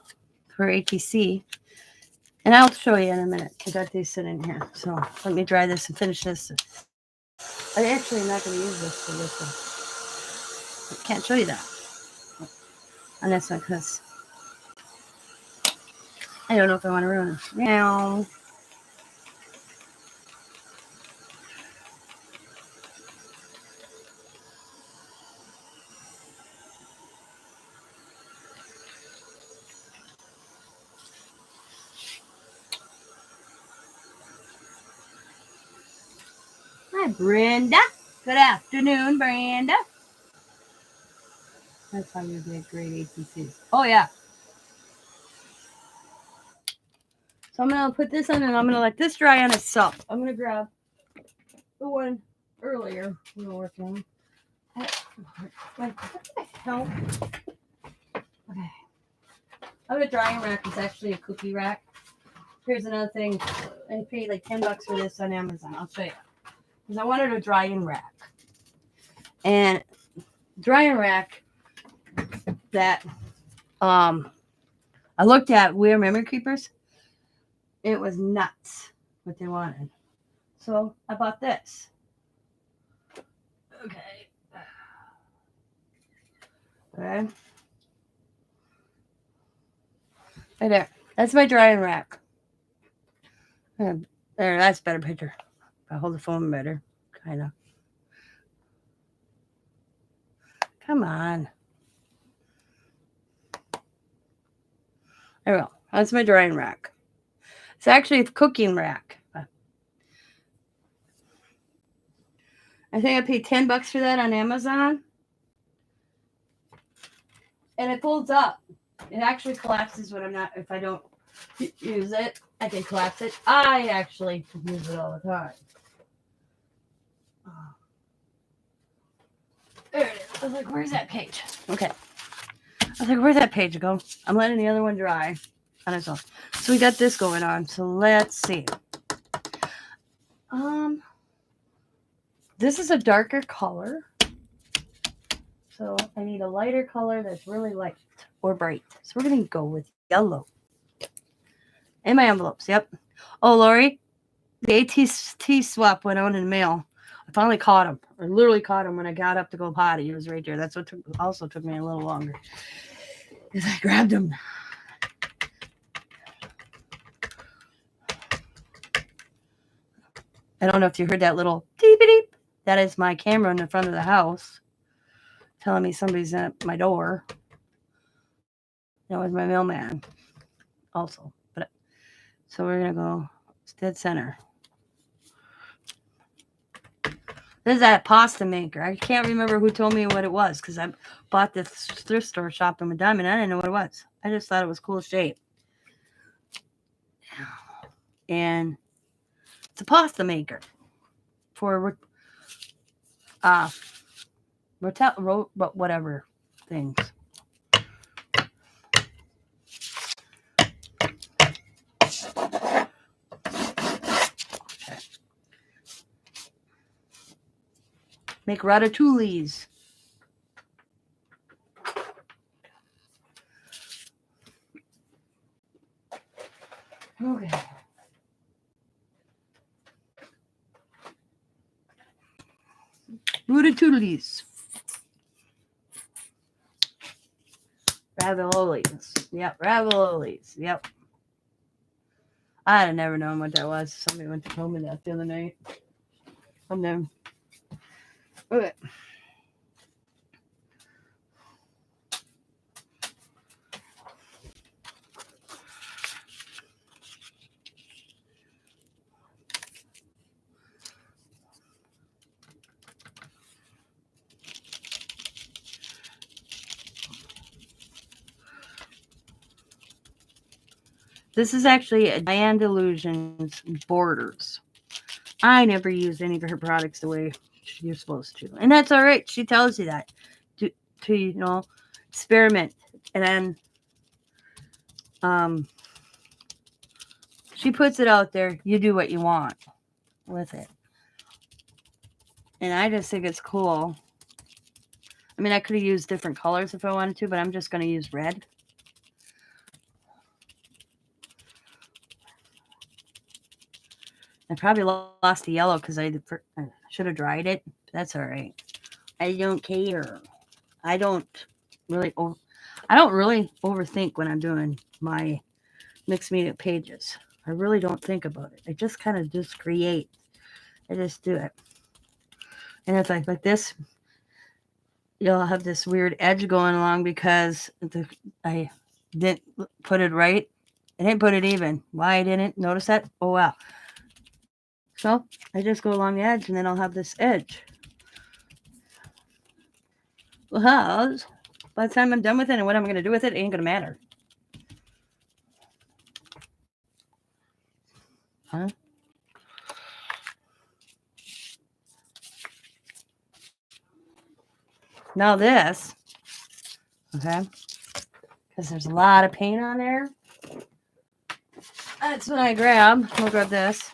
for ATC. And I'll show you in a minute. I got these sitting here. So, let me dry this and finish this. I actually am not going to use this for this one. I can't show you that on this one because I don't know if I want to ruin it. Now, hi, Brenda. Good afternoon, Brenda. That's how you get great ATCs. Oh, yeah. So I'm going to put this on and I'm going to let this dry on itself. I'm going to grab the one earlier we were working on. Like, what the hell? Okay. I have a drying rack. It's actually a cookie rack. Here's another thing. I paid like $10 for this on Amazon. I'll show you. Because I wanted a drying rack. And drying rack that I looked at Weird Memory Keepers. It was nuts what they wanted. So I bought this. Okay. Right there. That's my drying rack. There, that's a better picture. I hold the phone better. Kind of. Come on. There we go. That's my drying rack. It's actually a cooking rack. I think I paid $10 for that on Amazon. And it folds up. It actually collapses when if I don't use it. I can collapse it. I actually use it all the time. There it is. I was like, where's that page? Okay. I was like, where's that page go? I'm letting the other one dry on its own. So we got this going on. So let's see. This is a darker color. So I need a lighter color that's really light or bright. So we're going to go with yellow. In my envelopes, yep. Oh, Lori, the AT swap went out in the mail. I finally caught him. I literally caught him when I got up to go potty. He was right there. That's what also took me a little longer. Because I grabbed him. I don't know if you heard that little beep. That is my camera in the front of the house telling me somebody's at my door. That was my mailman also. But so we're going to go dead center. This is that pasta maker. I can't remember who told me what it was because I bought this thrift store shop in Medina and I didn't know what it was. I just thought it was cool shape. And it's a pasta maker for whatever things. Make ratatouilles. Okay. Ratatouilles. Raviolis. Yep, raviolis. Yep. I'd have never known what that was. Somebody went to tell me that the other night. I'm done. Okay. This is actually a Diane Delusions Borders. I never use any of her products the way you're supposed to. And that's all right. She tells you that. To experiment. And then she puts it out there. You do what you want with it. And I just think it's cool. I mean, I could have used different colors if I wanted to, but I'm just going to use red. I probably lost the yellow because I should have dried it. That's all right. I don't care. I don't really overthink when I'm doing my Mixmedia pages. I really don't think about it. I just kind of just create. I just do it. And it's like this, you'll have this weird edge going along because I didn't put it right. I didn't put it even. Why I didn't notice that? Oh, wow. So I just go along the edge and then I'll have this edge. Well, by the time I'm done with it and what I'm going to do with it ain't going to matter. Huh? Now this, okay, because there's a lot of paint on there. That's what I grab. We'll grab this.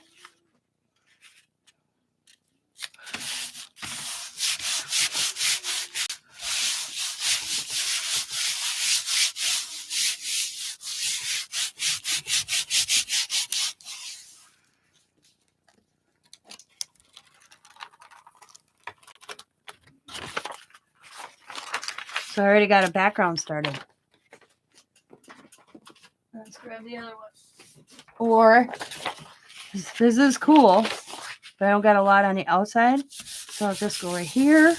So I already got a background started. Let's grab the other one. Or, this is cool, but I don't got a lot on the outside. So I'll just go right here.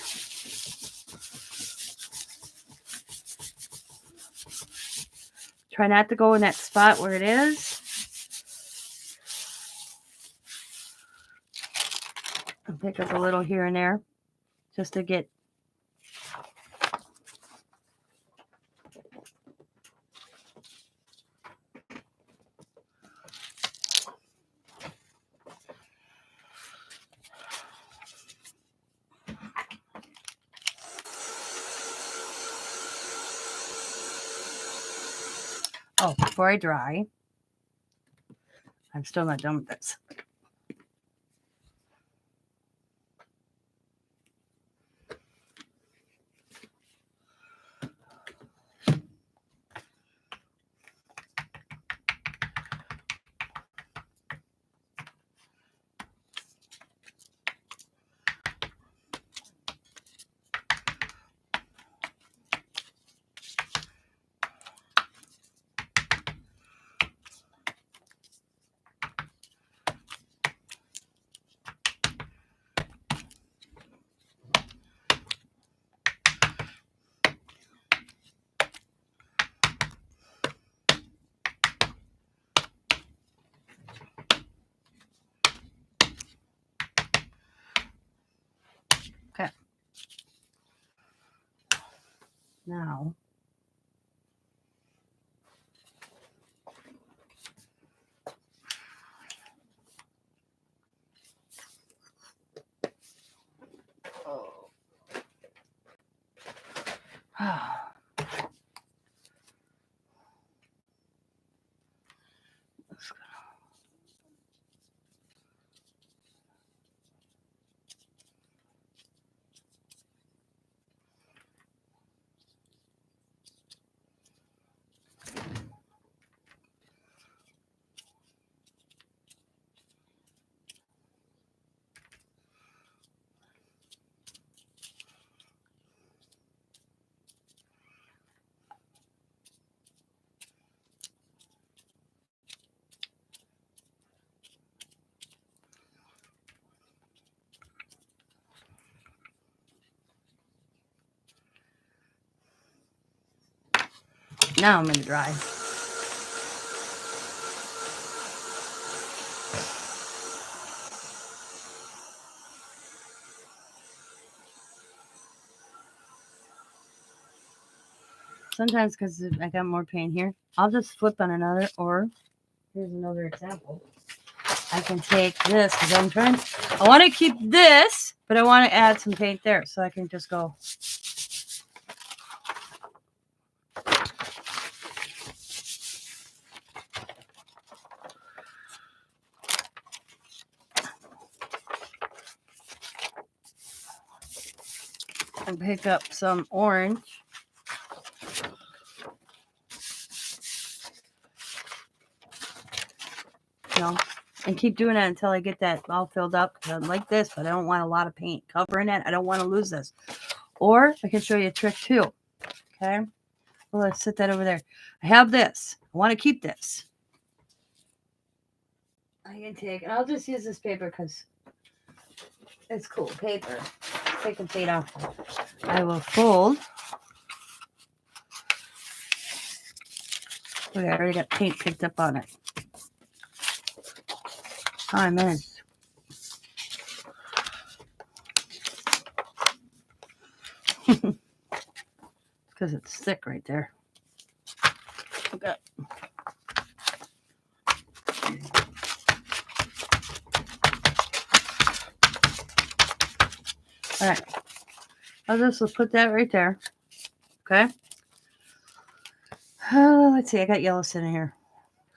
Try not to go in that spot where it is. And pick up a little here and there just to get Oh, before I dry, I'm still not done with this. Okay. Now, now I'm going to dry. Sometimes because I got more paint here, I'll just flip on another, or here's another example. I can take this because I want to keep this, but I want to add some paint there. So I can just go. And pick up some orange. And keep doing that until I get that all filled up. I like this, but I don't want a lot of paint covering it. I don't want to lose this. Or I can show you a trick too. Okay. Well, let's set that over there. I have this. I want to keep this. I can take, and I'll just use this paper because it's cool paper. Take the paint off. I will fold. Okay, I already got paint picked up on it. 5 minutes. Because it's thick right there. Okay. All right. I'll just put that right there. Okay. Let's see. I got yellow sitting here.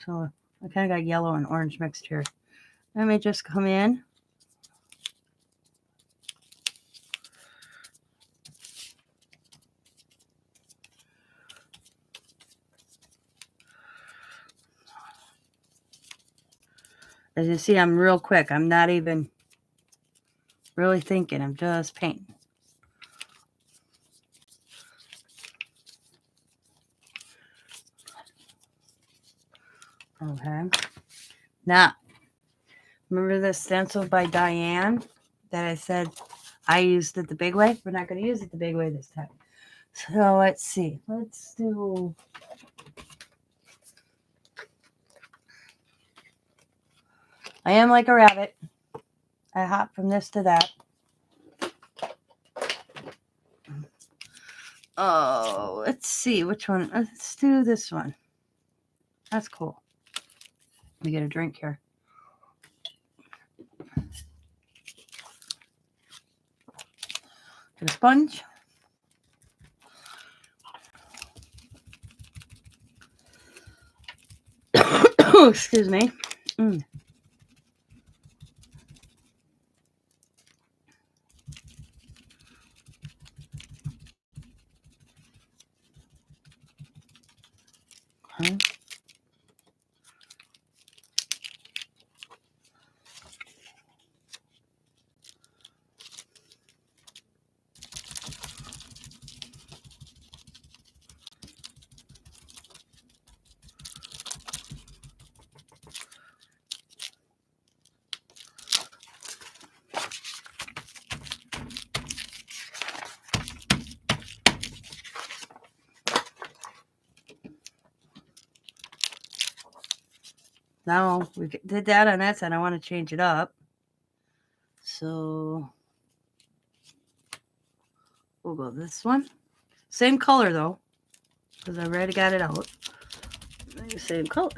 So I kind of got yellow and orange mixed here. Let me just come in. As you see, I'm real quick. I'm not even really thinking. I'm just painting. Okay. Now, remember this stencil by Diane that I said I used it the big way? We're not going to use it the big way this time. So let's see. Let's do... I am like a rabbit. I hop from this to that. Oh, let's see. Which one? Let's do this one. That's cool. Let me get a drink here. Get a sponge. Excuse me. Okay. Now we did that on that side. I want to change it up. So we'll go this one. Same color though, because I already got it out. Same color.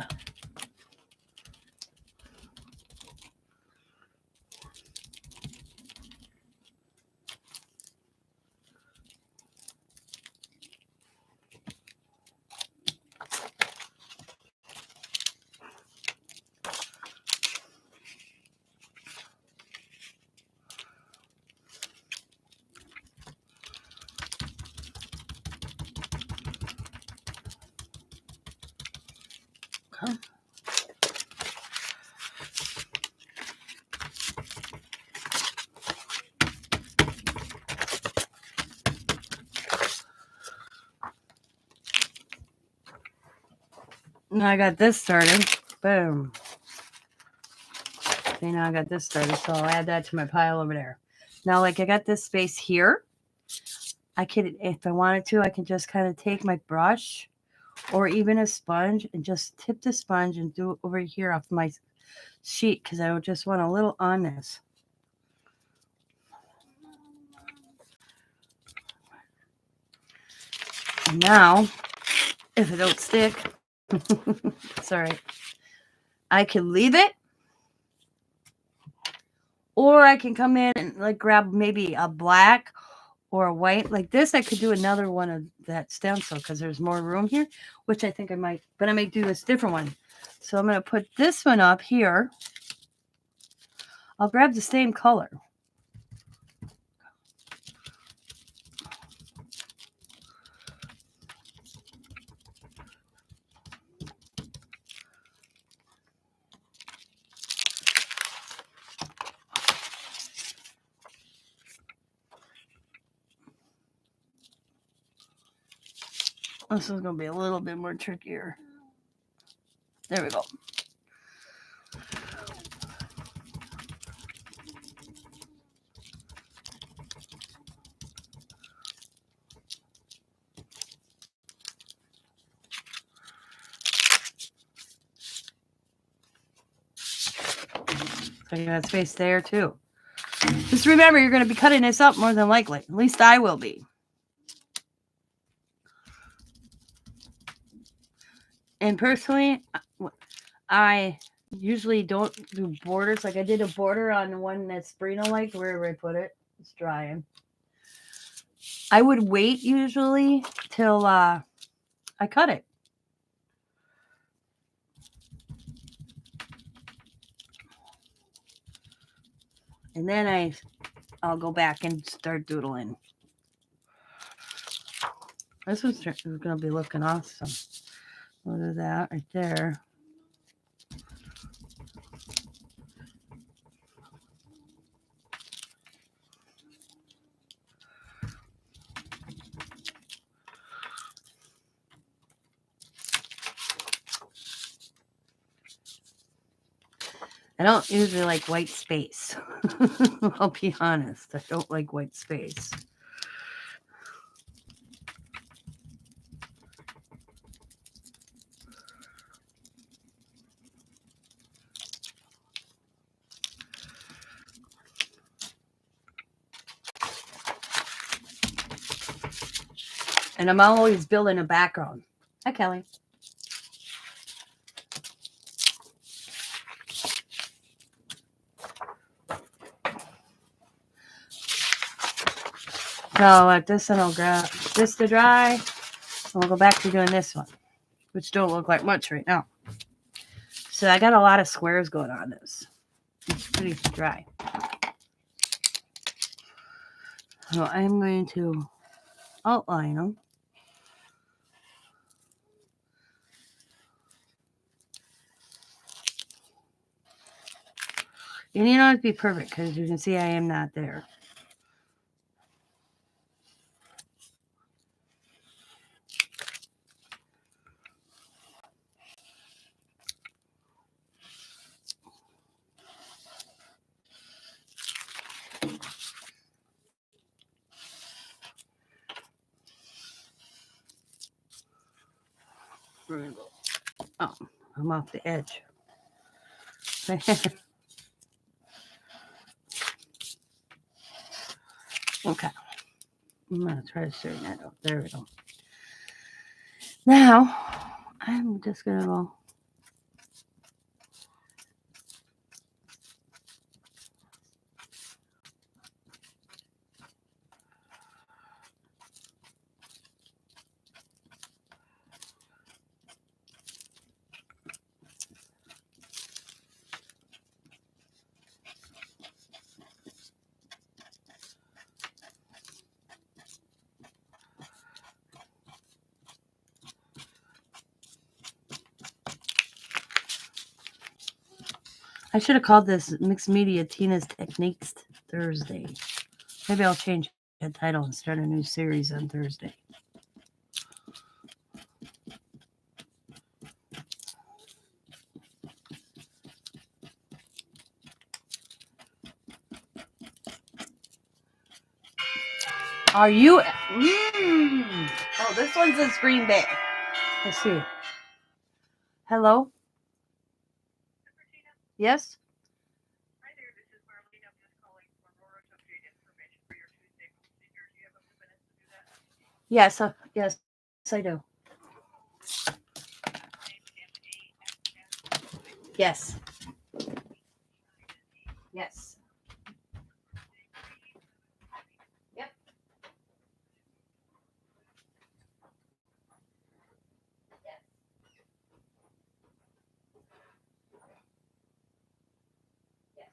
Okay. Now I got this started. Boom. Okay, now I got this started, so I'll add that to my pile over there. Now, like I got this space here. I could, if I wanted to, I can just kind of take my brush or even a sponge and just tip the sponge and do it over here off my sheet because I would just want a little on this. And now, if it don't stick, it's all right. I can leave it, or I can come in and like grab maybe a black or a white. Like this, I could do another one of that stencil because there's more room here, which I think I might, but I might do this different one. So I'm going to put this one up here. I'll grab the same color. This is going to be a little bit more trickier. There we go. So you got space there too. Just remember, you're going to be cutting this up more than likely. At least I will be. And personally, I usually don't do borders. Like I did a border on the one that Sabrina liked. Where I put it? It's drying. I would wait usually till I cut it. And then I'll go back and start doodling. This is going to be looking awesome. Look at that right there. I don't usually like white space. I'll be honest. I don't like white space. And I'm always building a background. Hi, Kelly. So I'll let this one, I'll grab this to dry. And we'll go back to doing this one, which don't look like much right now. So I got a lot of squares going on this. It's pretty dry. So I'm going to outline them. And you don't have to be perfect because you can see I am not there. Oh, I'm off the edge. Okay. I'm going to try to straighten that up. There we go. Now, I'm just going to go. I should have called this Mixmedia Tina's Techniques Thursday. Maybe I'll change the title and start a new series on Thursday. Are you? Oh, this one's in Green Bay. Let's see. Hello? Yes? Hi there, this is Marlene. I'm just calling from Aurora to update information for your Tuesday procedure. Do you have a few minutes to do that? Yes, yes, I do. Yes. Yes. Yep. Yes. Yes.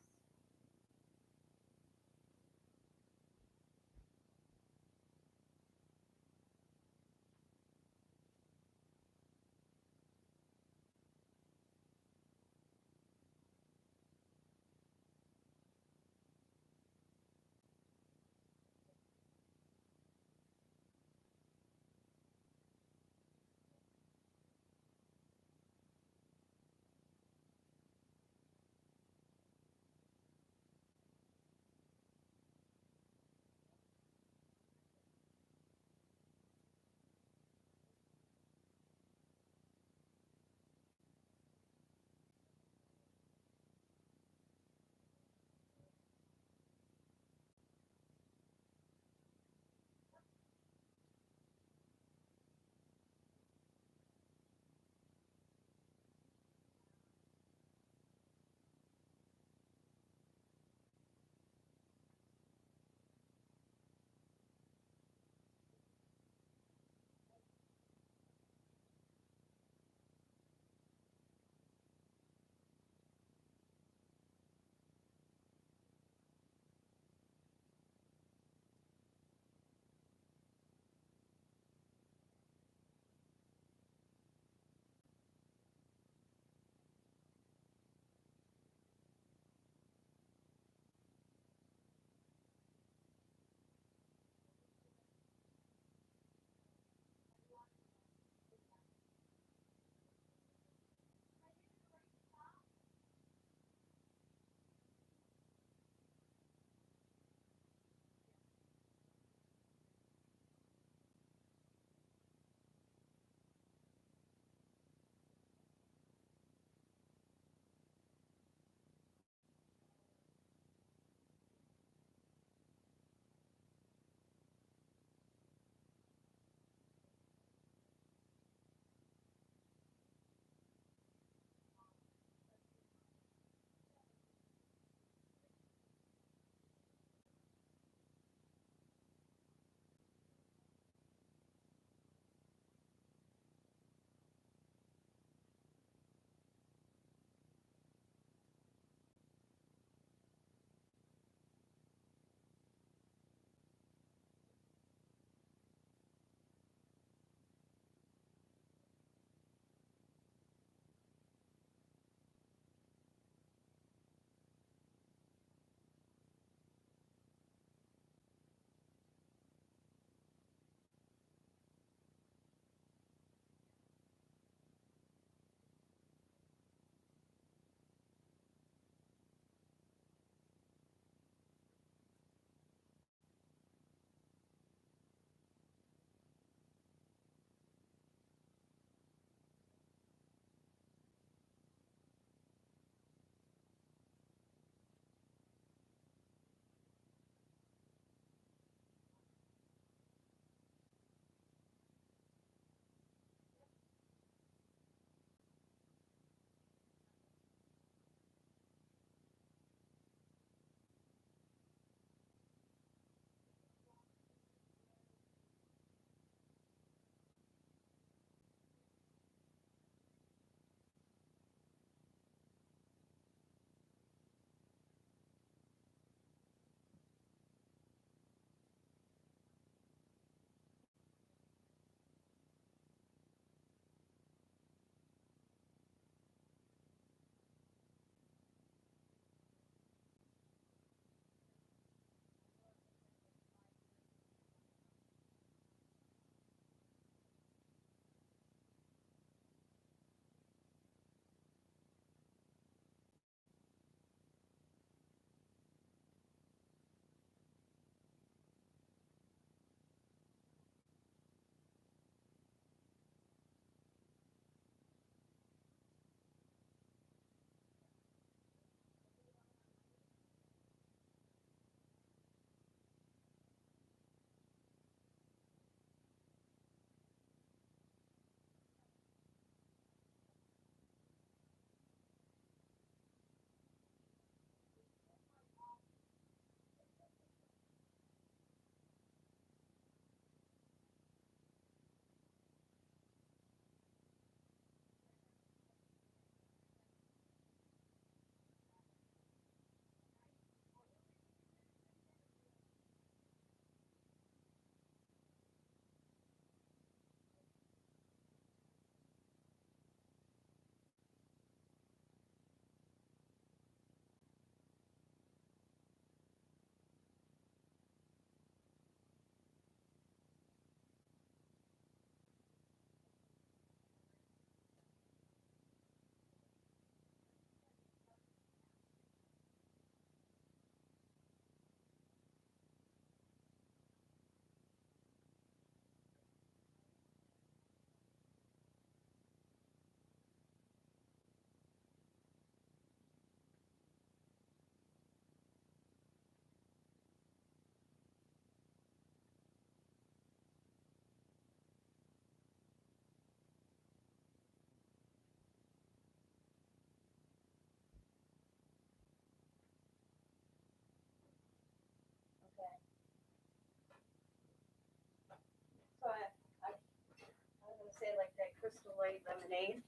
Crystal Light lemonade.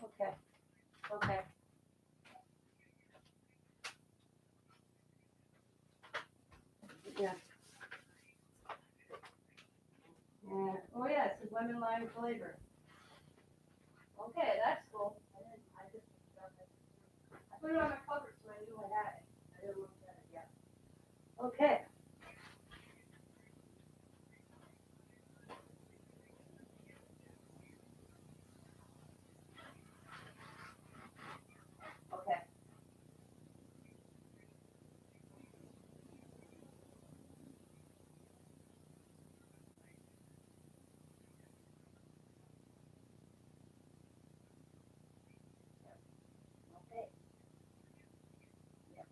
Okay. Okay. Yeah. Oh yeah, it's a lemon lime flavor. Okay, that's cool. I put it on my cover so I knew I had it. I didn't look at it yet. Okay. Okay. Okay. Yep.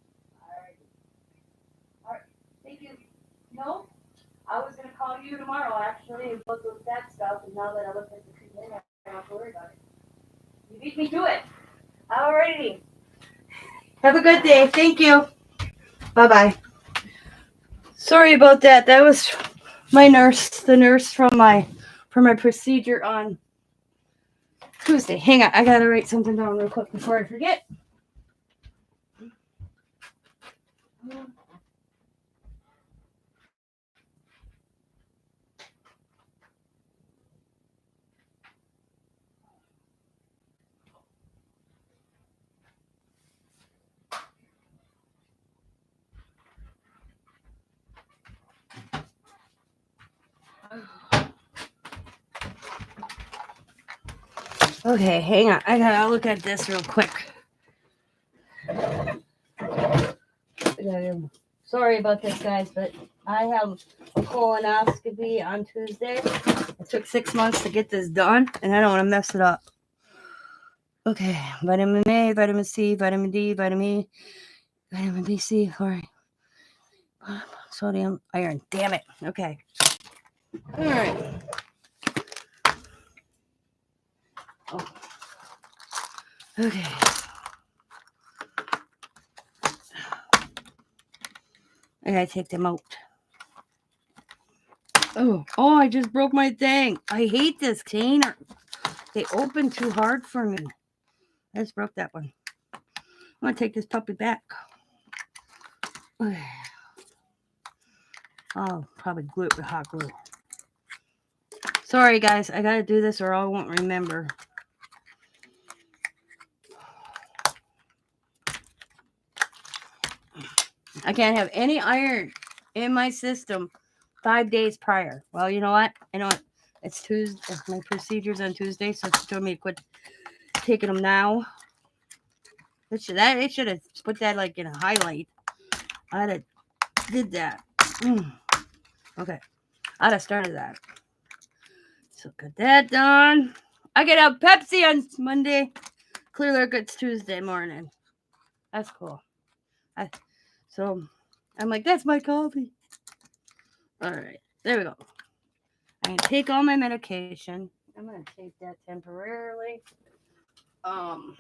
All right. Thank you. No, I was gonna call you tomorrow actually and look at that stuff, and now that I look at the computer, I don't have to worry about it. You beat me to it. Alrighty. Have a good day. Thank you. Bye bye. Sorry about that. That was my nurse, the nurse from my procedure on Tuesday. Hang on, I gotta write something down real quick before I forget. Okay, hang on. I gotta look at this real quick. Sorry about this, guys, but I have a colonoscopy on Tuesday. It took 6 months to get this done, and I don't want to mess it up. Okay, vitamin A, vitamin C, vitamin D, vitamin E, vitamin B, C, fluoride, sodium, iron. Damn it. Okay. All right. Oh. Okay. I gotta take them out. Oh, I just broke my thing. I hate this container. They open too hard for me. I just broke that one. I'm gonna take this puppy back. I'll probably glue it with hot glue. Sorry, guys. I gotta do this or I won't remember. I can't have any iron in my system 5 days prior. Well, you know what? I know it's Tuesday. My procedure's on Tuesday, so she told me to quit taking them now. It should have put that like in a highlight. I'd have did that. Okay. I'd have started that. So got that done. I get out Pepsi on Monday. Clear Liquid's Tuesday morning. That's cool. So I'm like, that's my coffee. All right. There we go. I'm going to take all my medication. I'm going to take that temporarily. So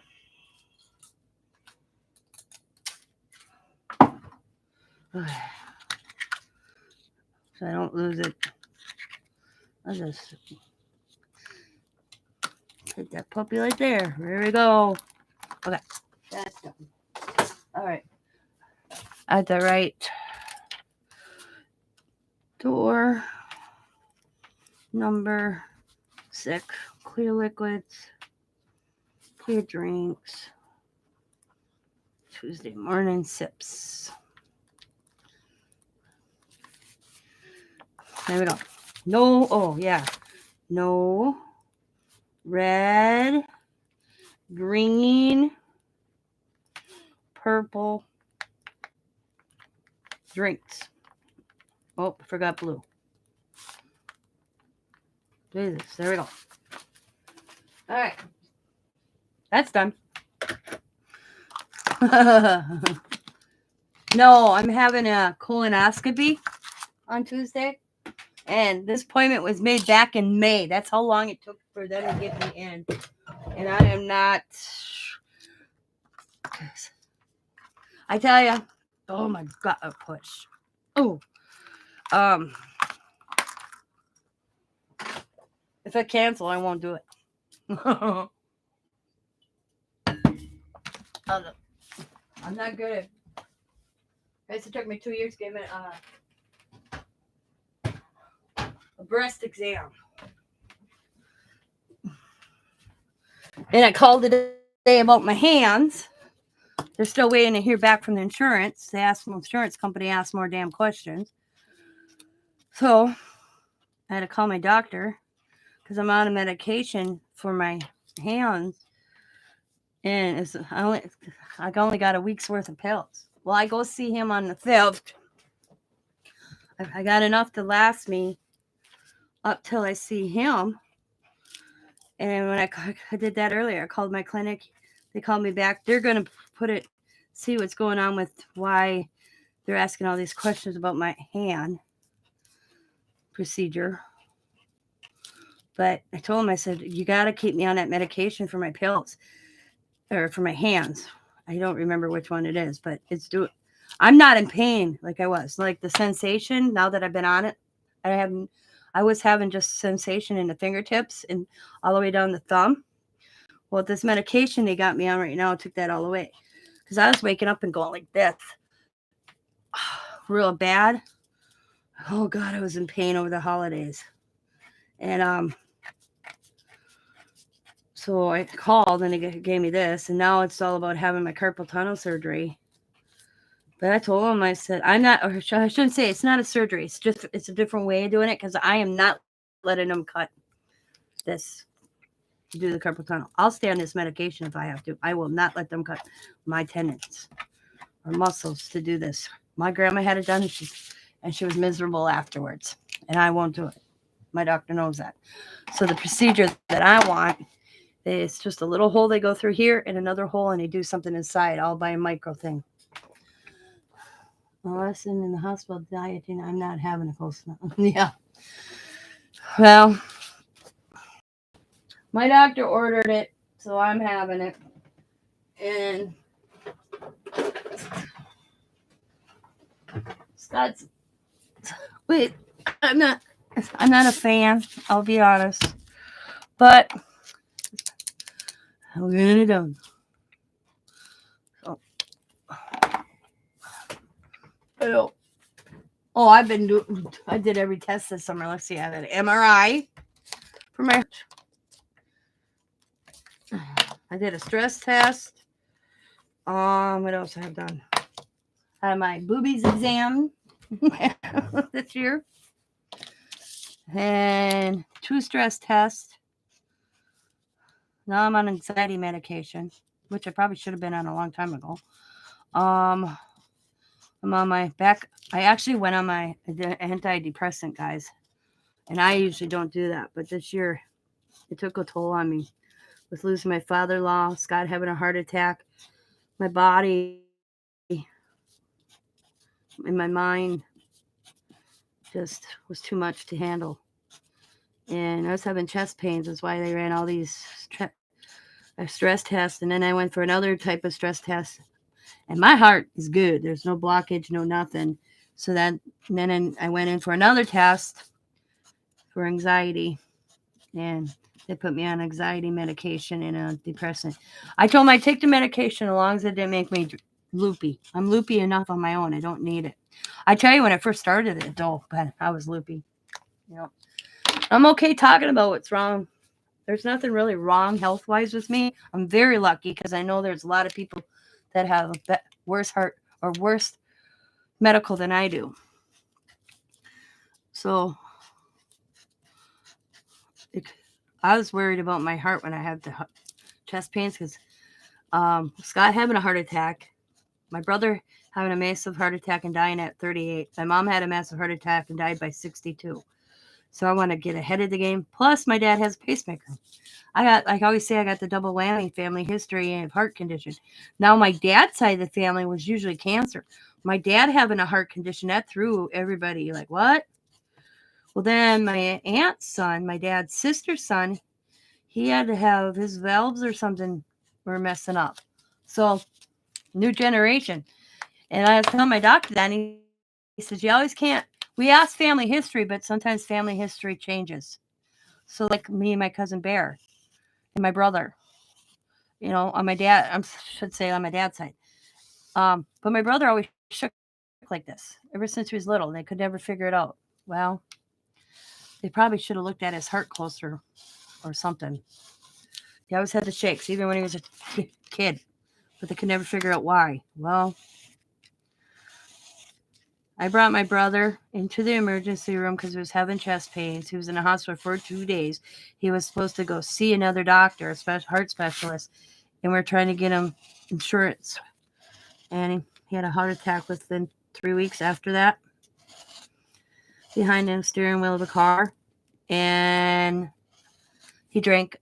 I don't lose it. I'll just take that puppy right there. There we go. Okay. That's done. All right. At the right door. Number 6. Clear liquids. Clear drinks. Tuesday morning sips. There we go. No red, green, purple drinks. Oh, I forgot blue. Jesus, there we go. All right. That's done. No, I'm having a colonoscopy on Tuesday. And this appointment was made back in May. That's how long it took for them to get me in. And I am not. I tell you. Oh my God, a push. Oh. If I cancel, I won't do it. I'm not good at. It took me 2 years to get a breast exam. And I called today about my hands. They're still waiting to hear back from the insurance. The insurance company asked more damn questions. So I had to call my doctor because I'm on a medication for my hands. And I only got a week's worth of pills. Well, I go see him on the 5th. I got enough to last me up till I see him. And when I did that earlier, I called my clinic. They called me back. They're going to see what's going on with why they're asking all these questions about my hand procedure. But I told them, I said, you got to keep me on that medication for my pills or for my hands. I don't remember which one it is, but I'm not in pain like I was. Like the sensation, now that I've been on it, I was having just sensation in the fingertips and all the way down the thumb. Well, with this medication they got me on right now, took that all away. Because I was waking up and going like this. Real bad. Oh, God, I was in pain over the holidays. And so I called and they gave me this. And now it's all about having my carpal tunnel surgery. But I told them, I said, I'm not, or I shouldn't say it's not a surgery. It's a different way of doing it because I am not letting them cut this to do the carpal tunnel. I'll stay on this medication if I have to. I will not let them cut my tendons or muscles to do this. My grandma had it done and she was miserable afterwards. And I won't do it. My doctor knows that. So the procedure that I want is just a little hole they go through here and another hole and they do something inside all by a micro thing. A lesson in the hospital dieting. I'm not having a cold snap. Yeah. Well, my doctor ordered it, so I'm having it. And Scott's. Wait, I'm not a fan. I'll be honest, but we're getting it done. So, I did every test this summer. Let's see, I had an MRI for my. I did a stress test. What else I have done? I had my boobies exam this year. And 2 stress tests. Now I'm on anxiety medication, which I probably should have been on a long time ago. I'm on my back. I actually went on my antidepressant, guys. And I usually don't do that. But this year, it took a toll on me. With losing my father-in-law, Scott having a heart attack, my body and my mind just was too much to handle. And I was having chest pains. That's why they ran all these stress tests. And then I went for another type of stress test. And my heart is good. There's no blockage, no nothing. So then I went in for another test for anxiety. And they put me on anxiety medication and a depressant. I told them I'd take the medication as long as it didn't make me loopy. I'm loopy enough on my own. I don't need it. I tell you, when I first started it, though, but I was loopy. You know, I'm okay talking about what's wrong. There's nothing really wrong health-wise with me. I'm very lucky because I know there's a lot of people that have a worse heart or worse medical than I do. So I was worried about my heart when I had the chest pains because Scott having a heart attack, my brother having a massive heart attack and dying at 38. My mom had a massive heart attack and died by 62. So I want to get ahead of the game. Plus, my dad has a pacemaker. I always say, I got the double whammy, family history and heart condition. Now, my dad's side of the family was usually cancer. My dad having a heart condition, that threw everybody like, what? Well, then my aunt's son, my dad's sister's son, he had to have his valves or something were messing up. So, new generation. And I was telling my doctor that, and he says, you always can't. We ask family history, but sometimes family history changes. So like me and my cousin Bear and my brother, on my dad, I should say on my dad's side. But my brother always shook like this ever since he was little, and they could never figure it out. Well, they probably should have looked at his heart closer or something. He always had the shakes, even when he was a kid, but they could never figure out why. Well, I brought my brother into the emergency room because he was having chest pains. He was in the hospital for 2 days. He was supposed to go see another doctor, a heart specialist, and we are trying to get him insurance. And he had a heart attack within 3 weeks after that, behind the steering wheel of the car. And he drank.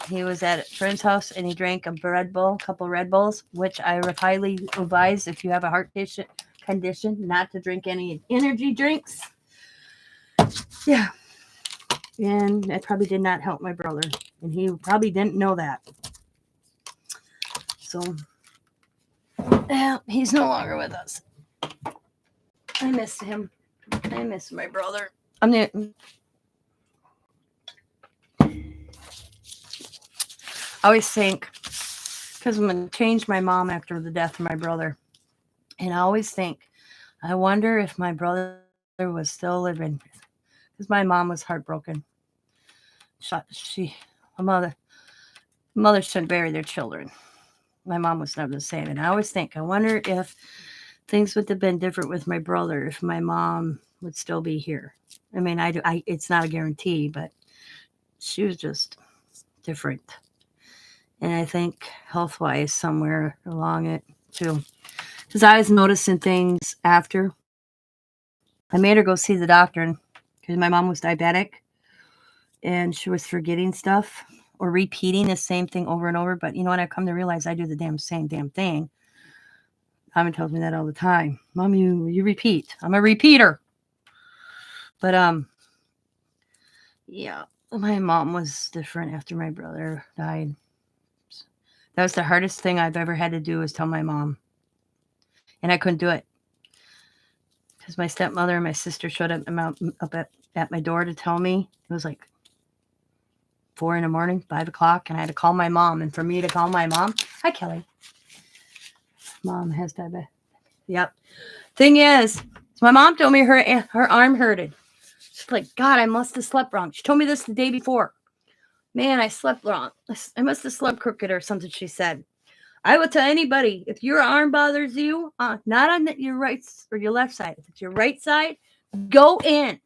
He was at a friend's house and he drank a couple Red Bulls, which I would highly advise if you have a heart condition not to drink any energy drinks. Yeah. And that probably did not help my brother. And he probably didn't know that. So, yeah, he's no longer with us. I miss him. I miss my brother. I always think, because I'm going to change my mom after the death of my brother. And I always think, I wonder if my brother was still living. Because my mom was heartbroken. Mothers shouldn't bury their children. My mom was never the same. And I always think, I wonder if things would have been different with my brother if my mom would still be here. I mean, it's not a guarantee, but she was just different. And I think health-wise somewhere along it too. Because I was noticing things after. I made her go see the doctor because my mom was diabetic and she was forgetting stuff or repeating the same thing over and over. But you know what? I've come to realize I do the same damn thing. Mama tells me that all the time. Mom, you repeat. I'm a repeater. But yeah, my mom was different after my brother died. That was the hardest thing I've ever had to do is tell my mom. And I couldn't do it. Because my stepmother and my sister showed up at my door to tell me. It was like 4 a.m, 5 o'clock, and I had to call my mom. And for me to call my mom, hi, Kelly. Mom has diabetes. Yep. Thing is, my mom told me her arm hurted. She's like, God, I must have slept wrong. She told me this the day before. Man, I slept wrong. I must have slept crooked or something, she said. I will tell anybody, if your arm bothers you, not on your right or your left side, if it's your right side, go in.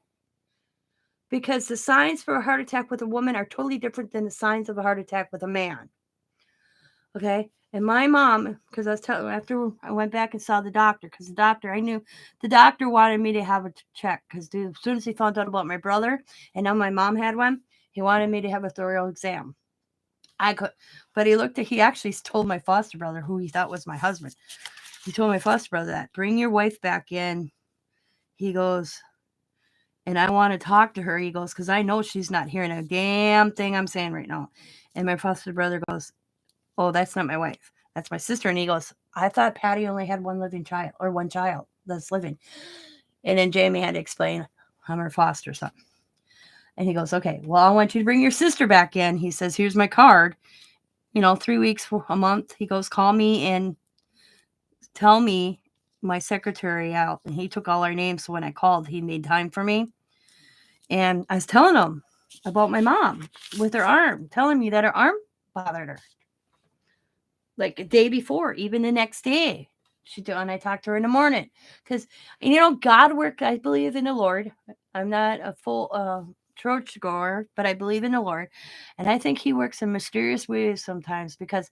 Because the signs for a heart attack with a woman are totally different than the signs of a heart attack with a man. Okay? And my mom, because I was telling after I went back and saw the doctor, because I knew the doctor wanted me to have a check, because as soon as he found out about my brother, and now my mom had one, he wanted me to have a thorough exam. But he actually told my foster brother, who he thought was my husband. He told my foster brother that, bring your wife back in. He goes, and I want to talk to her. He goes, because I know she's not hearing a damn thing I'm saying right now. And my foster brother goes, oh, that's not my wife. That's my sister. And he goes, I thought Patty only had one child that's living. And then Jamie had to explain, I'm her foster son. And he goes, okay, well, I want you to bring your sister back in. He says, here's my card. 3 weeks, a month. He goes, call me and tell me my secretary out. And he took all our names. So when I called, he made time for me. And I was telling him about my mom with her arm, telling me that her arm bothered her. Like a day before, even the next day. And I talked to her in the morning. Because, God worked, I believe in the Lord. I'm not a full church goer, but I believe in the Lord. And I think he works in mysterious ways sometimes, because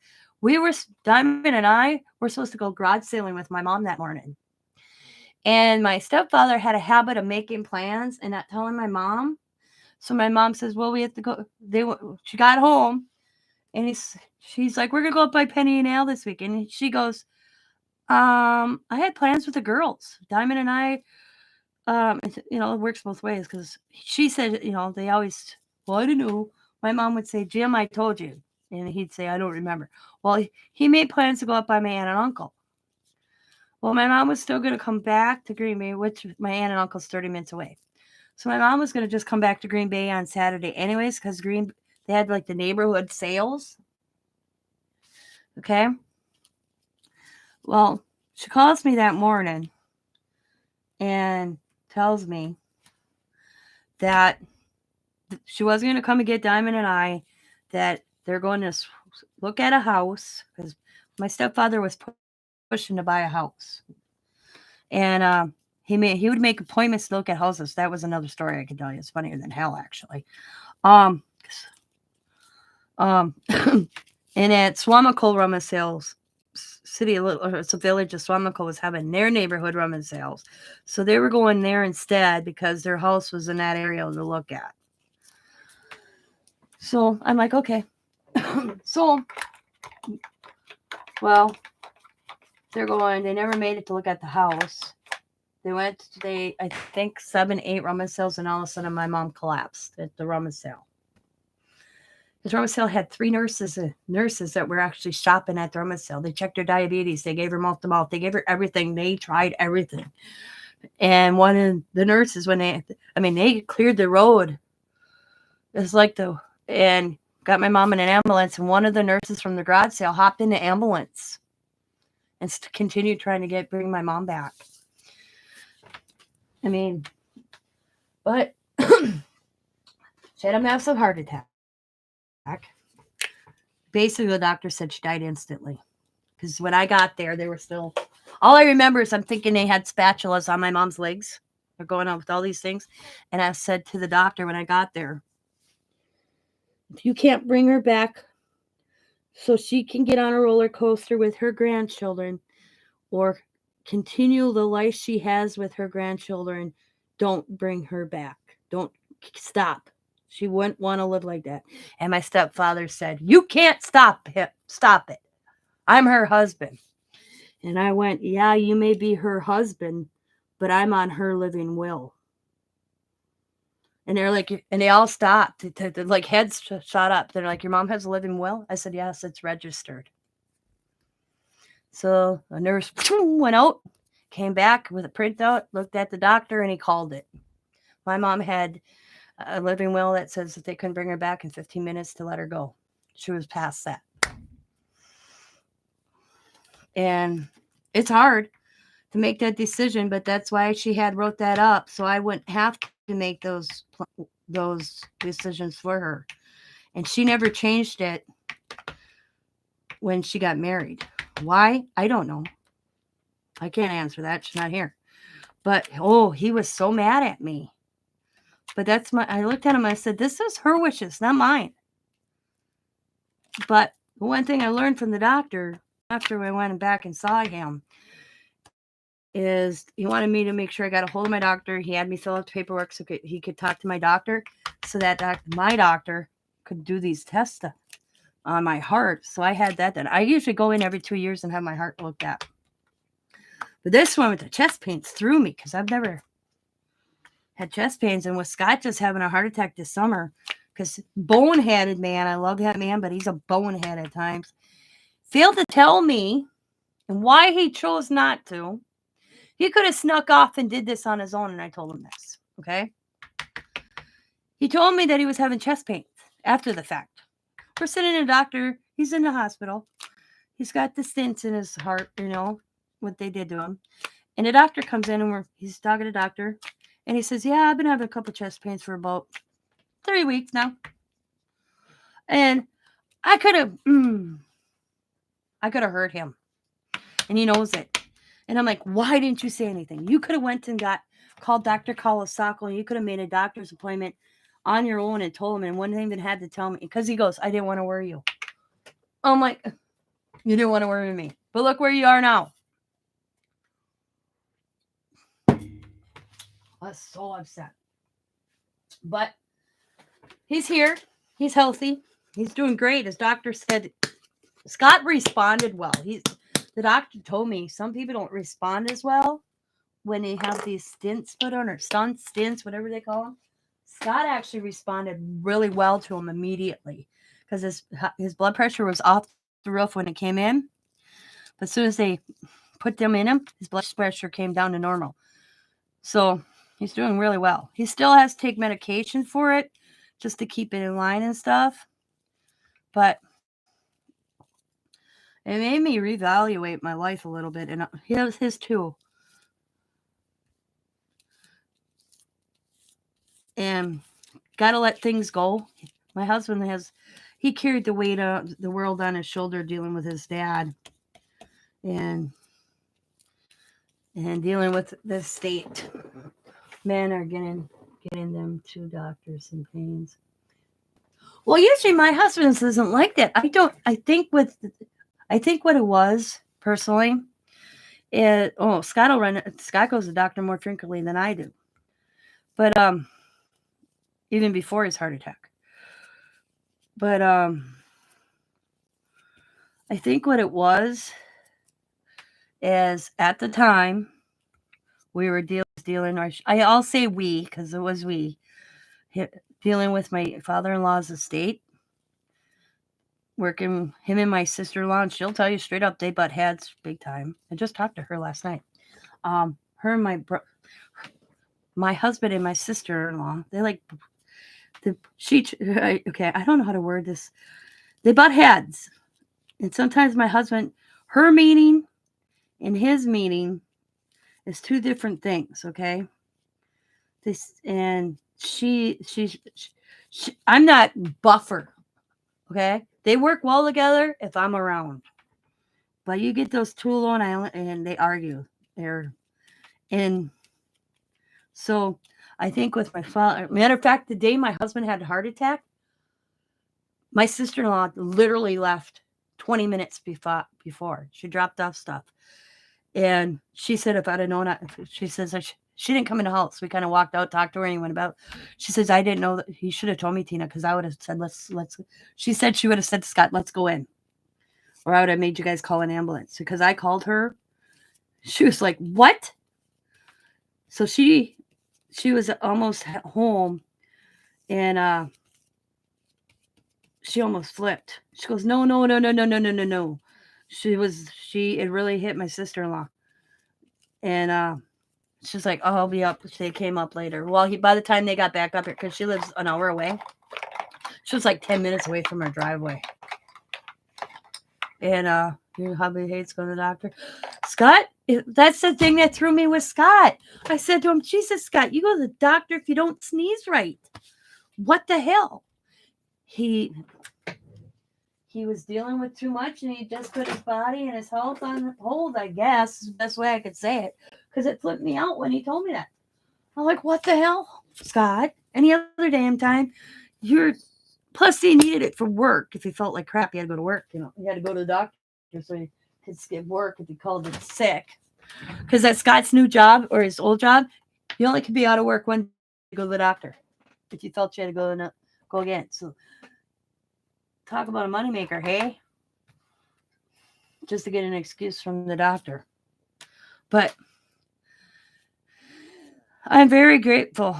Diamond and I were supposed to go garage sailing with my mom that morning. And my stepfather had a habit of making plans and not telling my mom. So my mom says, well, we have to go. She got home and she's like, we're going to go up by Penny and Ale this week. And she goes, I had plans with the girls. Diamond and I, it works both ways, because she said, they always, well, I don't know. My mom would say, Jim, I told you. And he'd say, I don't remember. Well, he made plans to go up by my aunt and uncle. Well, my mom was still going to come back to Green Bay, which my aunt and uncle's 30 minutes away. So my mom was going to just come back to Green Bay on Saturday anyways, because they had like the neighborhood sales. Okay. Well, she calls me that morning and tells me that she wasn't going to come and get Diamond and I, that they're going to look at a house, because my stepfather was pushing to buy a house. And he would make appointments to look at houses. That was another story I could tell you. It's funnier than hell, actually. And at Swamico Rummage Sales, it's a village of Swamico, was having their neighborhood rummage sales. So they were going there instead because their house was in that area to look at. So I'm like, okay. So, well, they never made it to look at the house. They I think 7, 8 rummage sales, and all of a sudden my mom collapsed at the rummage sale. The rummage sale had 3 nurses that were actually shopping at the rummage sale. They checked her diabetes. They gave her mouth to mouth. They gave her everything. They tried everything. And one of the nurses, they cleared the road. It's like and got my mom in an ambulance. And one of the nurses from the garage sale hopped in the ambulance and continued trying to bring my mom back. But she had a massive heart attack. Basically, the doctor said she died instantly. Because when I got there, they were still... All I remember is I'm thinking they had spatulas on my mom's legs. They're going on with all these things. And I said to the doctor when I got there, you can't bring her back so she can get on a roller coaster with her grandchildren or continue the life she has with her grandchildren. Don't bring her back. Don't stop. She wouldn't want to live like that. And my stepfather said, you can't stop it. Stop it. I'm her husband. And I went, yeah, you may be her husband, but I'm on her living will. And they're like, and they all stopped. Like heads shot up. They're like, your mom has a living will? I said, yes, it's registered. So a nurse went out, came back with a printout, looked at the doctor, and he called it. My mom had a living will that says that they couldn't bring her back in 15 minutes to let her go. She was past that. And it's hard to make that decision, but that's why she had wrote that up, so I wouldn't have to make those decisions for her. And she never changed it when she got married. Why? I don't know. I can't answer that. She's not here. But, he was so mad at me. But I looked at him, I said, this is her wishes, not mine. But the one thing I learned from the doctor after I went back and saw him is he wanted me to make sure I got a hold of my doctor. He had me fill out the paperwork so he could talk to my doctor, so that my doctor could do these tests on my heart. So I had that done. I usually go in every 2 years and have my heart looked at. But this one with the chest pains threw me, because I've never had chest pains. And with Scott just having a heart attack this summer, because boneheaded man, I love that man, but he's a bonehead at times, failed to tell me and why he chose not to. He could have snuck off and did this on his own, and I told him this, okay? He told me that he was having chest pains after the fact. We're sitting in a doctor. He's in the hospital. He's got the stents in his heart, what they did to him. And the doctor comes in, and he's talking to the doctor, and he says, yeah, I've been having a couple chest pains for about 3 weeks now. And I could have hurt him, and he knows it. And I'm like, why didn't you say anything? You could have went and called Dr. Kawasaki, and you could have made a doctor's appointment on your own and told him, and wouldn't even had to tell me. Because he goes, I didn't want to worry you. I'm like, you didn't want to worry me. But look where you are now. I was so upset. But he's here. He's healthy. He's doing great. His doctor said Scott responded well. The doctor told me some people don't respond as well when they have these stints put on, or stints, whatever they call them. Scott actually responded really well to him immediately, because his blood pressure was off the roof when it came in. But as soon as they put them in him, his blood pressure came down to normal. So He's doing really well. He still has to take medication for it just to keep it in line and stuff. But it made me reevaluate my life a little bit. And he has his too. And got to let things go. My husband he carried the weight of the world on his shoulder dealing with his dad. And dealing with the state. Men are getting them to doctors and pains. Well, usually my husband doesn't like that. I think what it was personally Scott goes to the doctor more frequently than I do. But even before his heart attack. But I think what it was is at the time we were dealing I'll say we because it was we dealing with my father-in-law's estate, working him and my sister-in-law, and she'll tell you straight up they butt heads big time. I just talked to her last night. Her and my husband and my sister-in-law, they like okay, I don't know how to word this. They butt heads, and sometimes my husband, her meaning and his meaning is two different things. Okay, I'm not buffer. Okay, they work well together if I'm around, but you get those two alone and they argue. So I think with my father, matter of fact, the day my husband had a heart attack, my sister-in-law literally left 20 minutes before. She dropped off stuff. And she said, if I'd have known, she says, she didn't come in the house. We kind of walked out, talked to her, and went about. She says, I didn't know that. He should have told me, Tina, because I would have said, let's. She said she would have said to Scott, let's go in. Or I would have made you guys call an ambulance. Because I called her. She was like, what? So she was almost home, and she almost flipped. She goes, no. It really hit my sister-in-law. And she's like, oh, I'll be up. They came up later. Well, by the time they got back up here, because she lives an hour away, she was like 10 minutes away from her driveway. And your hubby hates going to the doctor. Scott, that's the thing that threw me with Scott. I said to him, Jesus, Scott, you go to the doctor if you don't sneeze right. What the hell? He was dealing with too much, and he just put his body and his health on hold, I guess, is the best way I could say it. Because it flipped me out when he told me that. I'm like, what the hell, Scott? Any other damn time, plus he needed it for work. If he felt like crap, he had to go to work. He had to go to the doctor so he could skip work if he called it sick. Because at Scott's new job or his old job, you only could be out of work when you go to the doctor. If you felt you had to go again. So talk about a moneymaker, hey? Just to get an excuse from the doctor. But I'm very grateful.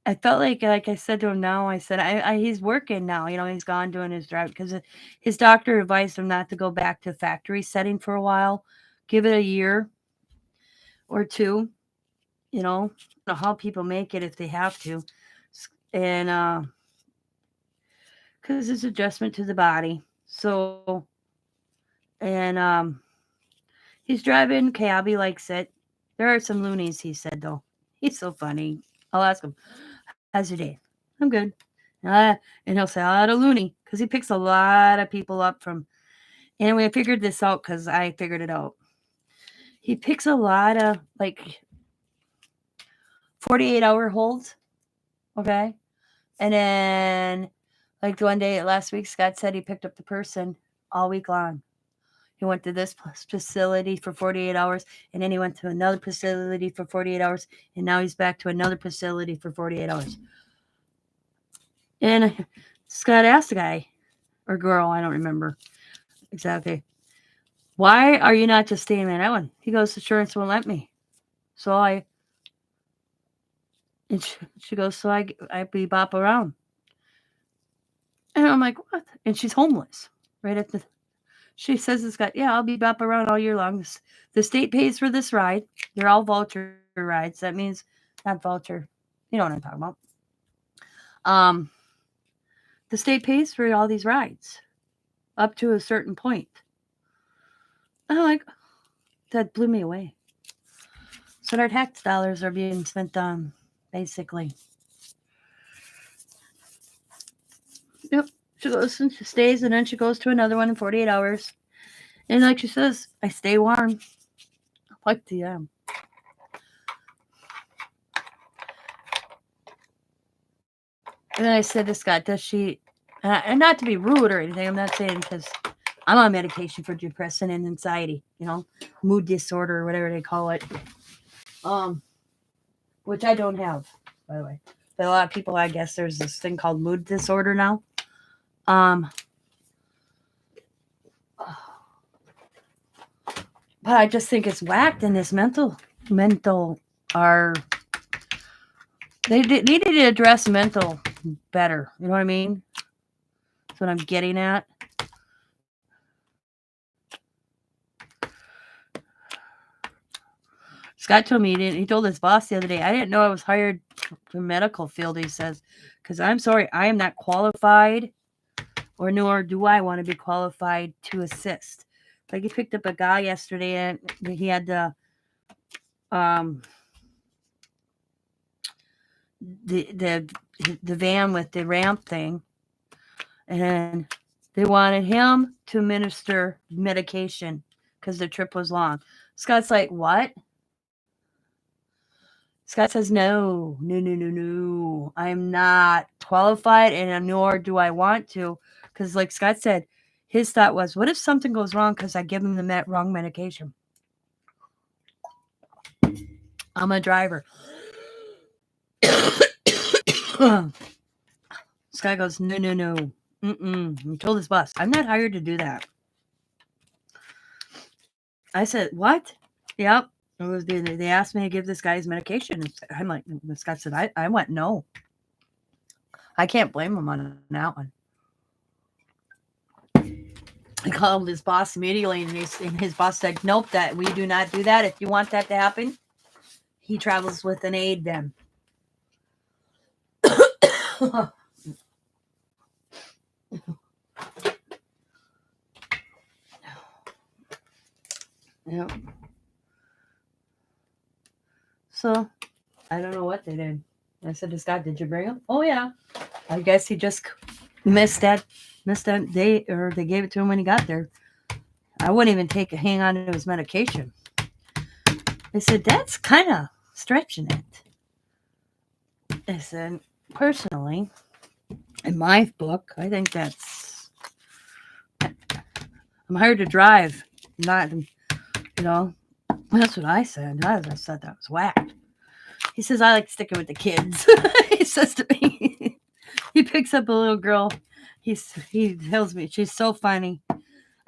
I felt like I said to him now, I said, he's working now. He's gone doing his drive because his doctor advised him not to go back to factory setting for a while. Give it a year or two. I don't know how people make it if they have to. And because it's adjustment to the body. So, and he's driving cab. He likes it. There are some loonies, he said, though. He's so funny. I'll ask him, how's your day? I'm good. And he'll say, I had a loony, because he picks a lot of people up from, and we figured this out because I figured it out. He picks a lot of, 48-hour holds, okay? And then, the one day last week, Scott said he picked up the person all week long. He went to this facility for 48 hours, and then he went to another facility for 48 hours, and now he's back to another facility for 48 hours. And Scott asked the guy, or girl, I don't remember exactly, why are you not just staying in that one? He goes, insurance won't let me. So she goes, so I bebop around. And I'm like, what? And she's homeless, right at the, She says to Scott, yeah, I'll be up around all year long. The state pays for this ride. They're all voucher rides. That means not voucher. You know what I'm talking about. Um, the state pays for all these rides up to a certain point. I'm like, that blew me away. So their tax dollars are being spent on, basically. Yep. She goes and she stays, and then she goes to another one in 48 hours. And like she says, I stay warm. Like the And then I said to Scott, does she, and not to be rude or anything, I'm not saying because I'm on medication for depression and anxiety, mood disorder or whatever they call it, which I don't have, by the way. But a lot of people, I guess there's this thing called mood disorder now. But I just think it's whacked in this mental are, they needed to address mental better. You know what I mean? That's what I'm getting at. Scott told me he told his boss the other day, I didn't know I was hired for medical field, he says, because I'm sorry, I am not qualified, or nor do I want to be qualified to assist. Like he picked up a guy yesterday and he had the van with the ramp thing, and they wanted him to administer medication because the trip was long. Scott's like, what? Scott says, no. I'm not qualified, and nor do I want to. Because, like Scott said, his thought was, what if something goes wrong because I give him the wrong medication? I'm a driver. Scott goes, no. He told his boss, I'm not hired to do that. I said, what? Yep. They asked me to give this guy his medication. I'm like, Scott said, I went no. I can't blame him on that one. I called his boss immediately, and his boss said, nope, that we do not do that. If you want that to happen, he travels with an aide then. Yep. So, I don't know what they did. I said to Scott, did you bring him? Oh, yeah. I guess he just missed that day, or they gave it to him when he got there. I wouldn't even hang on to his medication. I said, that's kind of stretching it. I said, personally, in my book, I think that's, I'm hired to drive, not, that's what I said. I said that was whack. He says, I like sticking with the kids. He says to me, he picks up a little girl. He tells me, she's so funny.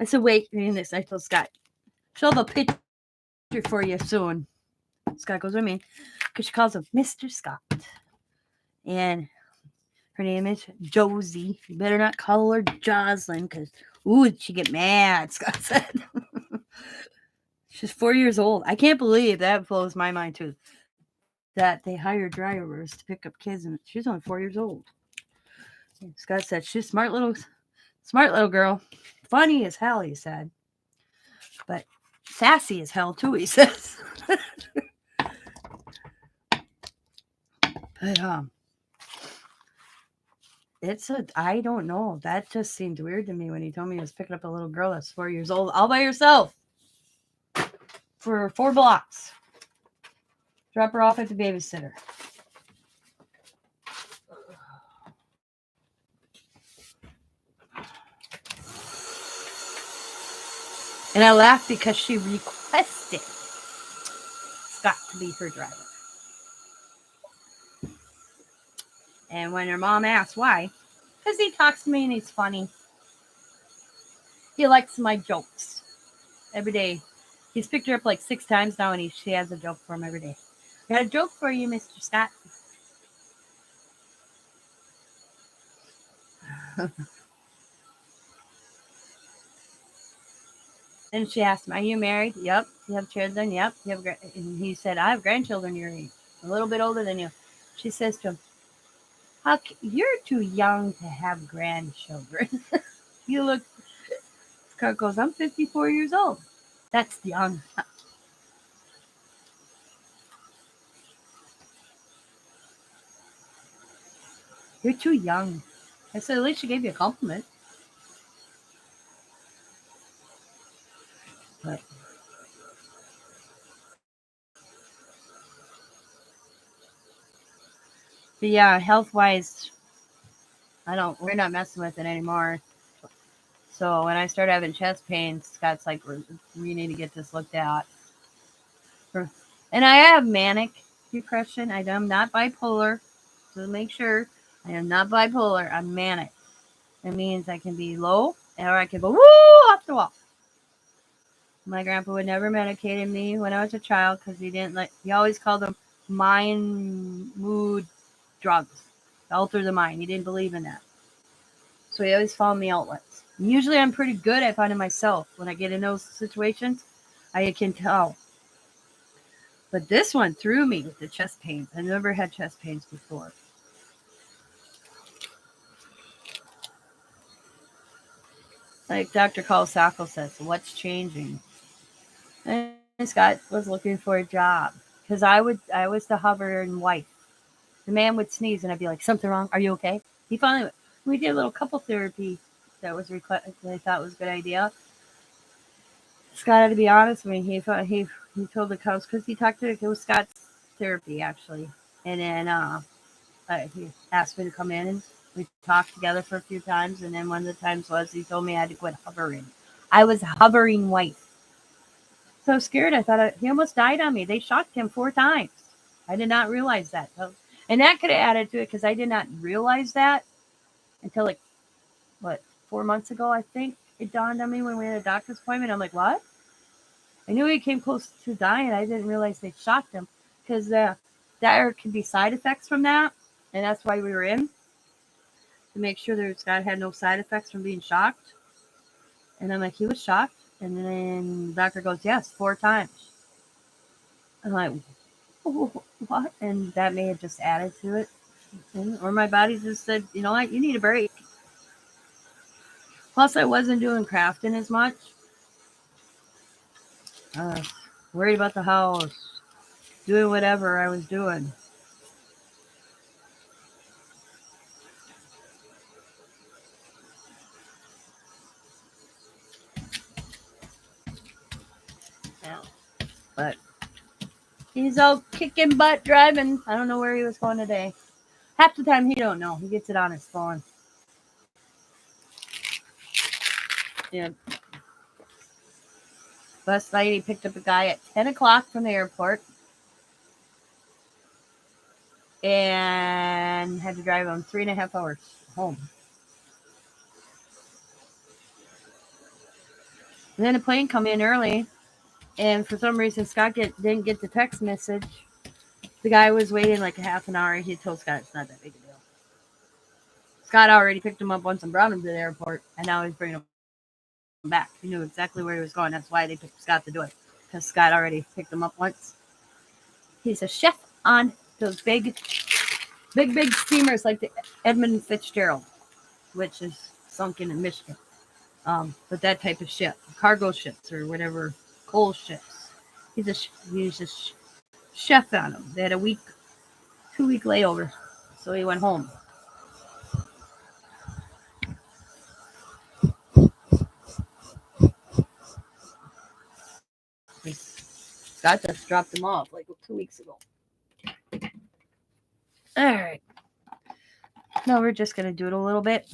I said, wait, reading this. I told Scott, she'll have a picture for you soon. Scott goes, what do you mean? Because she calls him Mr. Scott. And her name is Josie. You better not call her Jocelyn, because, she get mad, Scott said. She's 4 years old. I can't believe that blows my mind, too, that they hire drivers to pick up kids, and she's only 4 years old. And Scott said, she's a smart little girl. Funny as hell, he said. But sassy as hell, too, he says. But, I don't know. That just seemed weird to me when he told me he was picking up a little girl that's 4 years old all by herself for 4 blocks. Drop her off at the babysitter. And I laughed because she requested Scott to be her driver. And when her mom asked why, because he talks to me and he's funny. He likes my jokes every day. He's picked her up like 6 times now, and she has a joke for him every day. I got a joke for you, Mr. Scott. And she asked him, "Are you married?" "Yep." "You have children?" "Yep." "You have and he said, "I have grandchildren your age, a little bit older than you." She says to him, "You're too young to have grandchildren." You look. Scott goes, "I'm 54 years old." "That's young." "You're too young." I said, "At least she gave you a compliment." But yeah, health wise, we're not messing with it anymore. So when I started having chest pains, Scott's like, "We need to get this looked at." And I have manic depression. I am not bipolar. So make sure I am not bipolar. I'm manic. It means I can be low or I can go woo off the wall. My grandpa would never medicated me when I was a child because he always called them mood drugs, alter the mind. He didn't believe in that. So he always found me outlets. And usually I'm pretty good at finding myself. When I get in those situations, I can tell. But this one threw me with the chest pains. I never had chest pains before. Like Dr. Kalasako says, what's changing? And Scott was looking for a job because I was the hovering wife. The man would sneeze and I'd be like, "Something wrong? Are you okay?" We did a little couple therapy that was I thought was a good idea. Scott had to be honest with me. He told the cops because it was Scott's therapy actually, and then he asked me to come in and we talked together for a few times, and then one of the times was he told me I had to quit hovering. I was hovering wife. So scared, I thought he almost died on me. They shocked him 4 times. I did not realize that. And that could have added to it because I did not realize that until 4 months ago, I think. It dawned on me when we had a doctor's appointment. I'm like, what? I knew he came close to dying. I didn't realize they shocked him because there could be side effects from that. And that's why we were in to make sure that Scott had no side effects from being shocked. And I'm like, he was shocked. And then the doctor goes, yes, 4 times. I'm like, what? And that may have just added to it. Or my body just said, you know what, you need a break. Plus, I wasn't doing crafting as much. Worried about the house, doing whatever I was doing. Yeah. But he's all kicking butt driving. I don't know where he was going today. Half the time he don't know. He gets it on his phone. Yeah. Last night he picked up a guy at 10 o'clock from the airport and had to drive him 3.5 hours home. And then the plane come in early, and for some reason Scott didn't get the text message. The guy was waiting like a half an hour. He told Scott it's not that big a deal. Scott already picked him up once and brought him to the airport, and now he's bringing him back. He knew exactly where he was going. That's why they picked Scott to do it, because Scott already picked him up once. He's a chef on those big steamers like the Edmund Fitzgerald, which is sunken in Michigan. But that type of ship, cargo ships or whatever, coal ships. He's a chef on them. They had a 2-week layover, so he went home. Scott just dropped him off like 2 weeks ago. All right. No, we're just going to do it a little bit.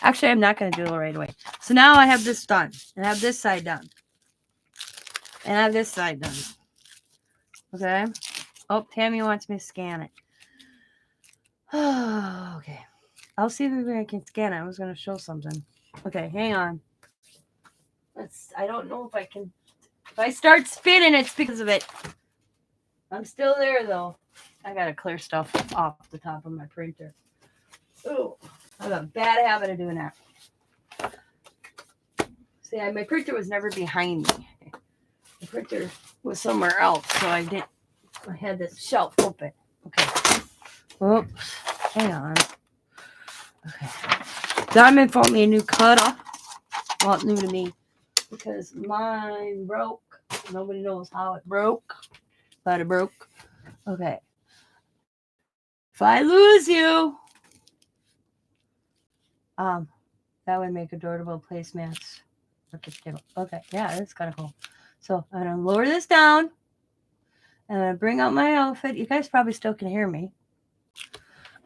Actually, I'm not going to do it right away. So now I have this done. And I have this side done. And I have this side done. Okay. Oh, Tammy wants me to scan it. Oh, okay. I'll see if I can scan it. I was going to show something. Okay, hang on. I don't know if I can. If I start spinning, it's because of it. I'm still there, though. I got to clear stuff off the top of my printer. Oh, I have a bad habit of doing that. See, my printer was never behind me. The printer was somewhere else, so I had this shelf open. Okay. Oops. Hang on. Okay. Diamond bought me a new cutter. Well, new to me. Because mine broke. Nobody knows how it broke. But it broke. Okay. If I lose you, that would make adorable placemats. Okay, yeah, that's kind of cool. So I'm gonna lower this down. And I'm gonna bring out my outfit. You guys probably still can hear me.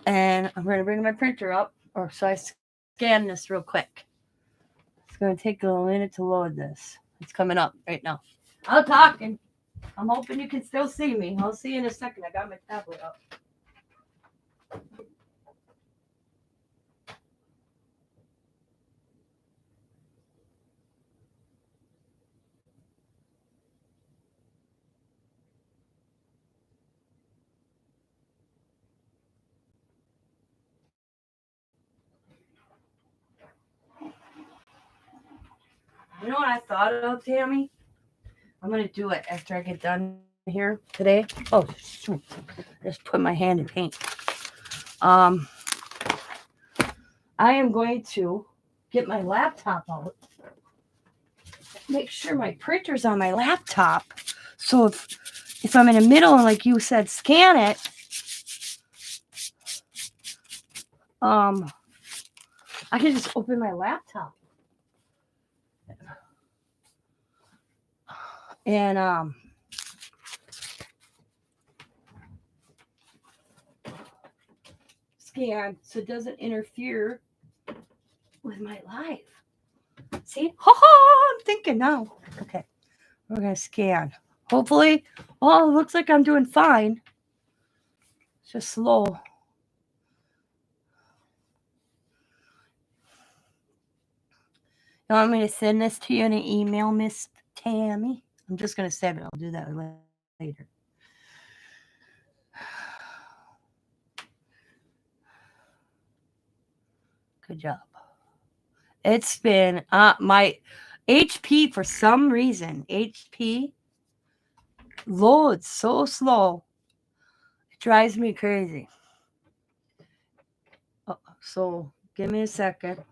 And I'm gonna bring my printer up. Or so I scan this real quick. It's gonna take a minute to load this. It's coming up right now. I'm talking. I'm hoping you can still see me. I'll see you in a second. I got my tablet up. You know what I thought of, Tammy? I'm gonna do it after I get done here today. Oh shoot! I just put my hand in paint. I am going to get my laptop out. Make sure my printer's on my laptop. So if I'm in the middle and like you said, scan it. I can just open my laptop. And scan so it doesn't interfere with my life. See? Ha ha! I'm thinking now. Okay. We're gonna scan. Hopefully, oh, it looks like I'm doing fine. It's just slow. You want me to send this to you in an email, Miss Tammy? I'm just gonna send it. I'll do that later. Good job. It's been my HP for some reason. HP loads so slow. It drives me crazy. So give me a second.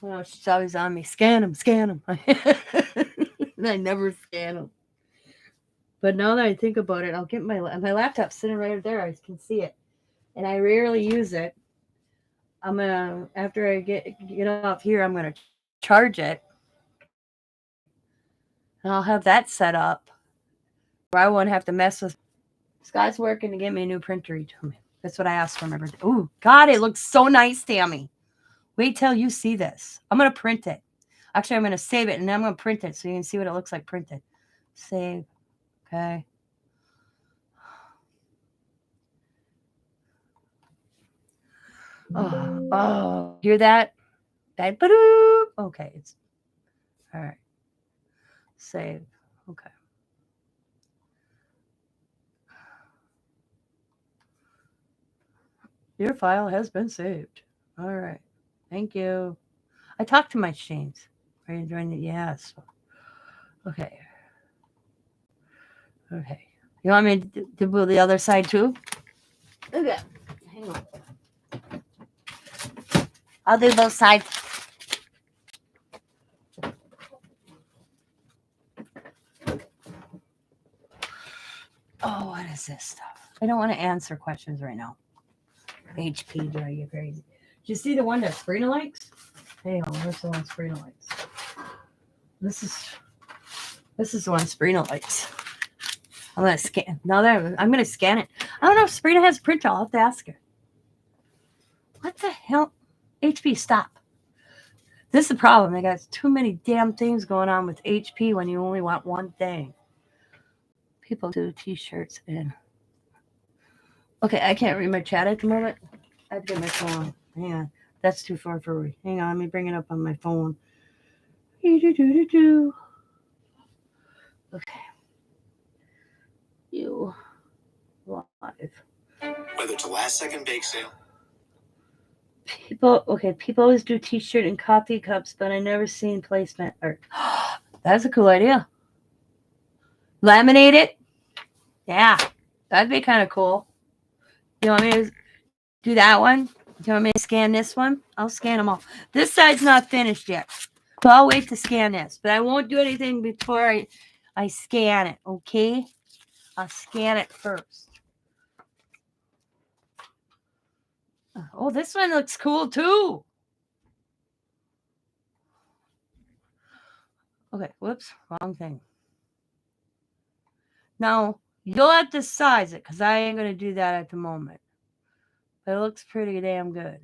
Oh, she's always on me. Scan them, scan them. And I never scan them. But now that I think about it, I'll get my laptop sitting right there. I can see it, and I rarely use it. I'm gonna after I get off here, I'm gonna charge it, and I'll have that set up where I won't have to mess with. Scott's working to get me a new printer. He told me that's what I asked for my birthday. Oh God, it looks so nice, Tammy. Wait till you see this. I'm gonna print it. Actually, I'm gonna save it and then I'm gonna print it so you can see what it looks like printed. Save. Okay. Oh, hear that? That okay, it's all right. Save. Okay. Your file has been saved. All right. Thank you. I talked to my machines. Are you enjoying it? Yes. Okay. Okay. You want me to do the other side too? Okay. Hang on. I'll do both sides. Oh, what is this stuff? I don't want to answer questions right now. HP drive you crazy. Did you see the one that Sabrina likes? Hey, where's the one Sabrina likes? This is the one Sabrina likes. I'm gonna scan. Now that I'm gonna scan it. I don't know if Sabrina has a printer. I'll have to ask her. What the hell? HP, stop. This is the problem. They got too many damn things going on with HP when you only want one thing. People do t-shirts and okay, I can't read my chat at the moment. I have to get my phone. Hang on. That's too far for me. Hang on, let me bring it up on my phone. Okay. You live. Whether it's a last second bake sale, People always do t-shirt and coffee cups, but I never seen placement art. That's a cool idea. Laminate it? Yeah, that'd be kind of cool. You want me to do that one? Do you want me to scan this one? I'll scan them all. This side's not finished yet, so I'll wait to scan this. But I won't do anything before I scan it, okay? I'll scan it first. Oh, this one looks cool too. Okay, whoops, wrong thing. Now, you'll have to size it because I ain't going to do that at the moment. But it looks pretty damn good.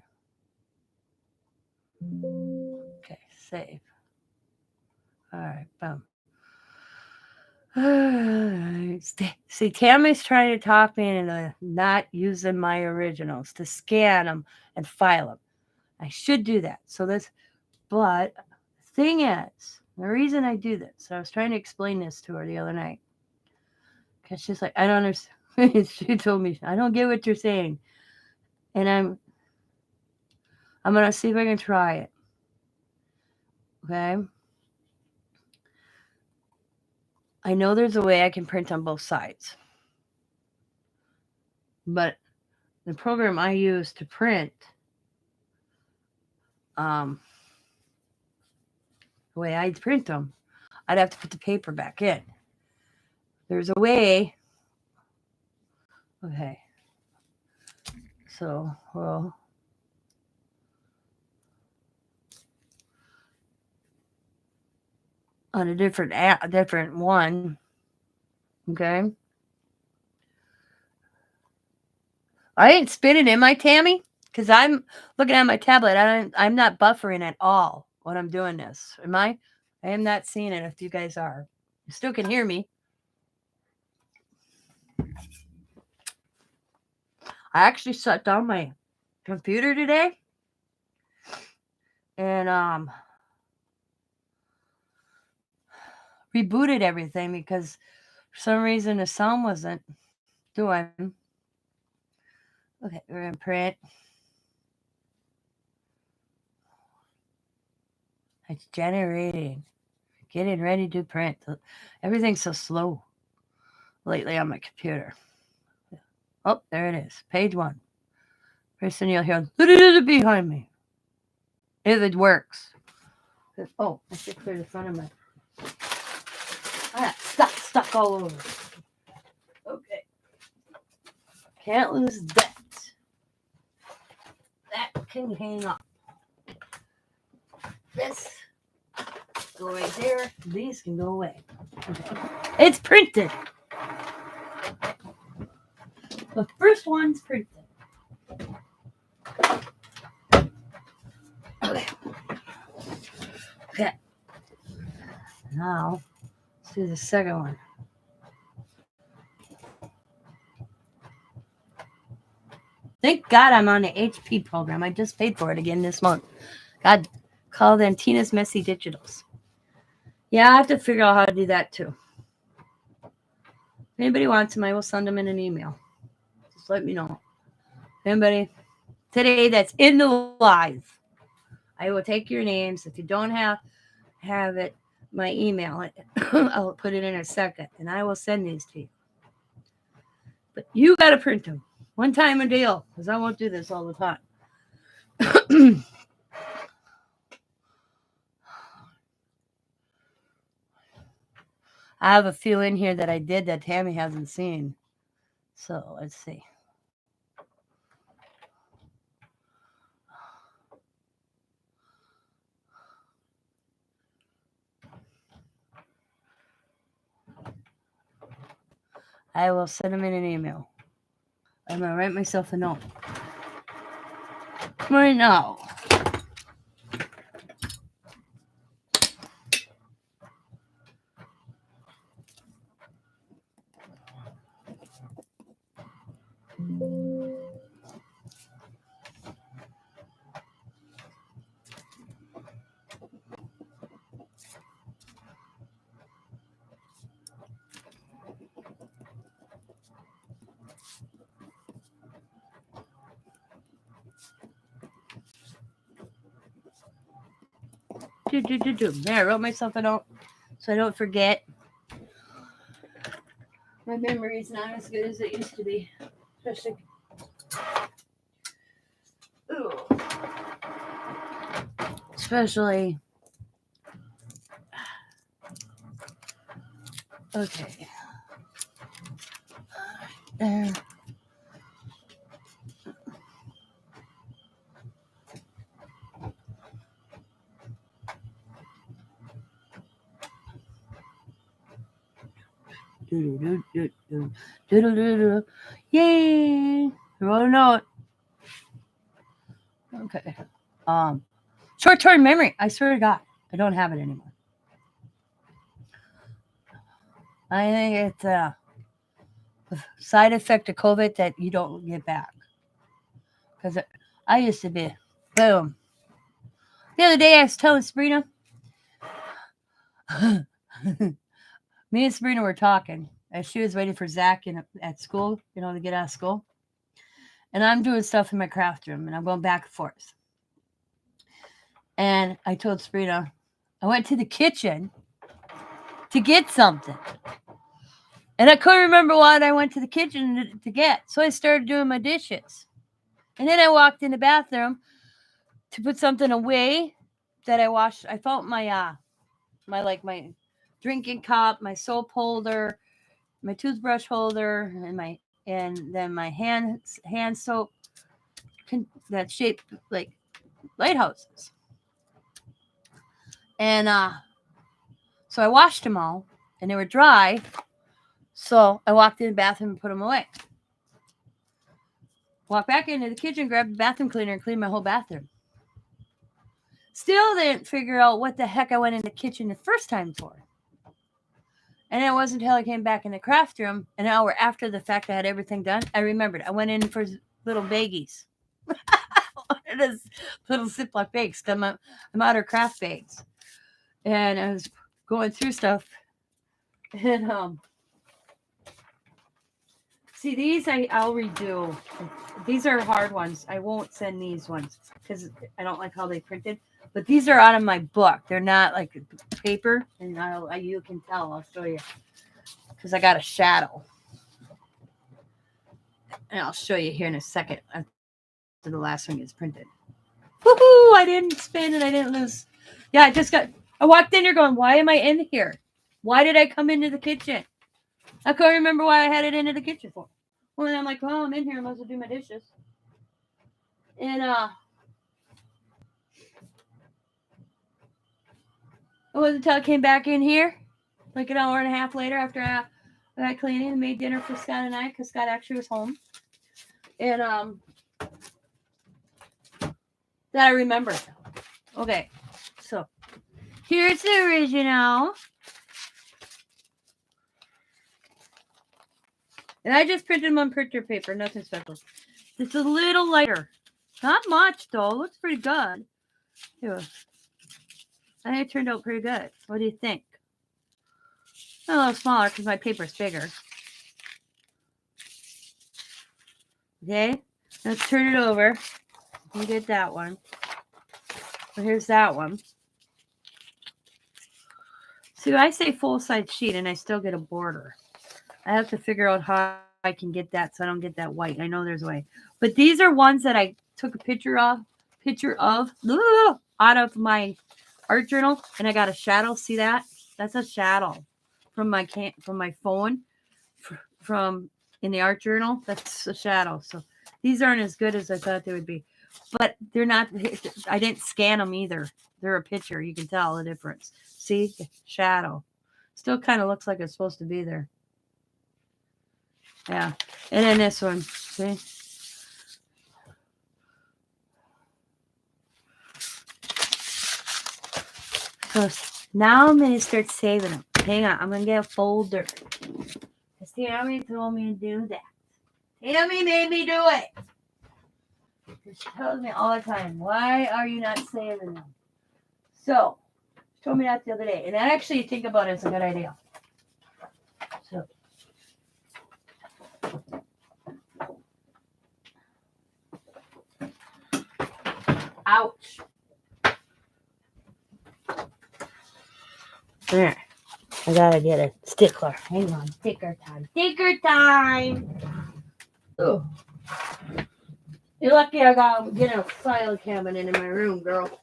Okay, save. All right, boom. See, Tammy's trying to talk me into not using my originals to scan them and file them. I should do that. But the thing is, the reason I do this, I was trying to explain this to her the other night. Because she's like, I don't understand. She told me, I don't get what you're saying. And I'm going to see if I can try it. Okay? I know there's a way I can print on both sides. But the program I use to print, the way I print them, I'd have to put the paper back in. There's a way. Okay. So, well, on a different one. Okay. I ain't spinning, am I, Tammy? Because I'm looking at my tablet. I'm not buffering at all when I'm doing this. Am I? I am not seeing it if you guys are. You still can hear me. I actually shut down my computer today. And rebooted everything because for some reason the sound wasn't doing. Okay, we're in print. It's generating. Getting ready to print. Everything's so slow lately on my computer. Oh, there it is. Page 1. First thing you'll hear behind me. If it works. Oh, I should clear the front of my. Stuck all over. Okay. Can't lose that. That can hang up. This go right there. These can go away. Okay. It's printed. The first one's printed. Okay. Okay. Now, let's do the second one. Thank God I'm on the HP program. I just paid for it again this month. God, called Antina's Messy Digitals. Yeah, I have to figure out how to do that too. If anybody wants them, I will send them in an email. Just let me know. Anybody today that's in the live, I will take your names. If you don't have it, my email, I'll put it in a second, and I will send these to you. But you got to print them. One time a deal, because I won't do this all the time. I have a few in here that I did that Tammy hasn't seen. So let's see. I will send them in an email. I'm going to write myself a note. Right now. There, I wrote myself a note so I don't forget. My memory's not as good as it used to be. Especially. Ooh. Especially. Okay. There. Yay! I wrote a note. Okay. Short-term memory. I swear to God, I don't have it anymore. I think it's a side effect of COVID that you don't get back. Because I used to be, boom. The other day I was telling Sabrina, me and Sabrina were talking as she was waiting for Zach at school, to get out of school. And I'm doing stuff in my craft room and I'm going back and forth. And I told Sabrina, I went to the kitchen to get something. And I couldn't remember what I went to the kitchen to get. So I started doing my dishes. And then I walked in the bathroom to put something away that I washed. I felt my drinking cup, my soap holder, my toothbrush holder, and then my hand soap that shaped like lighthouses. And so I washed them all, and they were dry. So I walked in the bathroom and put them away. Walked back into the kitchen, grabbed the bathroom cleaner, and cleaned my whole bathroom. Still didn't figure out what the heck I went in the kitchen the first time for. And it wasn't until I came back in the craft room, an hour after the fact I had everything done, I remembered. I went in for little baggies. It is little Ziploc bags. I'm out of craft bags. And I was going through stuff. And see, these I'll redo. These are hard ones. I won't send these ones because I don't like how they printed. But these are out of my book. They're not like paper, and you can tell. I'll show you because I got a shadow, and I'll show you here in a second after the last one gets printed. Woohoo! I didn't spin and I didn't lose. Yeah, I walked in here going, why am I in here? Why did I come into the kitchen? I couldn't remember why I had it into the kitchen for. Well, then I'm like, well, I'm in here. I might as well do my dishes. And it wasn't until I came back in here, like an hour and a half later after I got cleaning and made dinner for Scott and I, because Scott actually was home. And that I remembered. Okay, so here's the original. And I just printed them on printer paper, nothing special. It's a little lighter. Not much, though. It looks pretty good. Here. I think it turned out pretty good. What do you think? A little smaller because my paper's bigger. Okay, let's turn it over. You get that one. So here's that one. See, I say full-size sheet and I still get a border. I have to figure out how I can get that so I don't get that white. I know there's a way. But these are ones that I took a picture of out of my art journal, and I got a shadow. See that? That's a shadow from my phone from in the art journal. That's a shadow. So these aren't as good as I thought they would be. But they're not. I didn't scan them either. They're a picture. You can tell the difference. See? Shadow. Still kind of looks like it's supposed to be there. Yeah. And then this one. See? So now I'm going to start saving them. Hang on. I'm going to get a folder. Tammy told me to do that. Tammy made me do it. She tells me all the time, why are you not saving them? So, she told me that the other day. And I actually think about it as a good idea. So, ouch. There. I gotta get a stickler. Hang on. Sticker time. Sticker time! Oh. You're lucky I got get a file cabinet in my room, girl.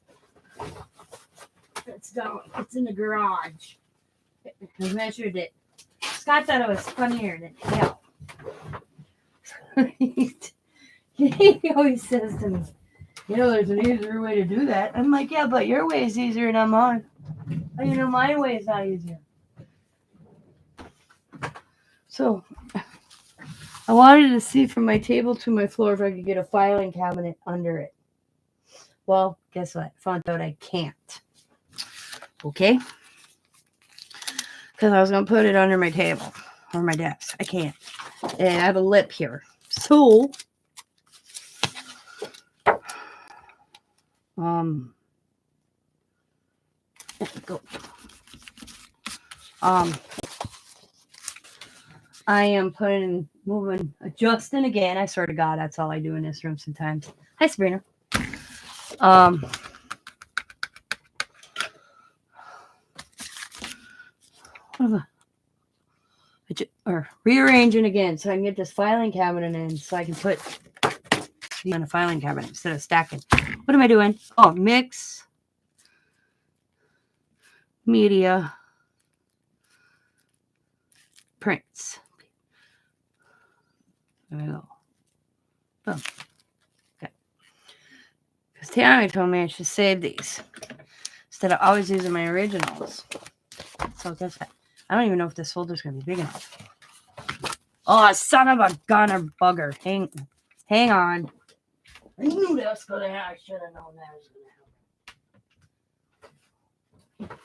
It's down. It's in the garage. I measured it. Scott thought it was funnier than hell. He always says to me, you know, there's an easier way to do that. I'm like, yeah, but your way is easier than mine. You know, my way is not easier. So I wanted to see from my table to my floor if I could get a filing cabinet under it. Well, guess what? Found out I can't. Okay? Because I was going to put it under my table or my desk. I can't. And I have a lip here. So, go. I am adjusting again. I swear to God, that's all I do in this room sometimes. Hi, Sabrina. Or rearranging again so I can get this filing cabinet in so I can put in a filing cabinet instead of stacking. What am I doing? Oh, Mixmedia prints. There we go. Boom. Okay. Because Tammy told me I should save these instead of always using my originals. So guess what? I don't even know if this folder's going to be big enough. Oh, son of a gunner bugger. Hang on. I knew that was going to happen. I should have known that was going to happen.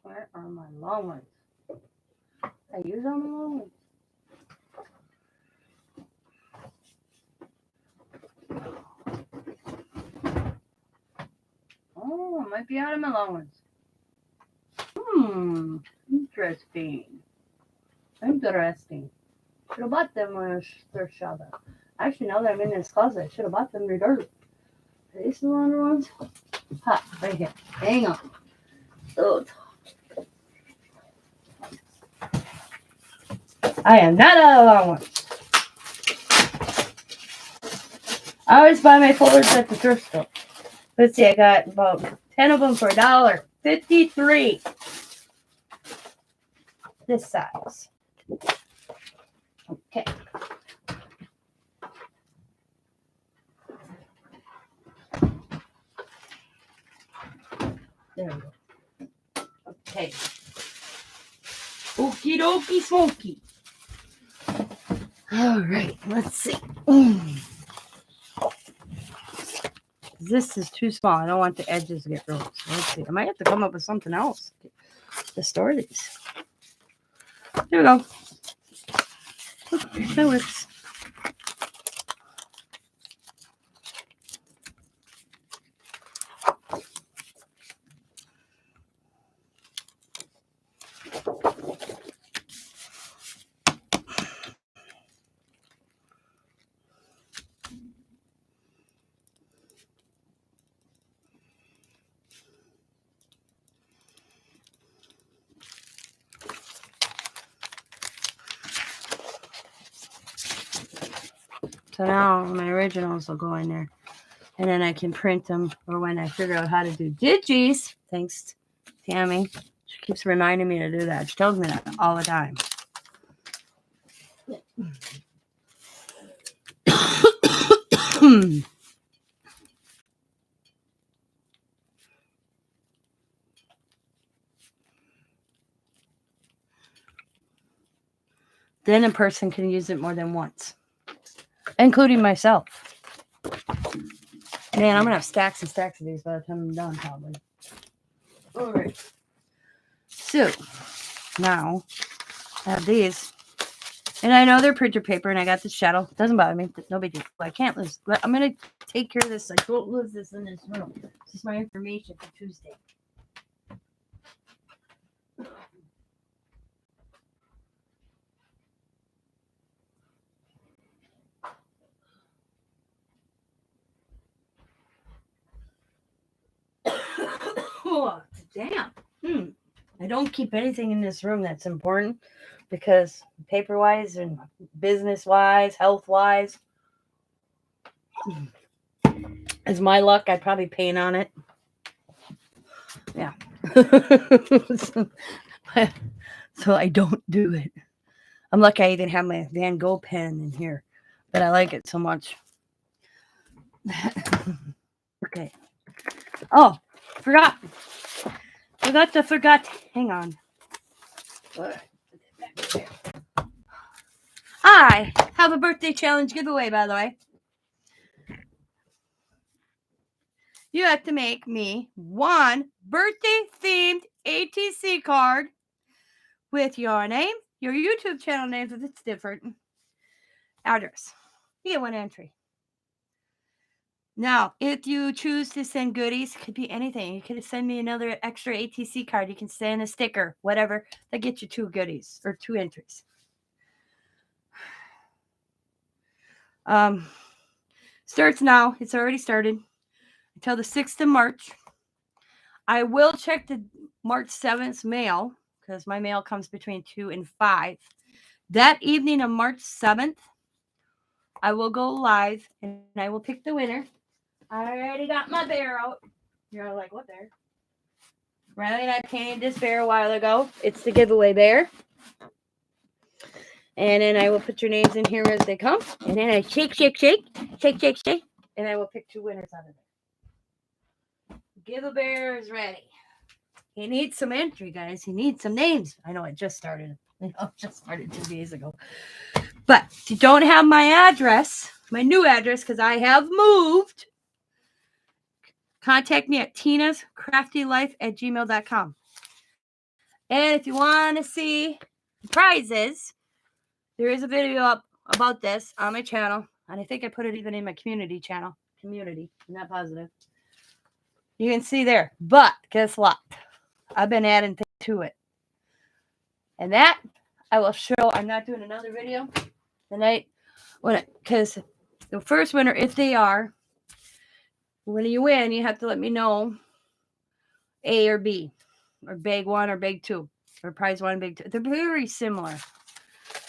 Where are my long ones? I use all my long ones. Oh, I might be out of my long ones. Interesting. Should have bought them when I was thrift shopping. Actually, now that I'm in this closet, I should have bought them regardless. Are these the longer ones? Ha, right here. Hang on. Oh. I am not out of long ones. I always buy my folders at the thrift store. Let's see, I got about 10 of them for $1.53. This size. Okay. There we go. Okay. Okie dokie smoky. All right, let's see. This is too small. I don't want the edges to get ruined. So let's see. I might have to come up with something else to store these. There we go. Okay, that works. So now my originals will go in there. And then I can print them or when I figure out how to do digis. Thanks, Tammy. She keeps reminding me to do that. She tells me that all the time. Then a person can use it more than once, including myself. Man, I'm going to have stacks and stacks of these by the time I'm done, probably. All right. So, now I have these. And I know they're printer paper, and I got the shadow. Doesn't bother me. No big deal. I can't lose. I'm going to take care of this. I don't lose this in this room. This is my information for Tuesday. Oh, damn. I don't keep anything in this room that's important because paper-wise and business-wise, health-wise, is my luck. I'd probably paint on it. Yeah. So I don't do it. I'm lucky I even have my Van Gogh pen in here, but I like it so much. Okay. Oh, forgot. Forgot. Hang on. I have a birthday challenge giveaway, by the way. You have to make me one birthday-themed ATC card with your name, your YouTube channel name if it's different, address. You get one entry. Now, if you choose to send goodies, it could be anything. You could send me another extra ATC card. You can send a sticker, whatever. That gets you 2 goodies or 2 entries. Starts now. It's already started until the 6th of March. I will check the March 7th mail because my mail comes between 2 and 5. That evening of March 7th, I will go live and I will pick the winner. I already got my bear out. You're like, what bear? Riley and I painted this bear a while ago. It's the giveaway bear. And then I will put your names in here as they come. And then I shake. And I will pick 2 winners out of it. Give-A-Bear is ready. He needs some entry, guys. He needs some names. I know it just started. Just started 2 days ago. But if you don't have my address, my new address, because I have moved, contact me at tinascraftylife@gmail.com. And if you want to see the prizes, there is a video up about this on my channel. And I think I put it even in my community channel. Community. I'm not positive. You can see there. But guess what? I've been adding things to it. And that I will show. I'm not doing another video tonight. Because the first winner, if they are, when you win, you have to let me know A or B, or bag 1 or bag 2, or prize 1, bag 2. They're very similar.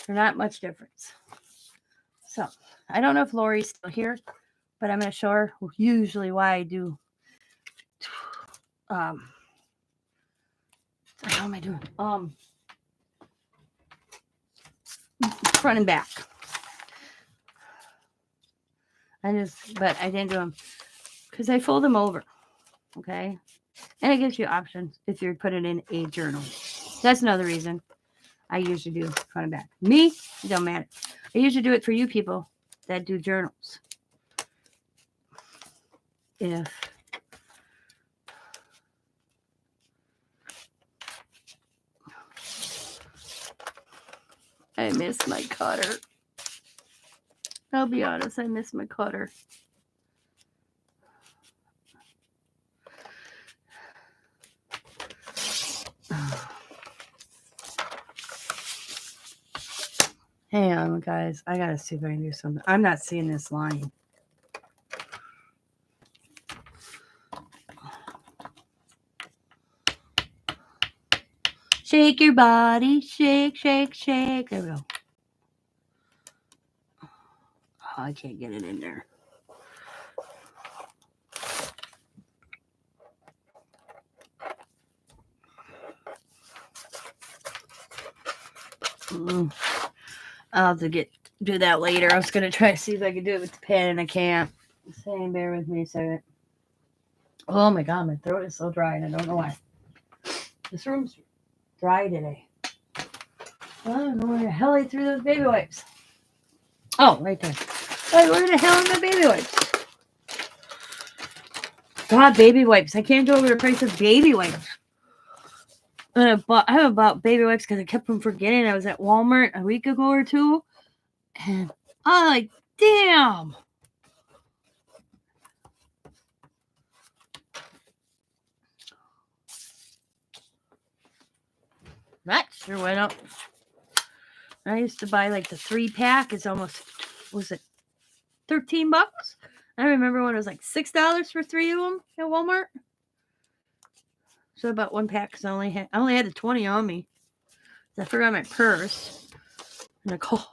They're not much difference. So I don't know if Lori's still here, but I'm going to show her usually why I do. How am I doing? Front and back. But I didn't do them because I fold them over. Okay. And it gives you options if you're putting in a journal. That's another reason I usually do front and back. Me, it don't matter. I usually do it for you people that do journals. If I miss my cutter. I'll be honest, I miss my cutter. Hang on, guys. I gotta see if I can do something. I'm not seeing this line. Shake your body. Shake. There we go. Oh, I can't get it in there. I'll have to do that later. I was gonna try to see if I could do it with the pen, and I can't. So bear with me a second. Oh my god, my throat is so dry, and I don't know why. This room's dry today. I don't know where the hell I threw those baby wipes. Oh, right there. Like, where the hell are my baby wipes? God, baby wipes. I can't go over the price of baby wipes. And I haven't bought baby wipes because I kept from forgetting. I was at Walmart a week ago or 2. And I'm like, damn. That sure went up. I used to buy like the 3-pack. It's almost, was it $13? I remember when it was like $6 for 3 of them at Walmart. So I bought one pack because I only had the 20 on me. I forgot my purse. Nicole.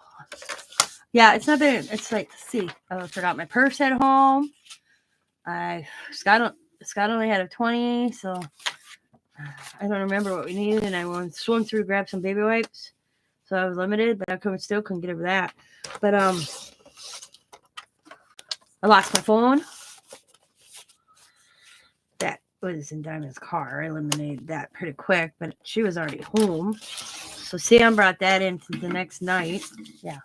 Yeah, it's not bad. It's like, see, I forgot my purse at home. Scott only had a 20, so I don't remember what we needed, and I swung through to grab some baby wipes. So I was limited, but I couldn't get over that. But I lost my phone. That was in Diamond's car. I eliminated that pretty quick, but she was already home. So Sam brought that in the next night. Yeah.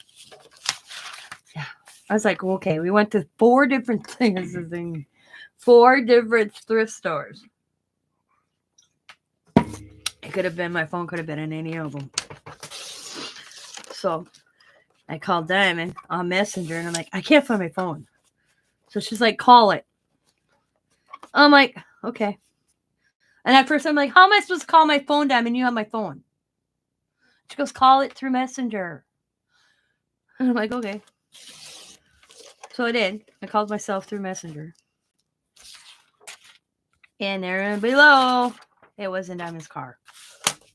I was like, okay, we went to 4 different things, 4 different thrift stores. It could have been, my phone could have been in any of them. So I called Diamond on Messenger, and I'm like, I can't find my phone. So she's like, call it. I'm like, okay. And at first I'm like, how am I supposed to call my phone, Diamond? You have my phone. She goes, call it through Messenger. And I'm like, okay. So I did. I called myself through Messenger. And there below, it was in Diamond's car.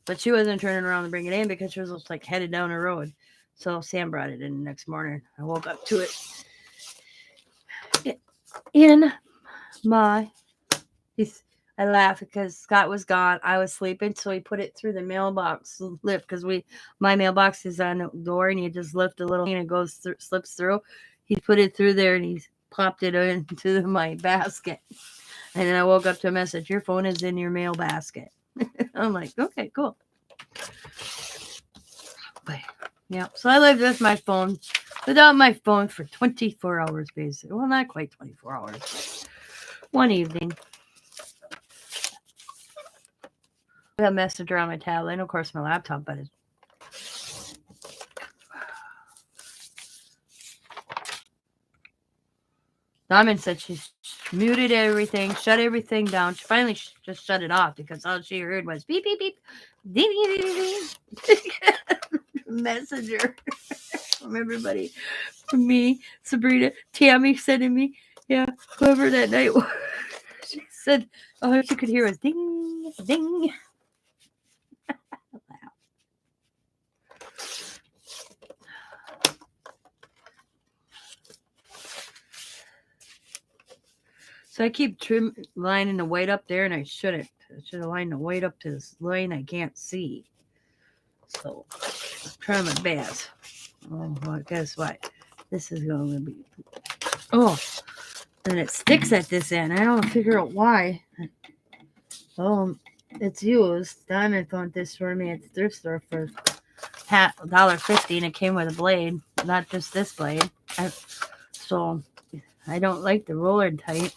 But she wasn't turning around to bring it in because she was just like headed down the road. So Sam brought it in the next morning. I woke up to it. In my... I laughed because Scott was gone. I was sleeping, so he put it through the mailbox lift because my mailbox is on the door, and you just lift a little and it goes through, slips through. He put it through there, and he popped it into my basket. And then I woke up to a message: your phone is in your mail basket. I'm like, okay, cool. But yeah, so I lived with my phone, without my phone for 24 hours, basically. Well, not quite 24 hours, but one evening. I got Messenger on my tablet, and of course my laptop, but Diamond said she muted everything, shut everything down. She finally just shut it off because all she heard was beep, beep, beep, ding, ding, ding, ding. Messenger from everybody. From me, Sabrina, Tammy sending me, yeah, whoever that night was. She said all she could hear was ding, ding. So I keep lining the white up there, and I shouldn't. I should have lined the white up to this line I can't see. So I'm trying my best. Oh, well, guess what? This is going to be... Oh, and it sticks at this end. I don't figure out why. Oh, it's used. Diamond found this for me at the thrift store for $1.50, and it came with a blade, not just this blade. So I don't like the roller type.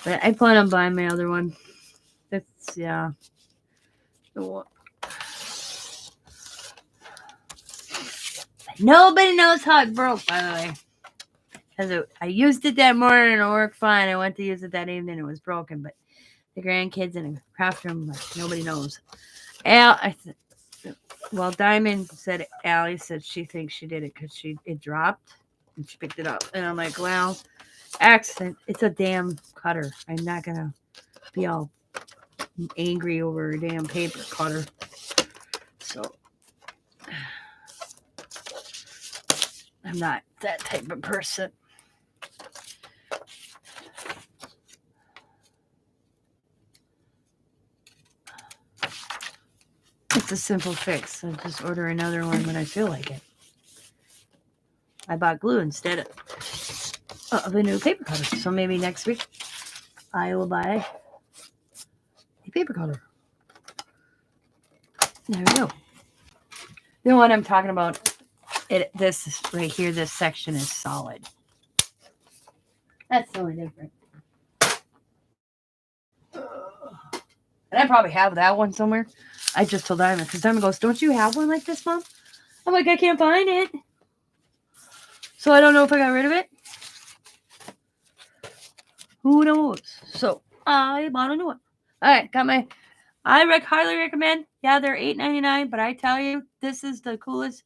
But I plan on buying my other one. That's, yeah. Nobody knows how it broke, by the way. Because I used it that morning and it worked fine. I went to use it that evening and it was broken. But the grandkids in the craft room, like, nobody knows. Diamond said, Allie said she thinks she did it because it dropped and she picked it up. And I'm like, well, accident. It's a damn cutter. I'm not going to be all angry over a damn paper cutter. So I'm not that type of person. It's a simple fix. I just order another one when I feel like it. I bought glue instead of a new paper cutter. So maybe next week I will buy a paper cutter. There we go. The one I'm talking about, this right here, this section is solid. That's the only difference. And I probably have that one somewhere. I just told Diamond, because Diamond goes, don't you have one like this, Mom? I'm like, I can't find it. So I don't know if I got rid of it. Who knows? So I bought a new one. All right, got my... I highly recommend. Yeah, they're $8.99, but I tell you, this is the coolest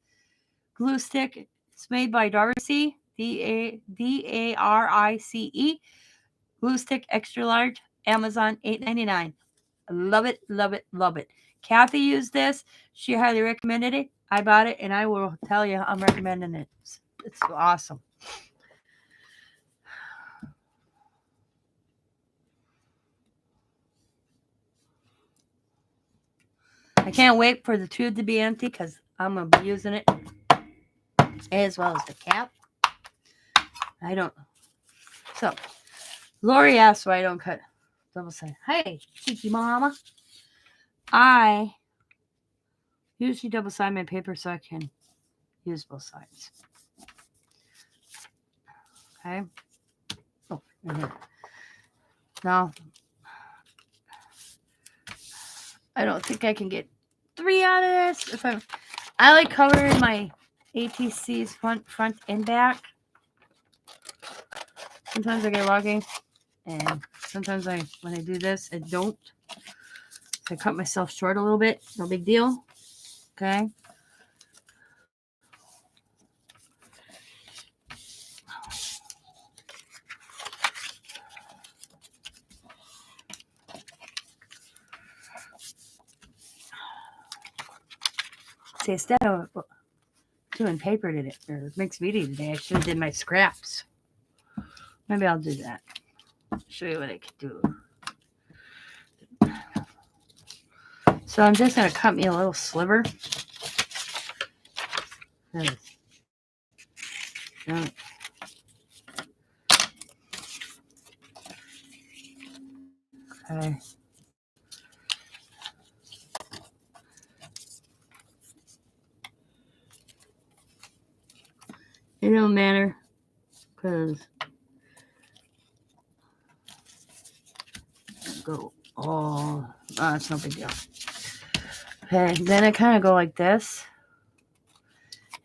glue stick. It's made by Darcy, Darice. Glue stick extra large, Amazon, $8.99. Love it, love it, love it. Kathy used this. She highly recommended it. I bought it, and I will tell you I'm recommending it. It's awesome. I can't wait for the tube to be empty because I'm going to be using it as well as the cap. I don't. So, Lori asked why I don't cut double side. Hey, cheeky mama. I usually double side my paper so I can use both sides. Okay. Oh, right here. Now, I don't think I can get 3 out of this. I like covering my ATCs front and back. Sometimes I get lucky, and sometimes when I do this, I don't. So I cut myself short a little bit. No big deal. Okay. See, instead of doing paper today or Mixmedia today, I should have did my scraps. Maybe I'll do that. Show you what I could do. So I'm just gonna cut me a little sliver. Okay. It don't matter because go oh, it's no big deal. Okay, then I kind of go like this,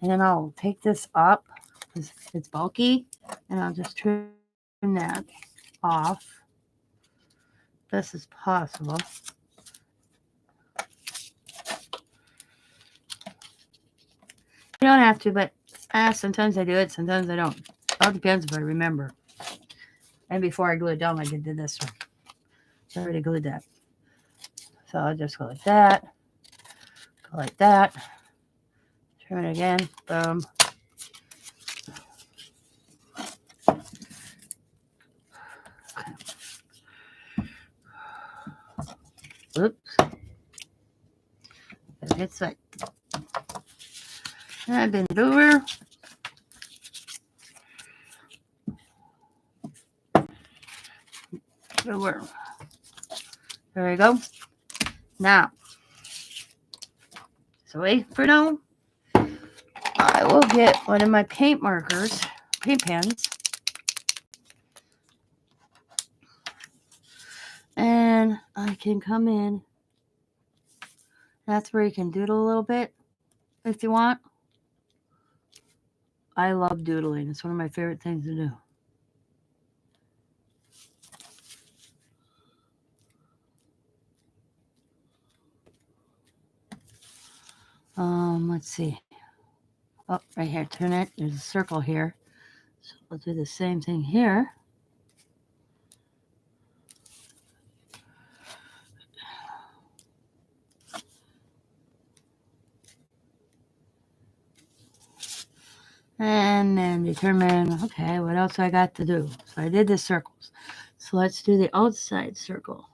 and then I'll take this up because it's bulky, and I'll just trim that off. This is possible. You don't have to, but sometimes I do it, sometimes I don't. It all depends if I remember. And before I glue it down, I did this one. I already glued that. So I'll just go like that. Go like that. Trim it again. Boom. Oops. It's like I've been over. Over. There we go. Now, so wait for now. I will get one of my paint markers, paint pens, and I can come in. That's where you can doodle a little bit if you want. I love doodling. It's one of my favorite things to do. Let's see. Oh, right here. Turn it. There's a circle here. So we'll do the same thing here. And then determine, okay, what else I got to do? So I did the circles. So let's do the outside circle.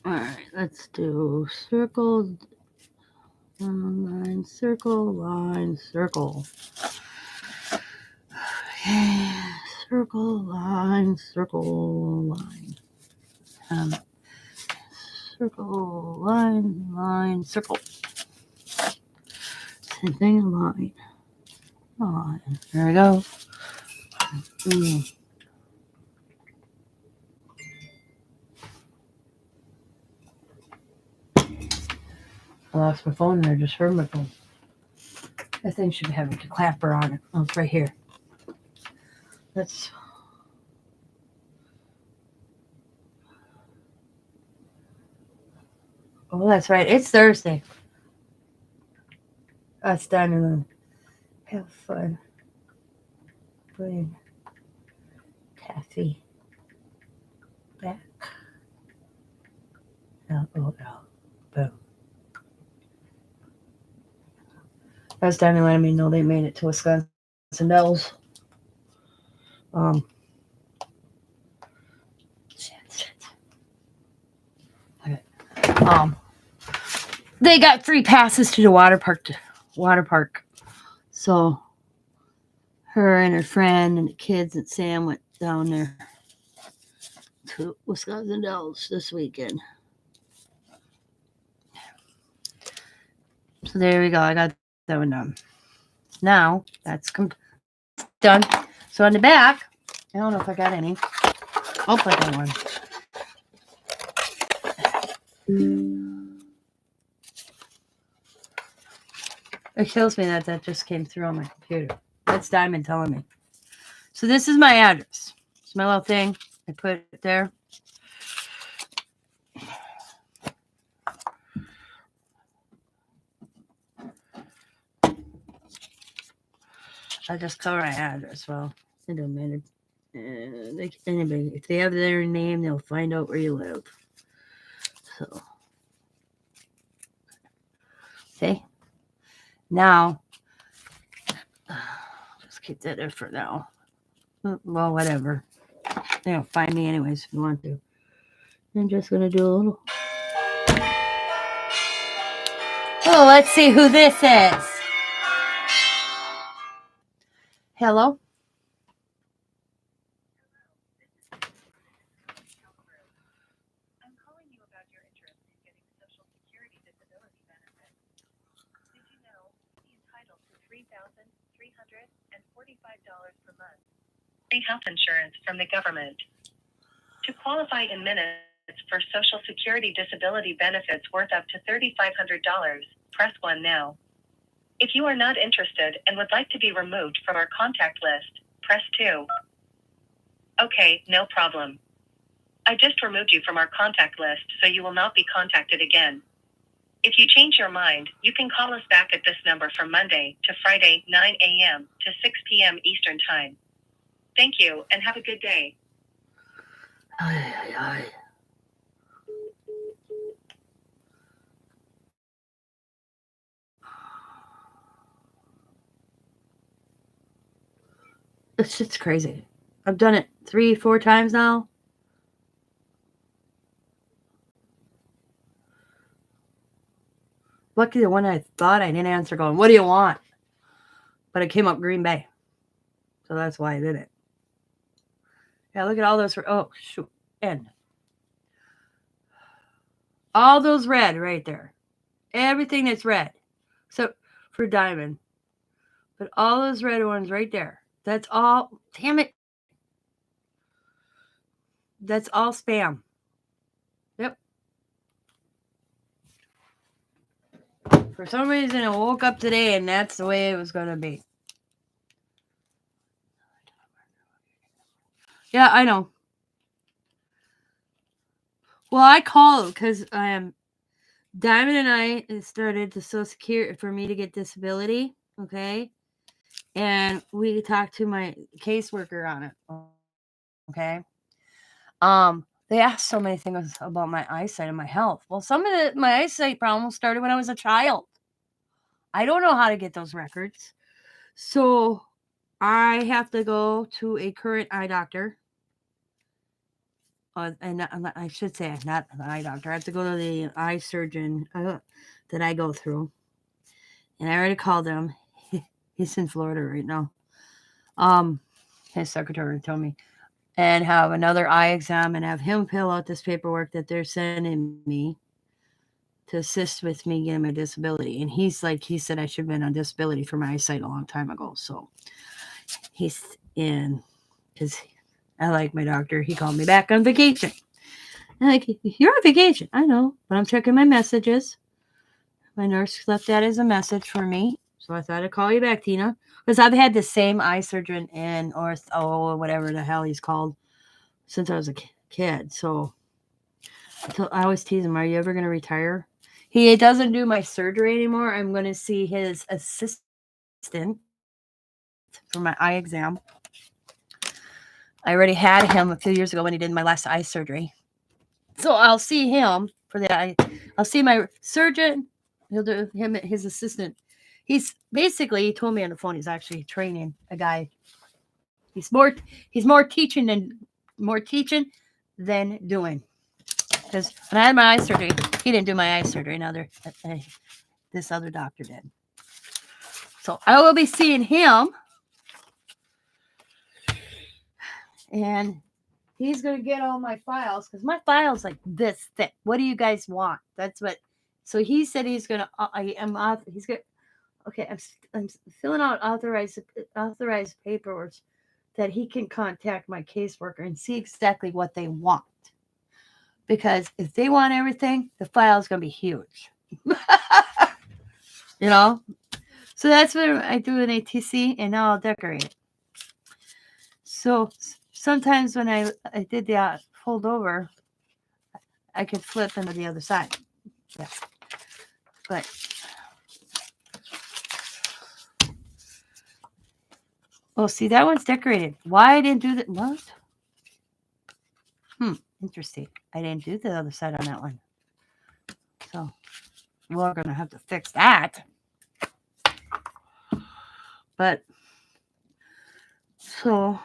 All right, let's do circle, line, circle, line, circle. Okay, circle, line, circle, line. Circle, line, circle. Same thing line. There we go. I lost my phone and I just heard my phone. That thing should have a clapper on it. Oh, it's right here. That's. Oh, that's right. It's Thursday. Us done and have fun. Putting taffy back. Boom. That's Danny letting me know they made it to Wisconsin Dells. Shit. Okay. They got free passes to the water park. So her and her friend and the kids and Sam went down there to Wisconsin Dells this weekend. So there we go. I got that one done. Now that's done. So on the back, I don't know if I got any. I'll put that one. It shows me that just came through on my computer. That's Diamond telling me. So this is my address. It's my little thing. I put it there. I just cover my address. Well, it doesn't matter. Anybody, if they have their name, they'll find out where you live. So, see? Now, just keep that there for now. Well, whatever. They don't find me anyways if you want to. I'm just going to do a little. Oh, let's see who this is. Hello? I'm calling you about your interest in getting Social Security disability benefits. Did you know you're entitled to $3,345 per month free health insurance from the government? To qualify in minutes for Social Security disability benefits worth up to $3,500, press 1 now. If you are not interested and would like to be removed from our contact list, press 2. Okay, no problem. I just removed you from our contact list, so you will not be contacted again. If you change your mind, you can call us back at this number from Monday to Friday, 9 a.m. to 6 p.m. Eastern Time. Thank you, and have a good day. This shit's crazy. I've done it 3-4 times now. Lucky the one I thought I didn't answer going, what do you want? But it came up Green Bay. So that's why I did it. Yeah, look at all those. Oh, shoot. End. All those red right there. Everything that's red. So for Diamond. But all those red ones right there. That's all. Damn it. That's all spam. Yep. For some reason, I woke up today and that's the way it was going to be. Yeah, I know. Well, I called because Diamond and I started the Social Security for me to get disability. Okay. And we talked to my caseworker on it. Okay. They asked so many things about my eyesight and my health. Well, some of my eyesight problems started when I was a child. I don't know how to get those records. So I have to go to a current eye doctor. And I should say not an eye doctor. I have to go to the eye surgeon that I go through. And I already called him. He's in Florida right now. His secretary told me. And have another eye exam and have him fill out this paperwork that they're sending me to assist with me getting my disability. And he said I should have been on disability for my eyesight a long time ago. So he's in, because I like my doctor. He called me back on vacation. I'm like, you're on vacation. I know, but I'm checking my messages. My nurse left that as a message for me. So I thought I'd call you back, Tina. Because I've had the same eye surgeon in or whatever the hell he's called since I was a kid. So I always tease him, are you ever going to retire? He doesn't do my surgery anymore. I'm going to see his assistant for my eye exam. I already had him a few years ago when he did my last eye surgery. So I'll see him for that. I'll see my surgeon. He'll do him, his assistant. He's basically, he told me on the phone, he's actually training a guy. He's more teaching than doing. Because when I had my eye surgery, he didn't do my eye surgery. This other doctor did. So I will be seeing him. And he's going to get all my files, because my file's like this thick. What do you guys want? That's what. So he said he's going to, he's going to, okay, I'm filling out authorized paperwork that he can contact my caseworker and see exactly what they want. Because if they want everything, the file is going to be huge. You know? So that's what I do in ATC, and now I'll decorate it. So sometimes when I did the fold over, I could flip into the other side. Yeah. But oh, see, that one's decorated. Why I didn't do that? What? Interesting. I didn't do the other side on that one. So we're going to have to fix that. But so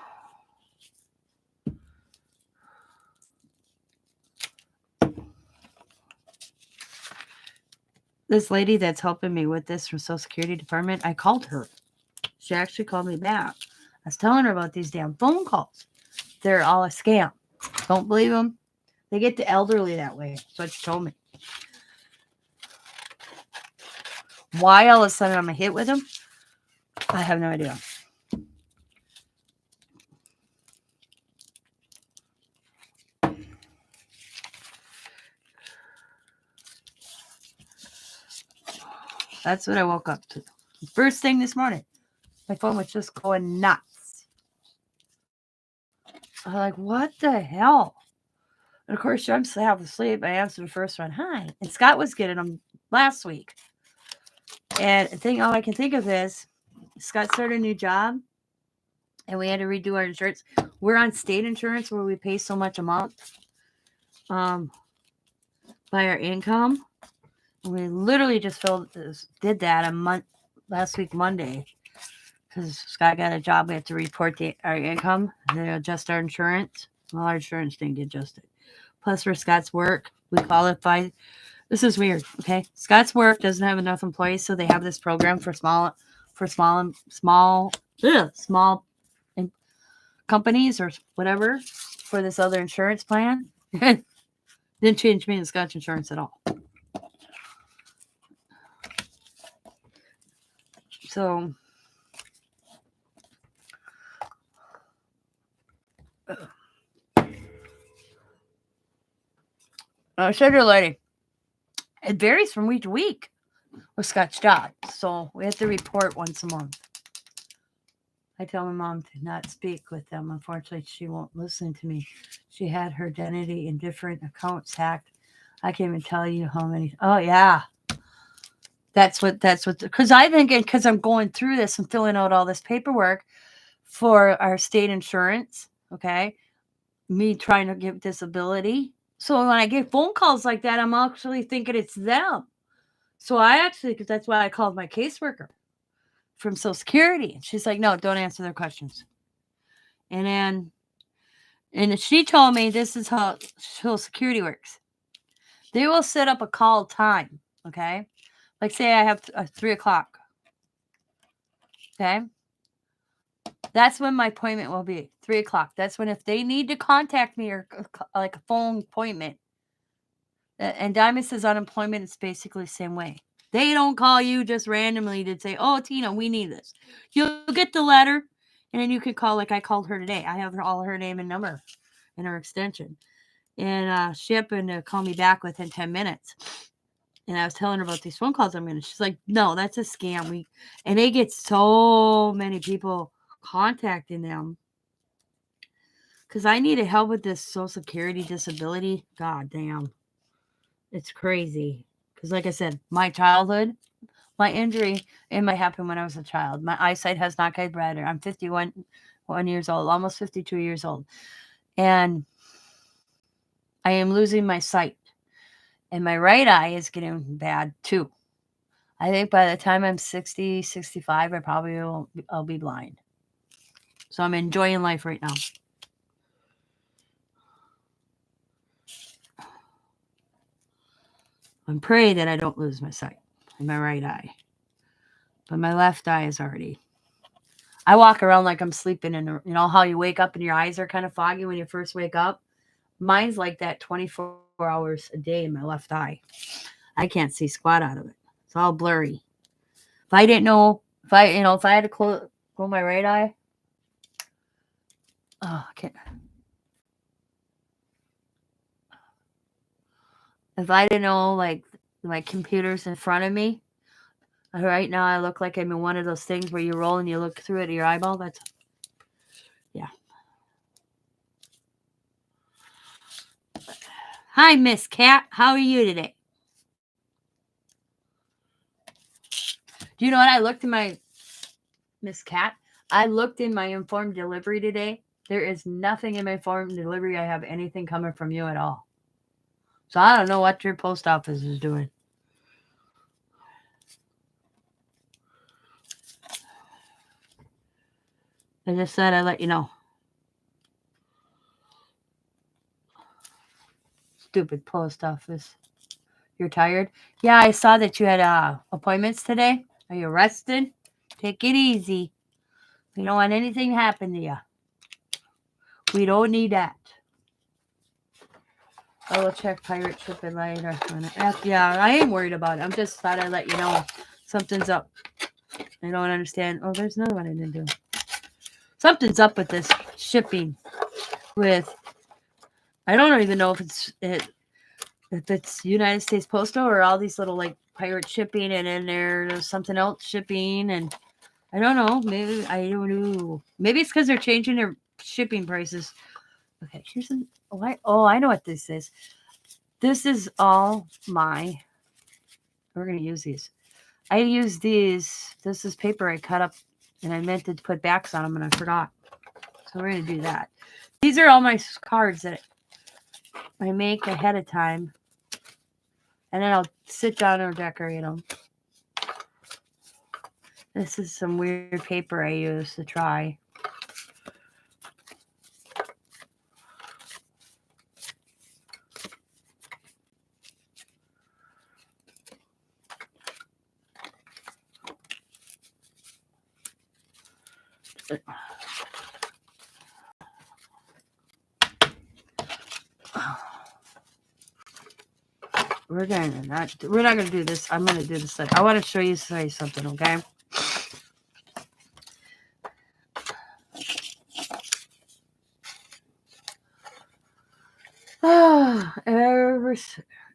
this lady that's helping me with this from Social Security Department, I called her. She actually called me back. I was telling her about these damn phone calls. They're all a scam. Don't believe them. They get the elderly that way. That's what she told me. Why all of a sudden I'm a hit with them? I have no idea. That's what I woke up to. First thing this morning, my phone was just going nuts. I'm like, what the hell? And of course, I'm half asleep. I answered the first one, hi. And Scott was getting them last week. And all I can think of is Scott started a new job and we had to redo our insurance. We're on state insurance where we pay so much a month by our income. And we literally just did that last week, Monday, because Scott got a job. We have to report our income and then adjust our insurance. Well, our insurance didn't get adjusted. Plus, for Scott's work, we qualify. This is weird. Okay, Scott's work doesn't have enough employees, so they have this program for small companies or whatever for this other insurance plan. Didn't change me in Scott's insurance at all. So I said to the lady, it varies from week to week with Scott's job. So we have to report once a month. I tell my mom to not speak with them. Unfortunately, she won't listen to me. She had her identity in different accounts hacked. I can't even tell you how many. Oh, yeah. That's what, because I think, because I'm going through this and filling out all this paperwork for our state insurance, okay? Me trying to get disability. So when I get phone calls like that, I'm actually thinking it's them. So because that's why I called my caseworker from Social Security. And she's like, no, don't answer their questions. And she told me this is how Social Security works. They will set up a call time, okay? Like say I have 3 o'clock, okay? That's when my appointment will be, 3 o'clock. That's when if they need to contact me or like a phone appointment, And Diamond says unemployment is basically the same way. They don't call you just randomly to say, oh, Tina, we need this. You'll get the letter, and then you can call, like I called her today. I have all her name and number and her extension. And she happened to call me back within 10 minutes. And I was telling her about these phone calls I'm going to. She's like, no, that's a scam. And they get so many people contacting them. Because I needed help with this Social Security disability. God damn. It's crazy. Because like I said, my childhood, my injury, it might happen when I was a child. My eyesight has not gotten better. I'm 51 years old, almost 52 years old. And I am losing my sight. And my right eye is getting bad too. I think by the time I'm 60, 65, I probably I'll be blind. So I'm enjoying life right now. I'm praying that I don't lose my sight in my right eye. But my left eye is already. I walk around like I'm sleeping, and you know how you wake up and your eyes are kind of foggy when you first wake up? Mine's like that 24 hours a day in my left eye. I can't see squat out of it. It's all blurry. If I didn't know, if I had to close my right eye, oh, I can't. If I didn't know, like, my computer's in front of me, right now I look like I'm in one of those things where you roll and you look through it to your eyeball. That's, yeah. Hi, Miss Cat. How are you today? Do you know what? I looked in my, Miss Cat, I looked in my informed delivery today. There is nothing in my informed delivery. I have anything coming from you at all. So I don't know what your post office is doing. I just said I'd let you know. Stupid post office. You're tired? Yeah, I saw that you had appointments today. Are you rested? Take it easy. We don't want anything to happen to you. We don't need that. I will check pirate shipping later. Yeah, I ain't worried about it. I'm just thought I'd let you know something's up. I don't understand. Oh, there's another one I didn't do. Something's up with this shipping. I don't even know if it's United States Postal or all these little like pirate shipping, and then there's something else shipping, and I don't know. Maybe I don't know. Maybe it's because they're changing their shipping prices. Okay, here's why. Oh, I know what this is. This is all my. We're gonna use these. I use these. This is paper I cut up, and I meant to put backs on them, and I forgot. So we're gonna do that. These are all my cards that I make ahead of time, and then I'll sit down and decorate them. This is some weird paper I use to try. We're not gonna do this. I'm gonna do this. I want to show you something, okay?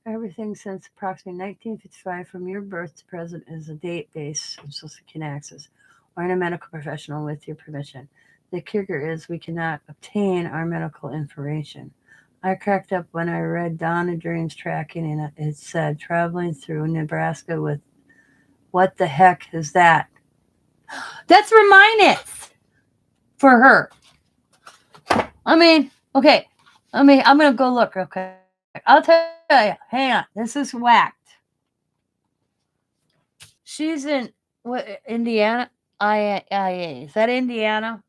Everything since approximately 1955, from your birth to present, is a date based on Social Security access, or in a medical professional with your permission. The kicker is we cannot obtain our medical information. I cracked up when I read Donna Dream's tracking, and it said traveling through Nebraska with. What the heck is that? That's Reminix for her. I mean, okay. I'm gonna go look. Okay, I'll tell you. Hang on, this is whacked. She's in what? Indiana. IA. Is that Indiana?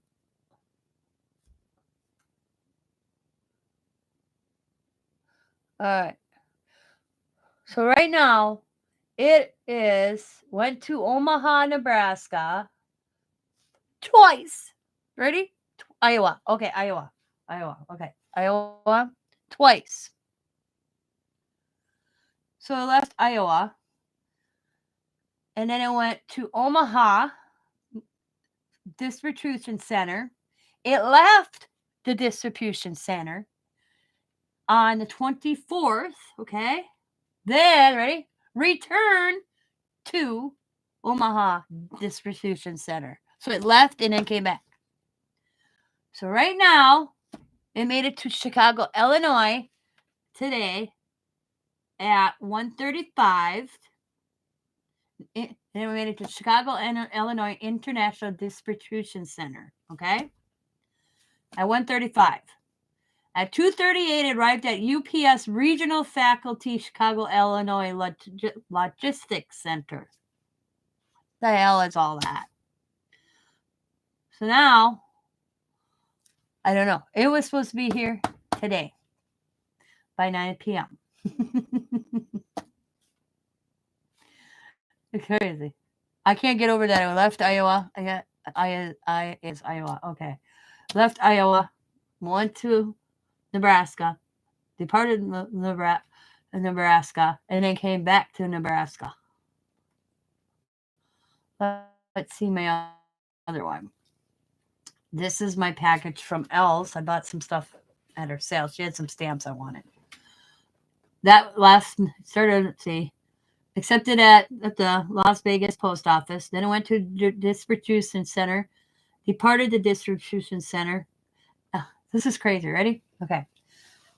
All right. So right now, it went to Omaha, Nebraska, twice. Ready? Iowa. Okay, Iowa. Okay, Iowa. Twice. So it left Iowa. And then it went to Omaha Distribution Center. It left the distribution center on the 24th. Okay. Then, ready? Return to Omaha Distribution Center. So it left and then came back. So right now, it made it to Chicago, Illinois today at 1:35. Then we made it to Chicago, Illinois International Distribution Center. Okay? At 1:35. At 2:38, it arrived at UPS Regional Faculty, Chicago, Illinois Logistics Center. The hell is all that? So now, I don't know. It was supposed to be here today by 9 p.m. It's crazy. I can't get over that. I left Iowa. It's Iowa. Okay. Left Iowa, went to Nebraska, departed Nebraska, and then came back to Nebraska. Let's see my other one. This is my package from Elle's. I bought some stuff at her sale. She had some stamps I wanted. That last started, let's see, accepted at the Las Vegas post office. Then it went to the distribution center, departed the distribution center. This is crazy. Ready? Okay.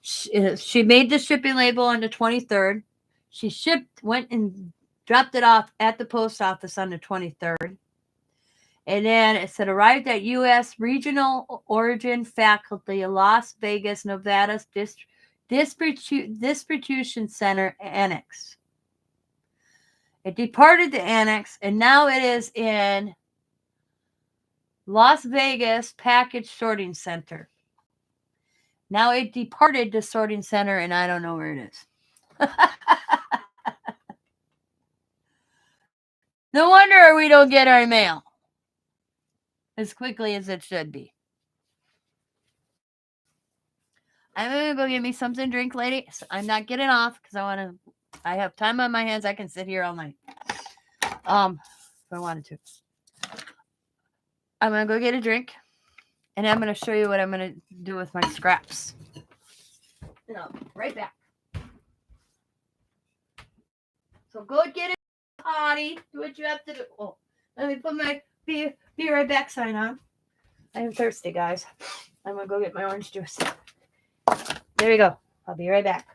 She made the shipping label on the 23rd. She went and dropped it off at the post office on the 23rd. And then it said arrived at U.S. Regional Origin Faculty, Las Vegas, Nevada's Distribution Center Annex. It departed the annex, and now it is in Las Vegas Package Sorting Center. Now it departed the sorting center, and I don't know where it is. No wonder we don't get our mail as quickly as it should be. I'm gonna go get me something to drink, lady. So I'm not getting off because I have time on my hands. I can sit here all night. If I wanted to. I'm gonna go get a drink, and I'm gonna show you what I'm gonna do with my scraps. Right back. So go get it, potty. Do what you have to do. Oh, let me put my be right back sign on. I am thirsty, guys. I'm gonna go get my orange juice. There we go. I'll be right back.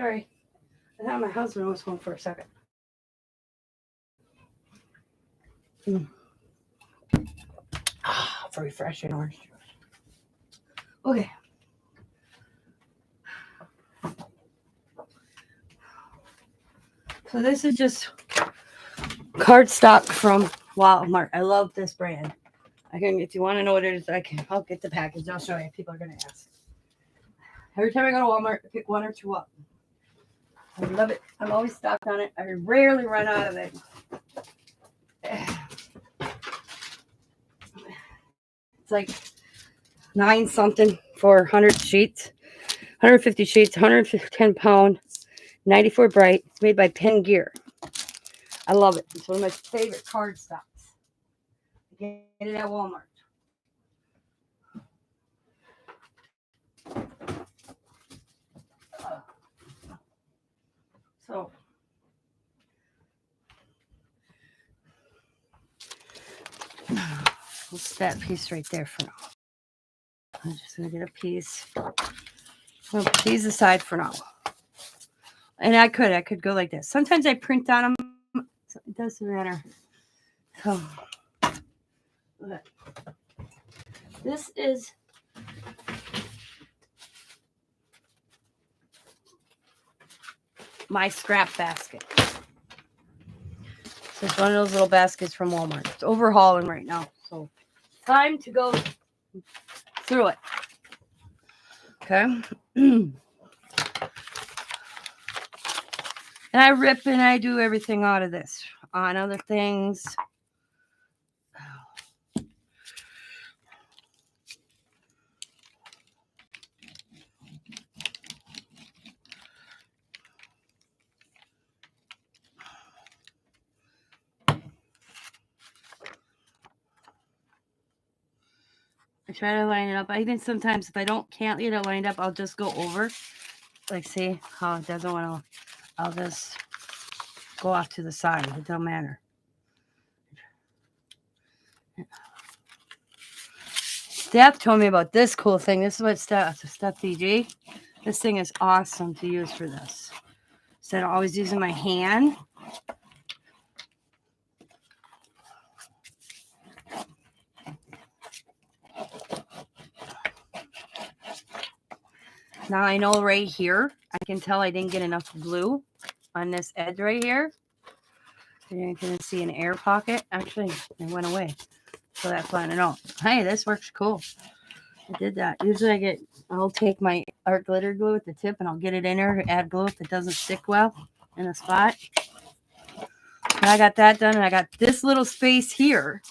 Sorry. I thought my husband was home for a second. For refreshing orange juice. Okay. So this is just cardstock from Walmart. I love this brand. If you want to know what it is, I'll get the package. I'll show you. People are gonna ask. Every time I go to Walmart, I pick one or two up. I love it. I'm always stocked on it. I rarely run out of it. It's like 9 something for 100 sheets, 150 sheets, 110 pound, 94 bright. It's made by Pen Gear. I love it. It's one of my favorite card stocks. Get it at Walmart. So we'll set that piece right there for now. I'm just gonna get a piece. I'll put these aside for now. And I could go like this. Sometimes I print on them. So it doesn't matter. So look. This is my scrap basket. So it's one of those little baskets from Walmart. It's overhauling right now. So time to go through it. Okay. And I rip and I do everything out of this. On other things. I try to line it up. I even sometimes if I can't get it lined up, I'll just go over. Like see how it doesn't want to. I'll just go off to the side. It don't matter. Steph told me about this cool thing. This is what Steph DG. This thing is awesome to use for this. Instead of always using my hand. Now I know right here, I can tell I didn't get enough glue on this edge right here. You can see an air pocket. Actually, it went away. So that's why I don't know. Hey, this works cool. I did that. Usually I'll take my art glitter glue with the tip and I'll get it in there to add glue if it doesn't stick well in a spot. And I got that done and I got this little space here.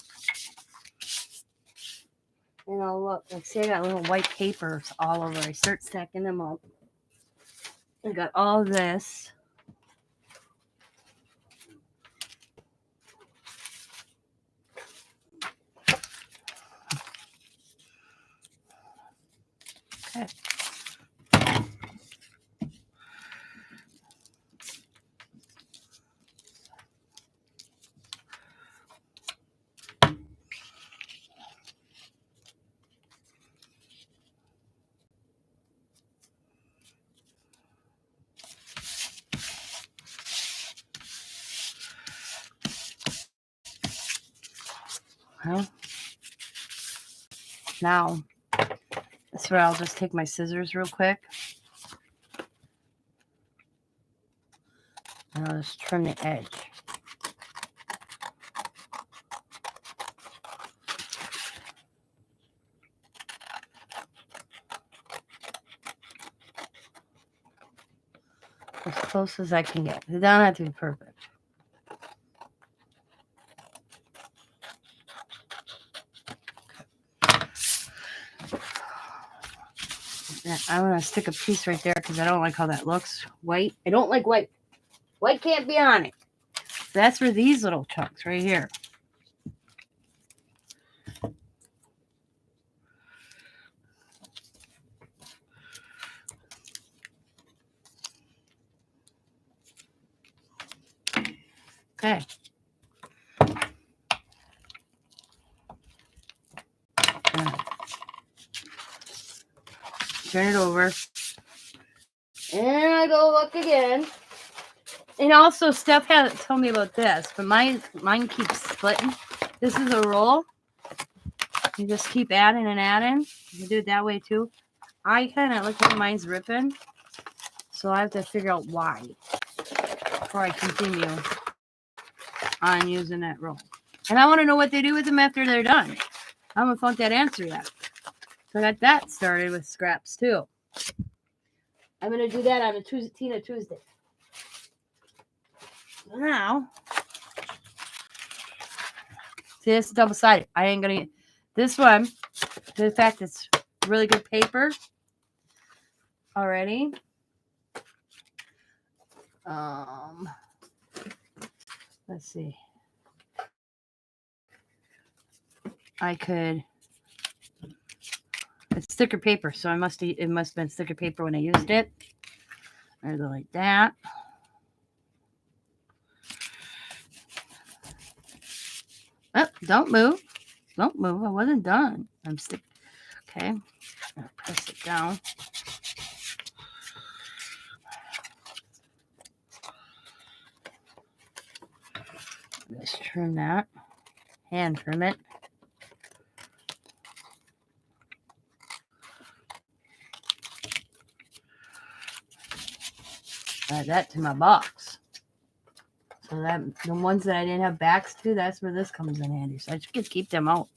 And I'll look, like see I got little white papers all over. I start stacking them up. I got all this. Okay. Well, now that's where I'll just take my scissors real quick. And I'll just trim the edge. As close as I can get. It don't have to be perfect. I'm going to stick a piece right there because I don't like how that looks. White. I don't like white. White can't be on it. That's for these little chunks right here. Okay. Turn it over. And I go look again. And also, Steph hasn't told me about this, but mine keeps splitting. This is a roll. You just keep adding and adding. You do it that way too. I kind of look like mine's ripping, so I have to figure out why before I continue on using that roll. And I want to know what they do with them after they're done. I haven't found that answer yet. So I got that started with scraps too. I'm going to do that on a Tina Tuesday. Now, see, this is double-sided. I ain't going to get this one. The fact it's really good paper already. Let's see. It's thicker paper, so it must have been thicker paper when I used it. Or like that. Oh, don't move. Don't move. I wasn't done. I'm stick. Okay. I'm gonna press it down. Just trim that. Hand trim it. Add that to my box. So that the ones that I didn't have backs to, that's where this comes in handy. So I just keep them out.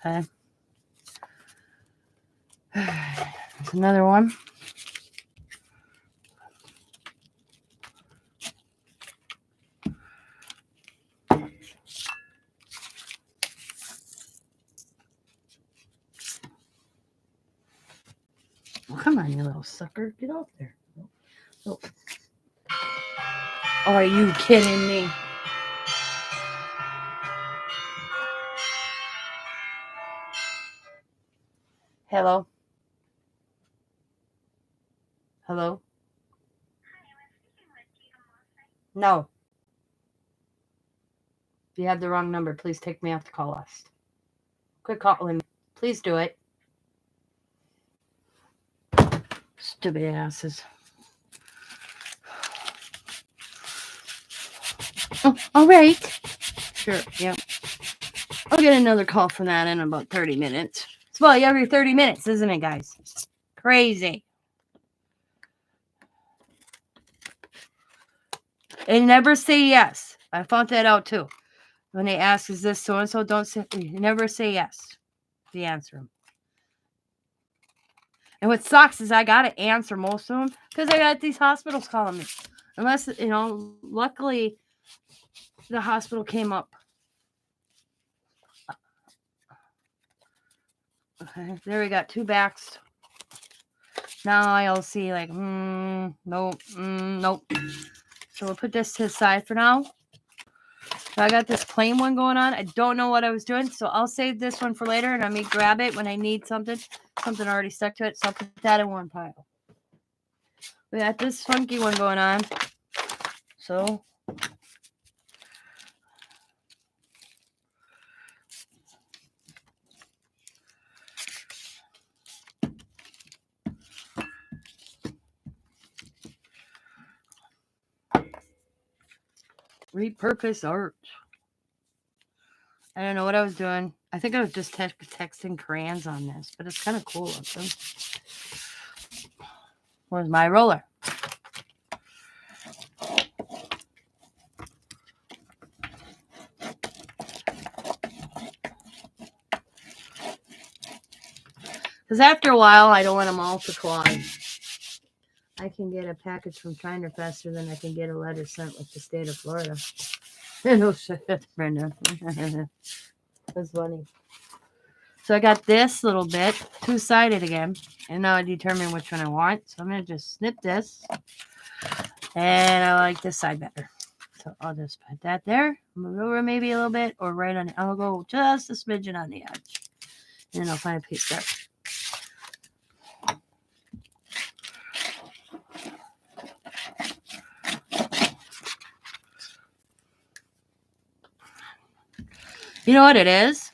Okay. There's another one. Oh, come on, you little sucker. Get out there. Oh. Are you kidding me? Hello? Hello? No. If you have the wrong number, please take me off the call list. Quit calling me. Please do it. Stupid asses. Oh, all right. Sure, yeah. I'll get another call from that in about 30 minutes. It's about every 30 minutes, isn't it, guys? Crazy. They never say yes. I found that out too. When they ask, is this so-and-so, don't say, never say yes. The answer them. And what sucks is I got to answer most of them because I got these hospitals calling me. Unless, luckily the hospital came up. Okay, there we got 2 backs. Now I'll see like, nope, nope. So we'll put this to the side for now. So I got this plain one going on. I don't know what I was doing, so I'll save this one for later, and I may grab it when I need something already stuck to it, so I'll put that in one pile. We got this funky one going on. So repurpose art. I don't know what I was doing. I think I was just texting crayons on this, but it's kind of cool looking. Where's my roller? Because after a while, I don't want them all to clog. I can get a package from China faster than I can get a letter sent with the state of Florida. No shit, Brenda. That's funny. So I got this little bit, 2-sided again, and now I determine which one I want. So I'm going to just snip this, and I like this side better. So I'll just put that there, move over maybe a little bit, or right on it. I'll go just a smidgen on the edge, and then I'll find a piece there. You know what it is?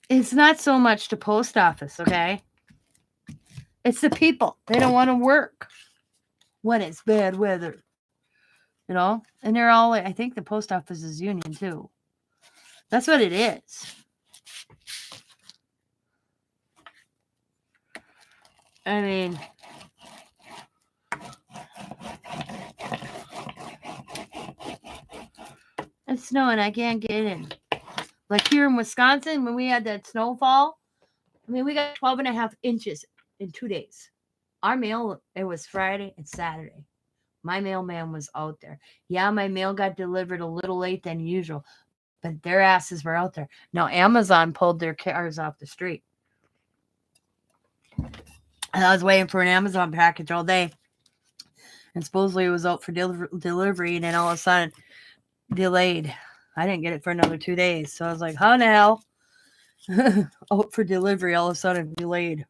It's not so much the post office, okay? It's the people. They don't want to work when it's bad weather. You know? And they're all, I think the post office is union too. That's what it is. I mean, it's snowing. I can't get in. Like here in Wisconsin, when we had that snowfall, I mean, we got 12 and a half inches in 2 days. Our mail, it was Friday and Saturday. My mailman was out there. Yeah, my mail got delivered a little late than usual, but their asses were out there. Now, Amazon pulled their cars off the street. And I was waiting for an Amazon package all day. And supposedly it was out for delivery, and then all of a sudden, delayed. I didn't get it for another 2 days. So I was like, how the hell? Out for delivery, all of a sudden, delayed.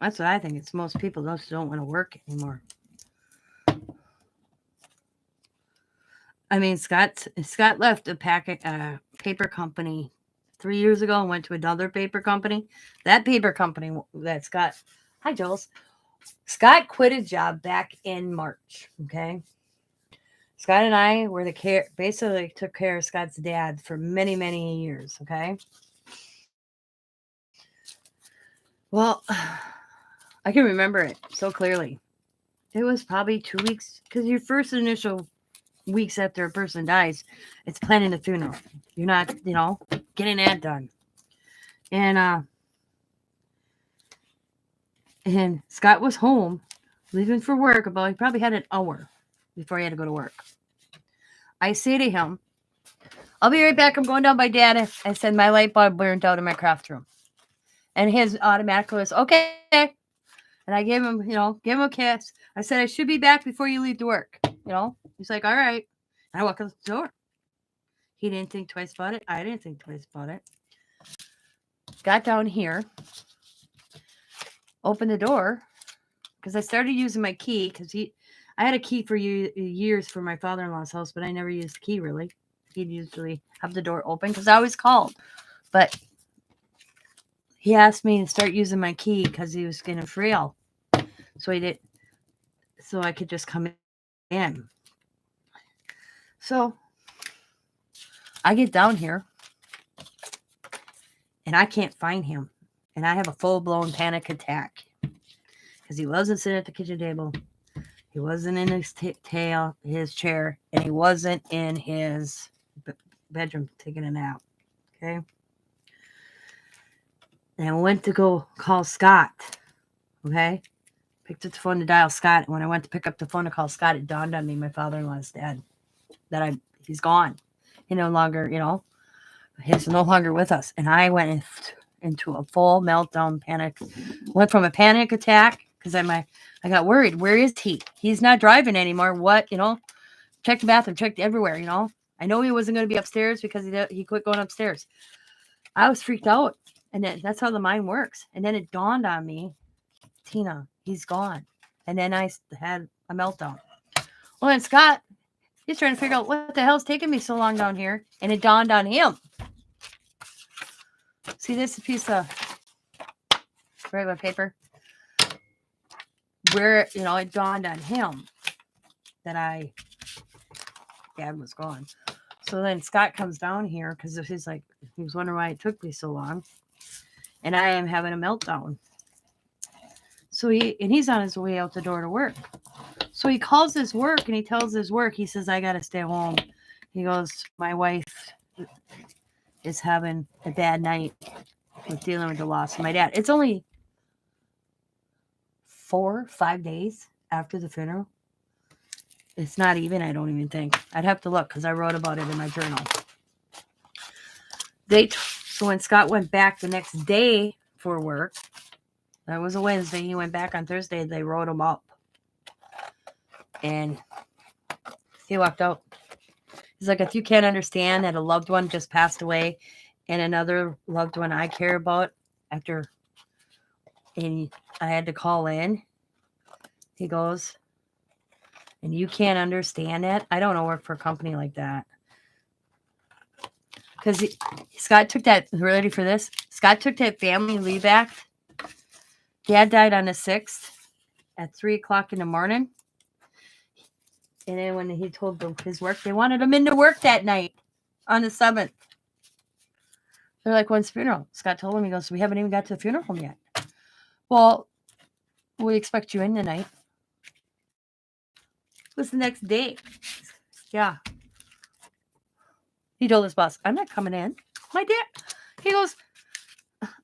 That's what I think. It's most people just don't want to work anymore. I mean, Scott left a paper company 3 years ago and went to another paper company. That paper company that Scott, hi Jules, Scott quit his job back in March. Okay, Scott and I were basically took care of Scott's dad for many, many years. Okay, well, I can remember it so clearly. It was probably 2 weeks because your first initial weeks after a person dies, it's planning the funeral. You're not, getting that done. And Scott was home, leaving for work he probably had an hour before he had to go to work. I say to him, I'll be right back. I'm going down by Dad. I said, my light bulb burned out in my craft room. And his automatic was, okay. And I gave him a kiss. I said, I should be back before you leave to work. He's like, all right. And I walk out the door. He didn't think twice about it. I didn't think twice about it. Got down here. Opened the door. Because I started using my key. Because I had a key for years for my father-in-law's house. But I never used the key, really. He'd usually have the door open. Because I always called. But he asked me to start using my key. Because he was getting frail. So he did. So I could just come in. So I get down here and I can't find him. And I have a full-blown panic attack because he wasn't sitting at the kitchen table. He wasn't in his chair, and he wasn't in his bedroom taking a nap. Okay. And I went to go call Scott. Okay. Picked up the phone to dial Scott. And when I went to pick up the phone to call Scott, it dawned on me my father-in-law's dead. He's gone. He no longer, he's no longer with us. And I went into a full meltdown panic. Went from a panic attack because I got worried. Where is he? He's not driving anymore. What, checked the bathroom, checked everywhere, I know he wasn't going to be upstairs because he quit going upstairs. I was freaked out. And that's how the mind works. And then it dawned on me, Tina, he's gone. And then I had a meltdown. Well, then Scott, he's trying to figure out what the hell's taking me so long down here. And it dawned on him. See this piece of regular paper? Where, it dawned on him that Dad was gone. So then Scott comes down here because he was wondering why it took me so long. And I am having a meltdown. So he's on his way out the door to work. So he calls his work and he tells his work, he says, I got to stay home. He goes, my wife is having a bad night with dealing with the loss of my dad. It's only 4-5 days after the funeral. It's not even, I don't even think. I'd have to look because I wrote about it in my journal. So when Scott went back the next day for work, that was a Wednesday. He went back on Thursday. They wrote him up. And he walked out. He's like, if you can't understand that a loved one just passed away and another loved one I care about after and I had to call in, he goes, and you can't understand it, I don't want to work for a company like that. Because Scott took that, ready for this? Scott took that family leave act. Dad died on the 6th at 3 o'clock in the morning. And then when he told them his work, they wanted him into work that night on the 7th. They're like, when's the funeral? Scott told him, he goes, we haven't even got to the funeral home yet. Well, we expect you in tonight. It was the next day. Yeah. He told his boss, I'm not coming in. My dad, he goes,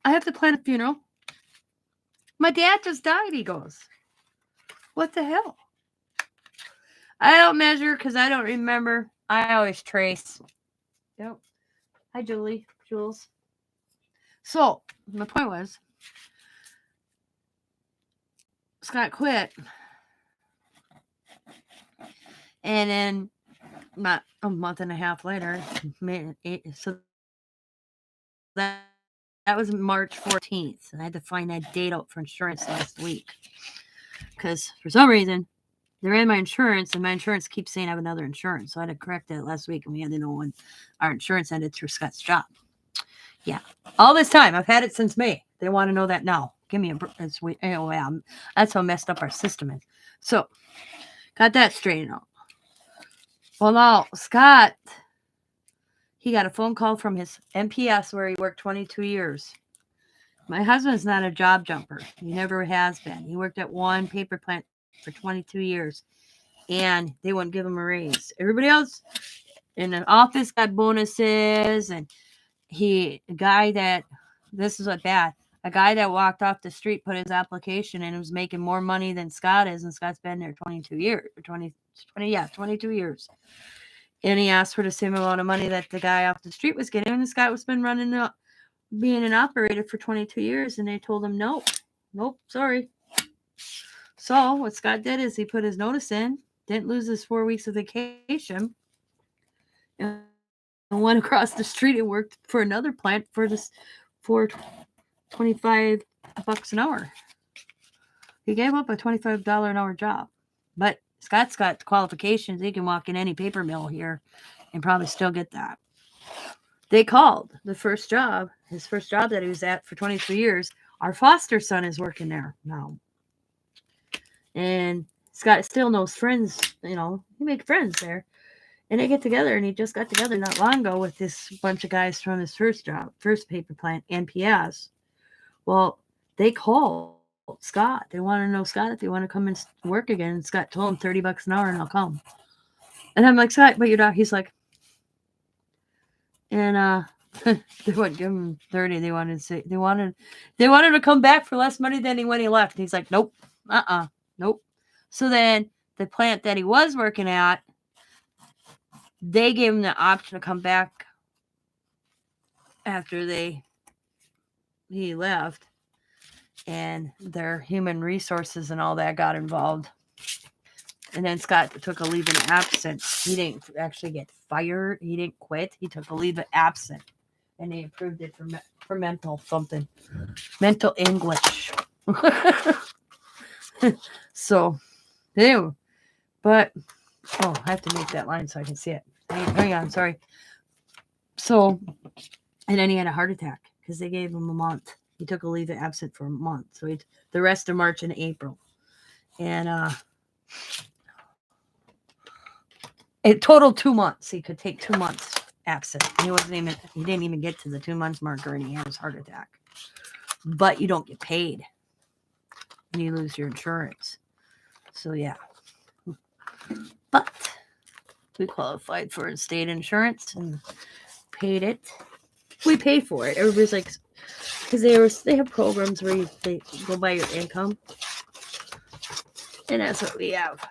I have to plan a funeral. My dad just died, he goes. What the hell? I don't measure because I don't remember. I always trace. Yep. Hi, Jules. So, my point was, Scott quit. And then not a month and a half later, so that was March 14th. And I had to find that date out for insurance last week. Because for some reason, they're in my insurance, and my insurance keeps saying I have another insurance. So I had to correct that last week, and we had to know when our insurance ended through Scott's job. Yeah. All this time. I've had it since May. They want to know that now. Give me a break. That's how messed up our system is. So, got that straightened out. Well, now, Scott, he got a phone call from his MPS where he worked 22 years. My husband's not a job jumper. He never has been. He worked at one paper plant for 22 years, and they wouldn't give him a raise. Everybody else in the office got bonuses, and this is what bad. A guy that walked off the street put his application in and was making more money than Scott is, and Scott's been there 22 years. 22 years. And he asked for the same amount of money that the guy off the street was getting, and Scott was been being an operator for 22 years, and they told him, nope, sorry. So what Scott did is he put his notice in, didn't lose his 4 weeks of vacation, and went across the street and worked for another plant for $25 an hour. He gave up a $25 an hour job. But Scott's got qualifications. He can walk in any paper mill here and probably still get that. They called his first job that he was at for 23 years. Our foster son is working there now. And Scott still knows friends, he make friends there. And they get together, and he just got together not long ago with this bunch of guys from his first paper plant, NPS. Well, they called Scott. They want to know Scott if they want to come and work again. And Scott told him $30 an hour and I'll come. And I'm like, Scott, but you're not. He's like, and they wouldn't give him 30. They wanted to come back for less money than when he left. And he's like, nope, nope. So then the plant that he was working at, they gave him the option to come back after he left, and their human resources and all that got involved. And then Scott took a leave of absence. He didn't actually get fired. He didn't quit. He took a leave of absence, and they approved it for mental English. So, ew. But I have to make that line so I can see it. Hang on, sorry. So, and then he had a heart attack because they gave him a month. He took a leave of absence for a month. So the rest of March and April. And it totaled 2 months. He could take 2 months absent. He didn't even get to the 2 months marker, and he had his heart attack. But you don't get paid. And you lose your insurance. So yeah. But we qualified for state insurance and paid it. We pay for it. Everybody's like, because they have programs where they go by your income, and that's what we have.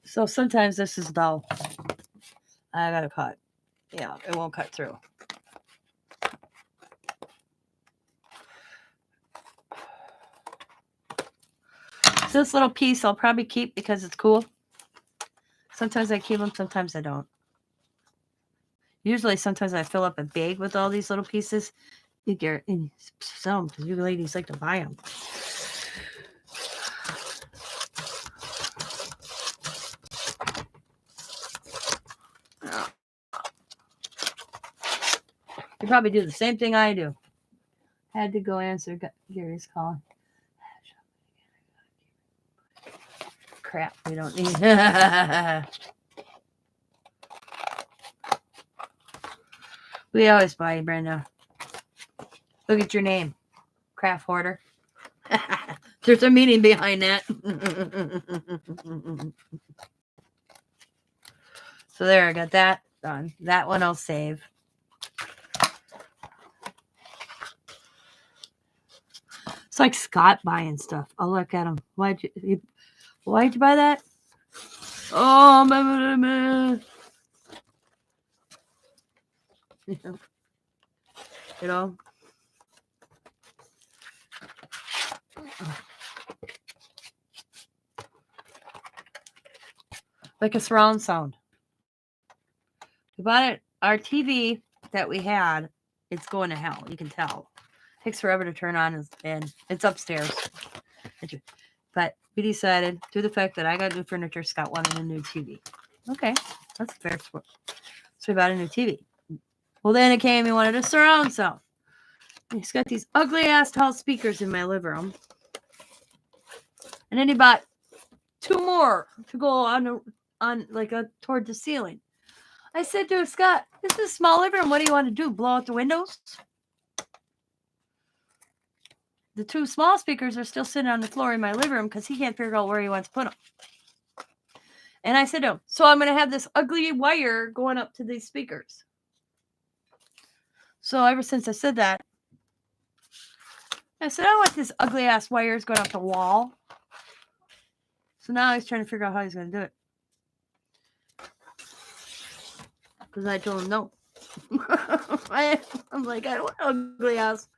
So sometimes this is dull. I gotta cut. Yeah, it won't cut through. this little piece I'll probably keep because it's cool. Sometimes I keep them, sometimes I don't. Usually, sometimes I fill up a bag with all these little pieces. You get some because you ladies like to buy them. You probably do the same thing I do. Had to go answer Gary's call. Crap, we don't need. We always buy you, Brenda. Look at your name, Craft Hoarder. There's a meaning behind that. So there, I got that done. That one I'll save. It's like Scott buying stuff. I'll look at him. Why'd you buy that? Oh, man. You know. Like a surround sound. We bought it. Our TV that we had, it's going to hell. You can tell. It takes forever to turn on, and it's upstairs. But we decided, through the fact that I got new furniture, Scott wanted a new TV. Okay, that's fair. So we bought a new TV. Well, then it came, he wanted a surround sound. He's got these ugly ass tall speakers in my living room. And then he bought 2 more to go on toward the ceiling. I said to Scott, this is a small living room. What do you want to do? Blow out the windows? The 2 small speakers are still sitting on the floor in my living room because he can't figure out where he wants to put them. And I said to him, so I'm going to have this ugly wire going up to these speakers. So ever since I said that, I said, I don't want this ugly ass wires going up the wall. So now he's trying to figure out how he's going to do it. Because I told him no. I'm like, I don't want ugly ass.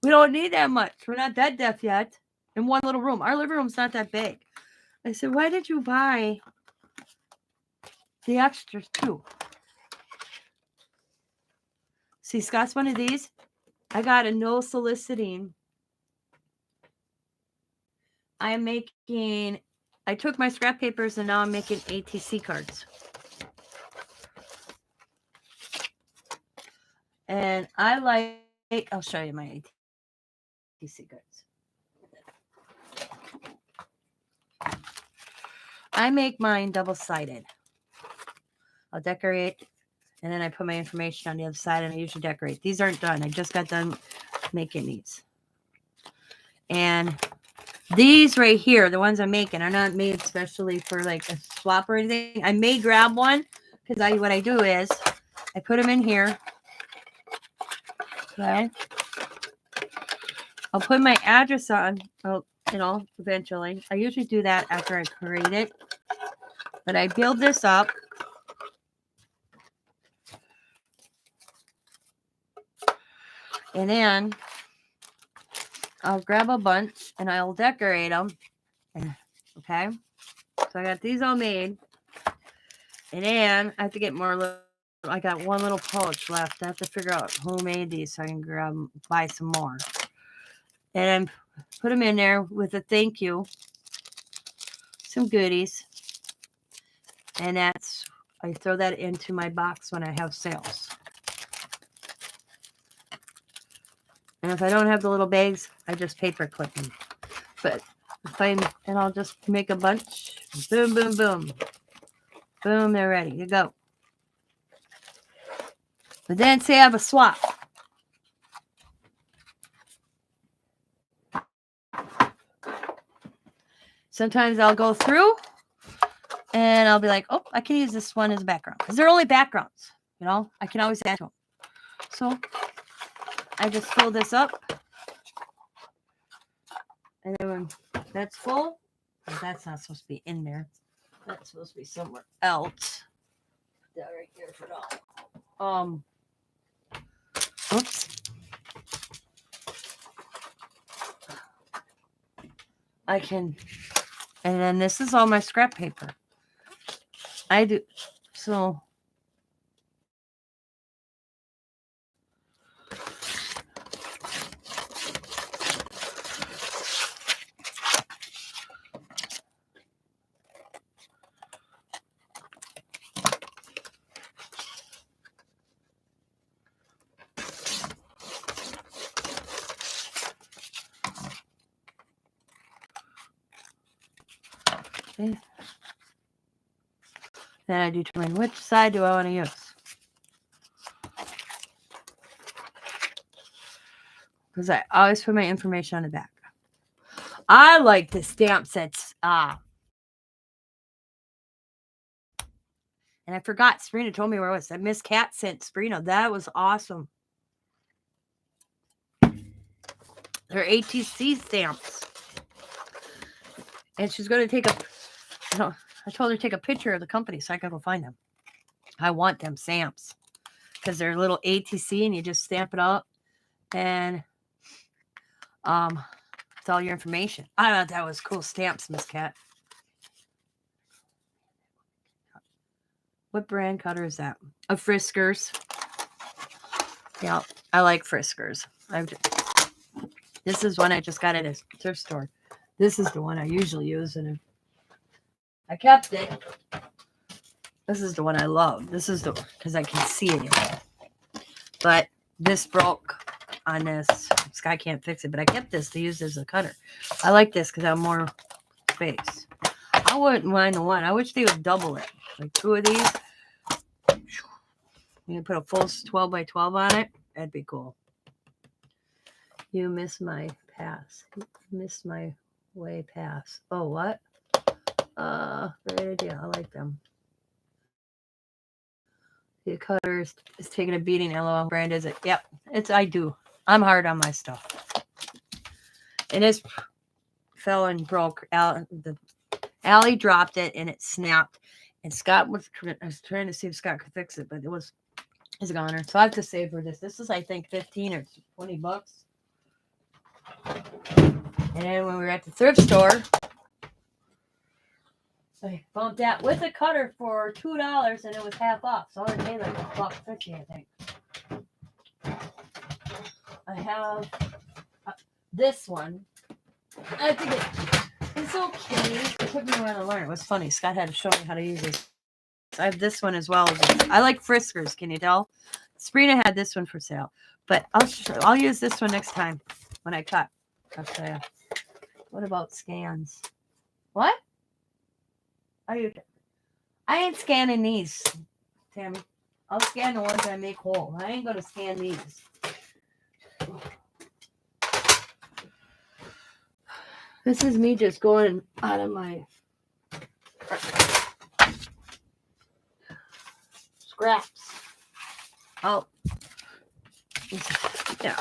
We don't need that much. We're not that deaf yet. In one little room. Our living room's not that big. I said, why did you buy the extras too? See, Scott's one of these. I got a no soliciting. I took my scrap papers and now I'm making ATC cards. And I'll show you my ATC cards. I make mine double-sided. I'll decorate, and then I put my information on the other side, and I usually decorate. These aren't done. I just got done making these. And these right here, the ones I'm making, are not made especially for like a swap or anything. I may grab one, because what I do is I put them in here. Okay. I'll put my address on, eventually. I usually do that after I create it. But I build this up. And then I'll grab a bunch and I'll decorate them. Okay. So I got these all made. And then I have to get more. I got one little pouch left. I have to figure out who made these so I can buy some more. And put them in there with a thank you. Some goodies. And I throw that into my box when I have sales. And if I don't have the little bags, I just paper clip them. But and I'll just make a bunch. Boom, boom, boom. Boom, they're ready to go. But then say I have a swap. Sometimes I'll go through and I'll be like, oh, I can use this one as a background. Because they're only backgrounds. I can always add to them. So I just fill this up. And then when that's full, that's not supposed to be in there. That's supposed to be somewhere else. Put that right here for now. Oops. I can, and then this is all my scrap paper. I do, so. Okay. Then I determine which side do I want to use. Because I always put my information on the back. I like the stamp sets. And I forgot, Sabrina told me where it was. That Miss Cat sent Sabrina. That was awesome. They're ATC stamps. And she's going to take I told her to take a picture of the company so I can go find them. I want them stamps. Because they're little ATC and you just stamp it up. And it's all your information. I thought that was cool stamps, Miss Cat. What brand cutter is that? A Friskers. Yeah, I like Friskers. This is one I just got at a thrift store. This is the one I usually use, and I kept it. This is the one I love. This is because I can see it. But this broke on this. This guy can't fix it, but I kept this to use as a cutter. I like this because I have more space. I wouldn't mind the one. I wish they would double it. Like 2 of these. You can put a full 12 by 12 on it. That'd be cool. You missed my pass. Missed my way pass. Oh, what? Great idea. I like them. The cutter is taking a beating. LOL. Brand is it? Yep. I do. I'm hard on my stuff. And this fell and broke. Allie dropped it and it snapped. And Scott was trying to see if Scott could fix it, but it's a goner. So I have to save for this. This is, I think, 15 or 20 bucks. And then when we were at the thrift store, I bumped that with a cutter for $2 and it was half off. So I only paid like $1.50, I think. I have this one. I think it's okay. It took me a while to learn. It was funny. Scott had to show me how to use this. I have this one as well. I like Friskers. Can you tell? Sabrina had this one for sale, but I'll use this one next time when I cut. I'll tell you. What about scans? What? I ain't scanning these, Tammy. I'll scan the ones I make whole. I ain't gonna scan these. This is me just going out of my scraps. Oh, yeah.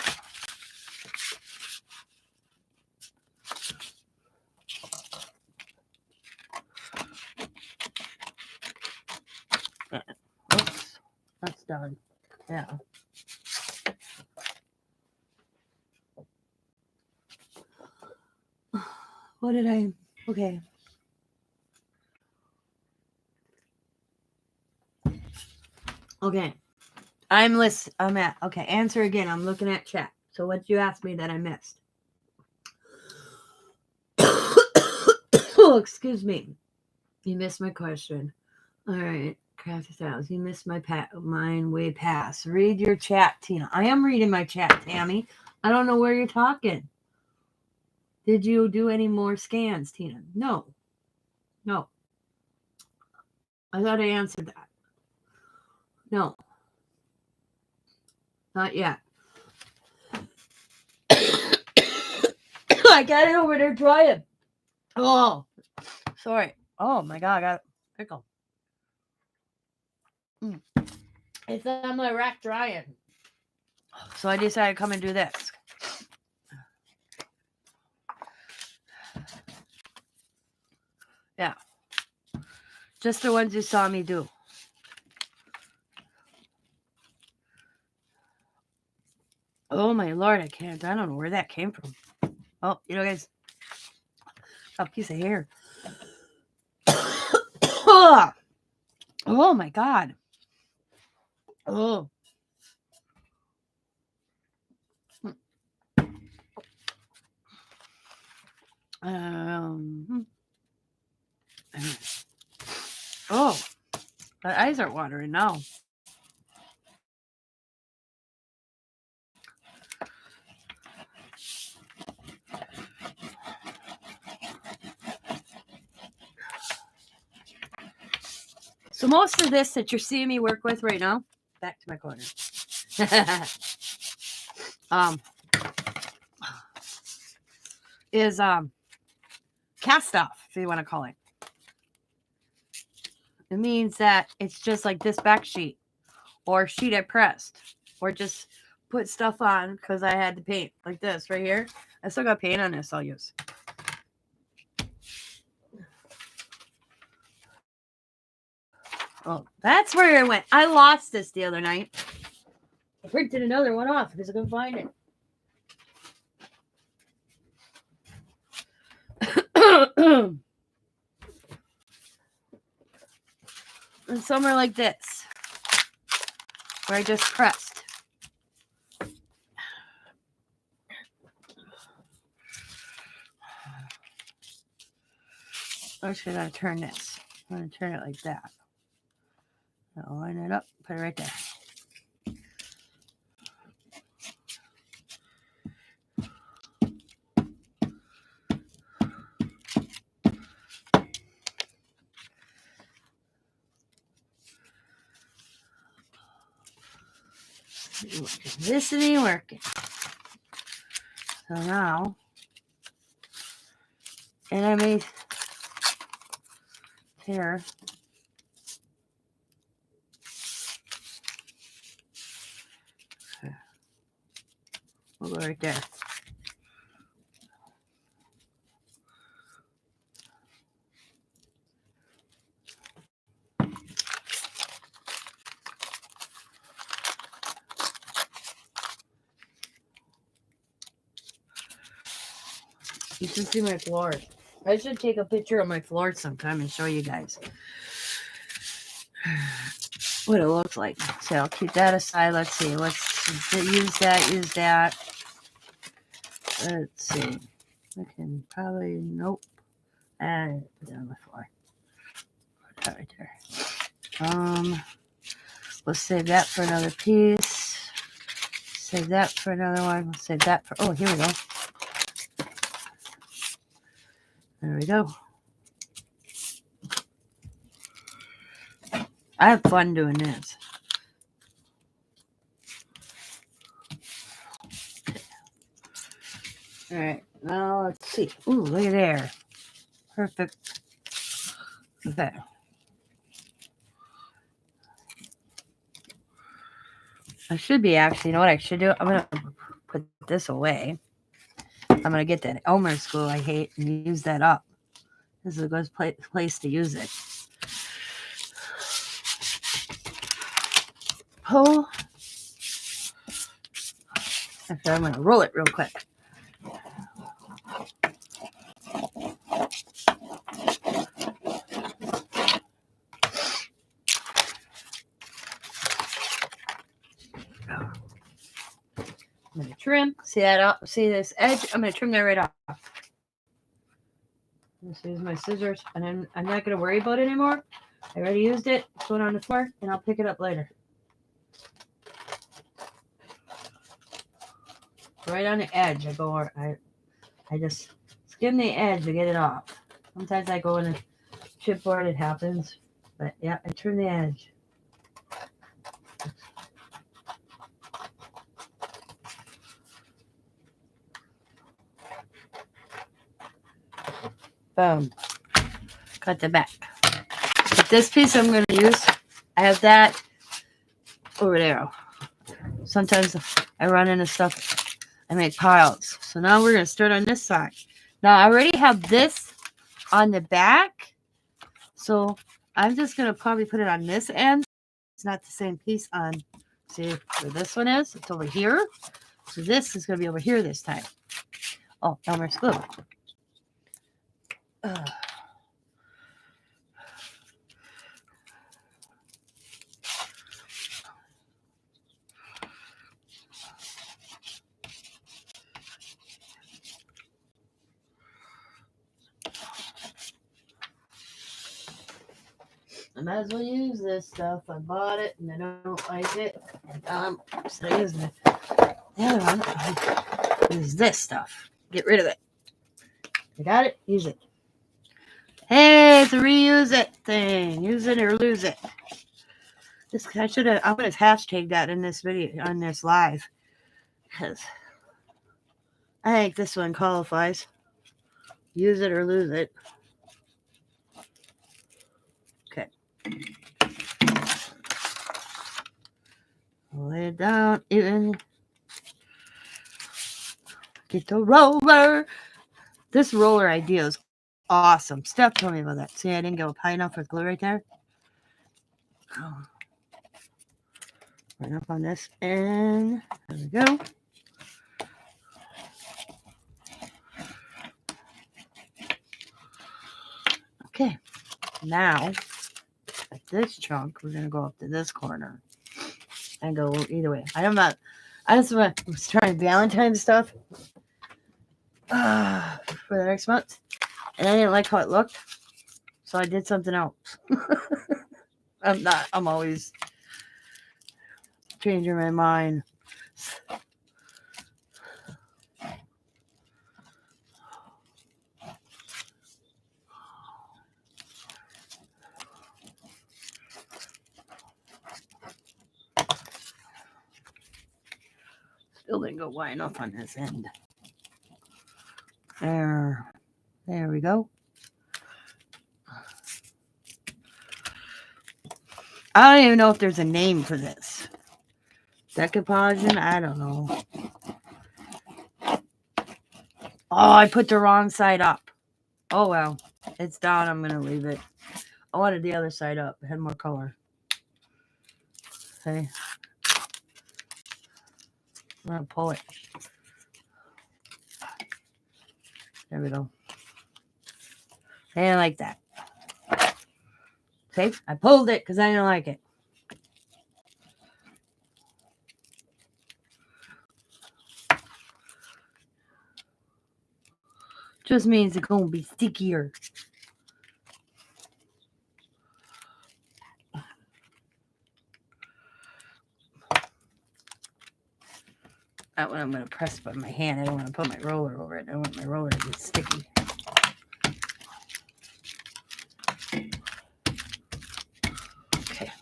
Oops, that's done. Yeah. What did I? Okay. Okay. I'm at. Okay. Answer again. I'm looking at chat. So what you asked me that I missed? Oh, excuse me. You missed my question. All right. Crafty Styles. You missed mine way past. Read your chat, Tina. I am reading my chat, Tammy. I don't know where you're talking. Did you do any more scans, Tina? No. I thought I answered that. No. Not yet. I got it over there drying. Oh, sorry. Oh my God, I got a pickle. It's on my rack drying. So I decided to come and do this. Yeah. Just the ones you saw me do. Oh my Lord, I don't know where that came from. Oh, guys, A piece of hair. Oh my God. Oh. Oh, my eyes are watering now. So most of this that you're seeing me work with right now, back to my corner. Is cast off, if you want to call it. It means that it's just like this back sheet or sheet I pressed or just put stuff on because I had to paint like this right here. I still got paint on this I'll use. Oh, that's where it went. I lost this the other night. I printed another one off because I couldn't find it. And some are like this, where I just pressed. Actually, I gotta turn this. I'm gonna turn it like that. I'll line it up, put it right there. This ain't working. So now, and I made here. We'll go right there. You should see my floor. I should take a picture of my floor sometime and show you guys what it looks like. So I'll keep that aside. Let's see. Let's use that. Let's see. I can probably, nope. And put that on the floor. Put that right there. Let's save that for another piece. Save that for another one. We'll save that for, oh, here we go. There we go. I have fun doing this. All right, now let's see. Ooh, look at there. Perfect. Okay. I should be actually, you know what I should do? I'm going to put this away. I'm going to get that Elmer School I hate and use that up. This is a good place to use it. Pull. Actually, I'm going to roll it real quick. I'm going to trim. See that up? See this edge? I'm going to trim that right off. Just use my scissors, and I'm not going to worry about it anymore. I already used it. Throw it on the floor, and I'll pick it up later. Right on the edge, I just skim the edge to get it off. Sometimes I go in a chipboard, it happens. But yeah, I trim the edge. Boom. Cut the back. But this piece I'm going to use, I have that over there. Sometimes I run into stuff. I make piles. So now we're going to start on this side. Now I already have this on the back. So I'm just going to probably put it on this end. It's not the same piece on, see where this one is? It's over here. So this is going to be over here this time. Oh, Elmer's glue. I might as well use this stuff. I bought it and I don't like it. So I use it. The other one is this stuff. Get rid of it. I got it. Use it. Hey, it's a reuse it thing. Use it or lose it. This I should have. I'm gonna hashtag that in this video on this live because I think this one qualifies. Use it or lose it. Okay. Lay it down. Even get the roller. This roller idea is awesome. Steph told me about that. See, I didn't go high enough with glue right there. Oh. Right up on this end. There we go. Okay. Now, at this chunk, we're going to go up to this corner and go either way. I just was trying Valentine's stuff for the next month, and I didn't like how it looked, so I did something else. I'm always changing my mind. Still didn't go wide enough on this end. There we go. I don't even know if there's a name for this. Decoupaging? I don't know. Oh, I put the wrong side up. Oh, well. It's down. I'm going to leave it. I wanted the other side up. It had more color. Okay. I'm going to pull it. There we go. And like that. Okay. I pulled it because I didn't like it. Just means it's going to be stickier. That one I'm going to press by my hand. I don't want to put my roller over it. I want my roller to get sticky. Okay.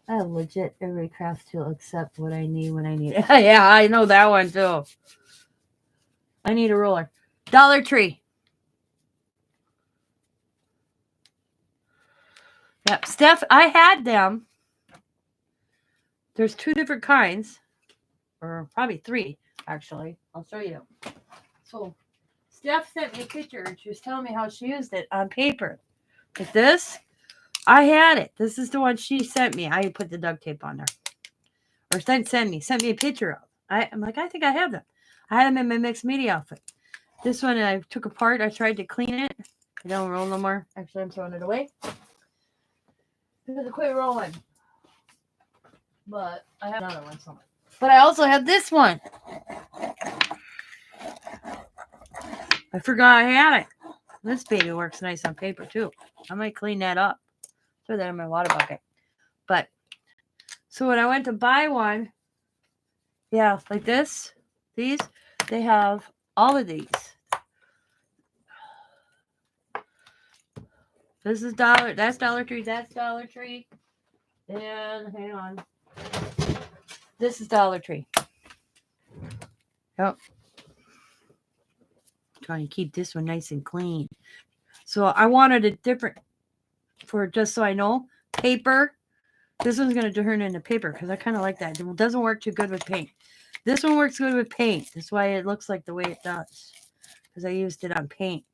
I have legit every craft tool except what I need when I need it. Yeah, I know that one too. I need a roller. Dollar Tree. Yep, Steph, I had them. There's 2 different kinds, or probably 3, actually. I'll show you. So, Steph sent me a picture, and she was telling me how she used it on paper. Like this, I had it. This is the one she sent me. I put the duct tape on there. Or sent me a picture of. I'm like, I think I have them. I had them in my Mixmedia outfit. This one I took apart. I tried to clean it. I don't roll no more. Actually, I'm throwing it away. Because I quit rolling. But I have another one somewhere. But I also have this one. I forgot I had it. This baby works nice on paper too. I might clean that up. Throw that in my water bucket. But, so when I went to buy one, yeah, like this, these, they have all of these. This is Dollar, that's Dollar Tree, that's Dollar Tree. And, hang on. This is Dollar Tree. Yep. Trying to keep this one nice and clean. So I wanted a different, for just so I know, paper. This one's going to turn into paper because I kind of like that. It doesn't work too good with paint. This one works good with paint. That's why it looks like the way it does. Because I used it on paint.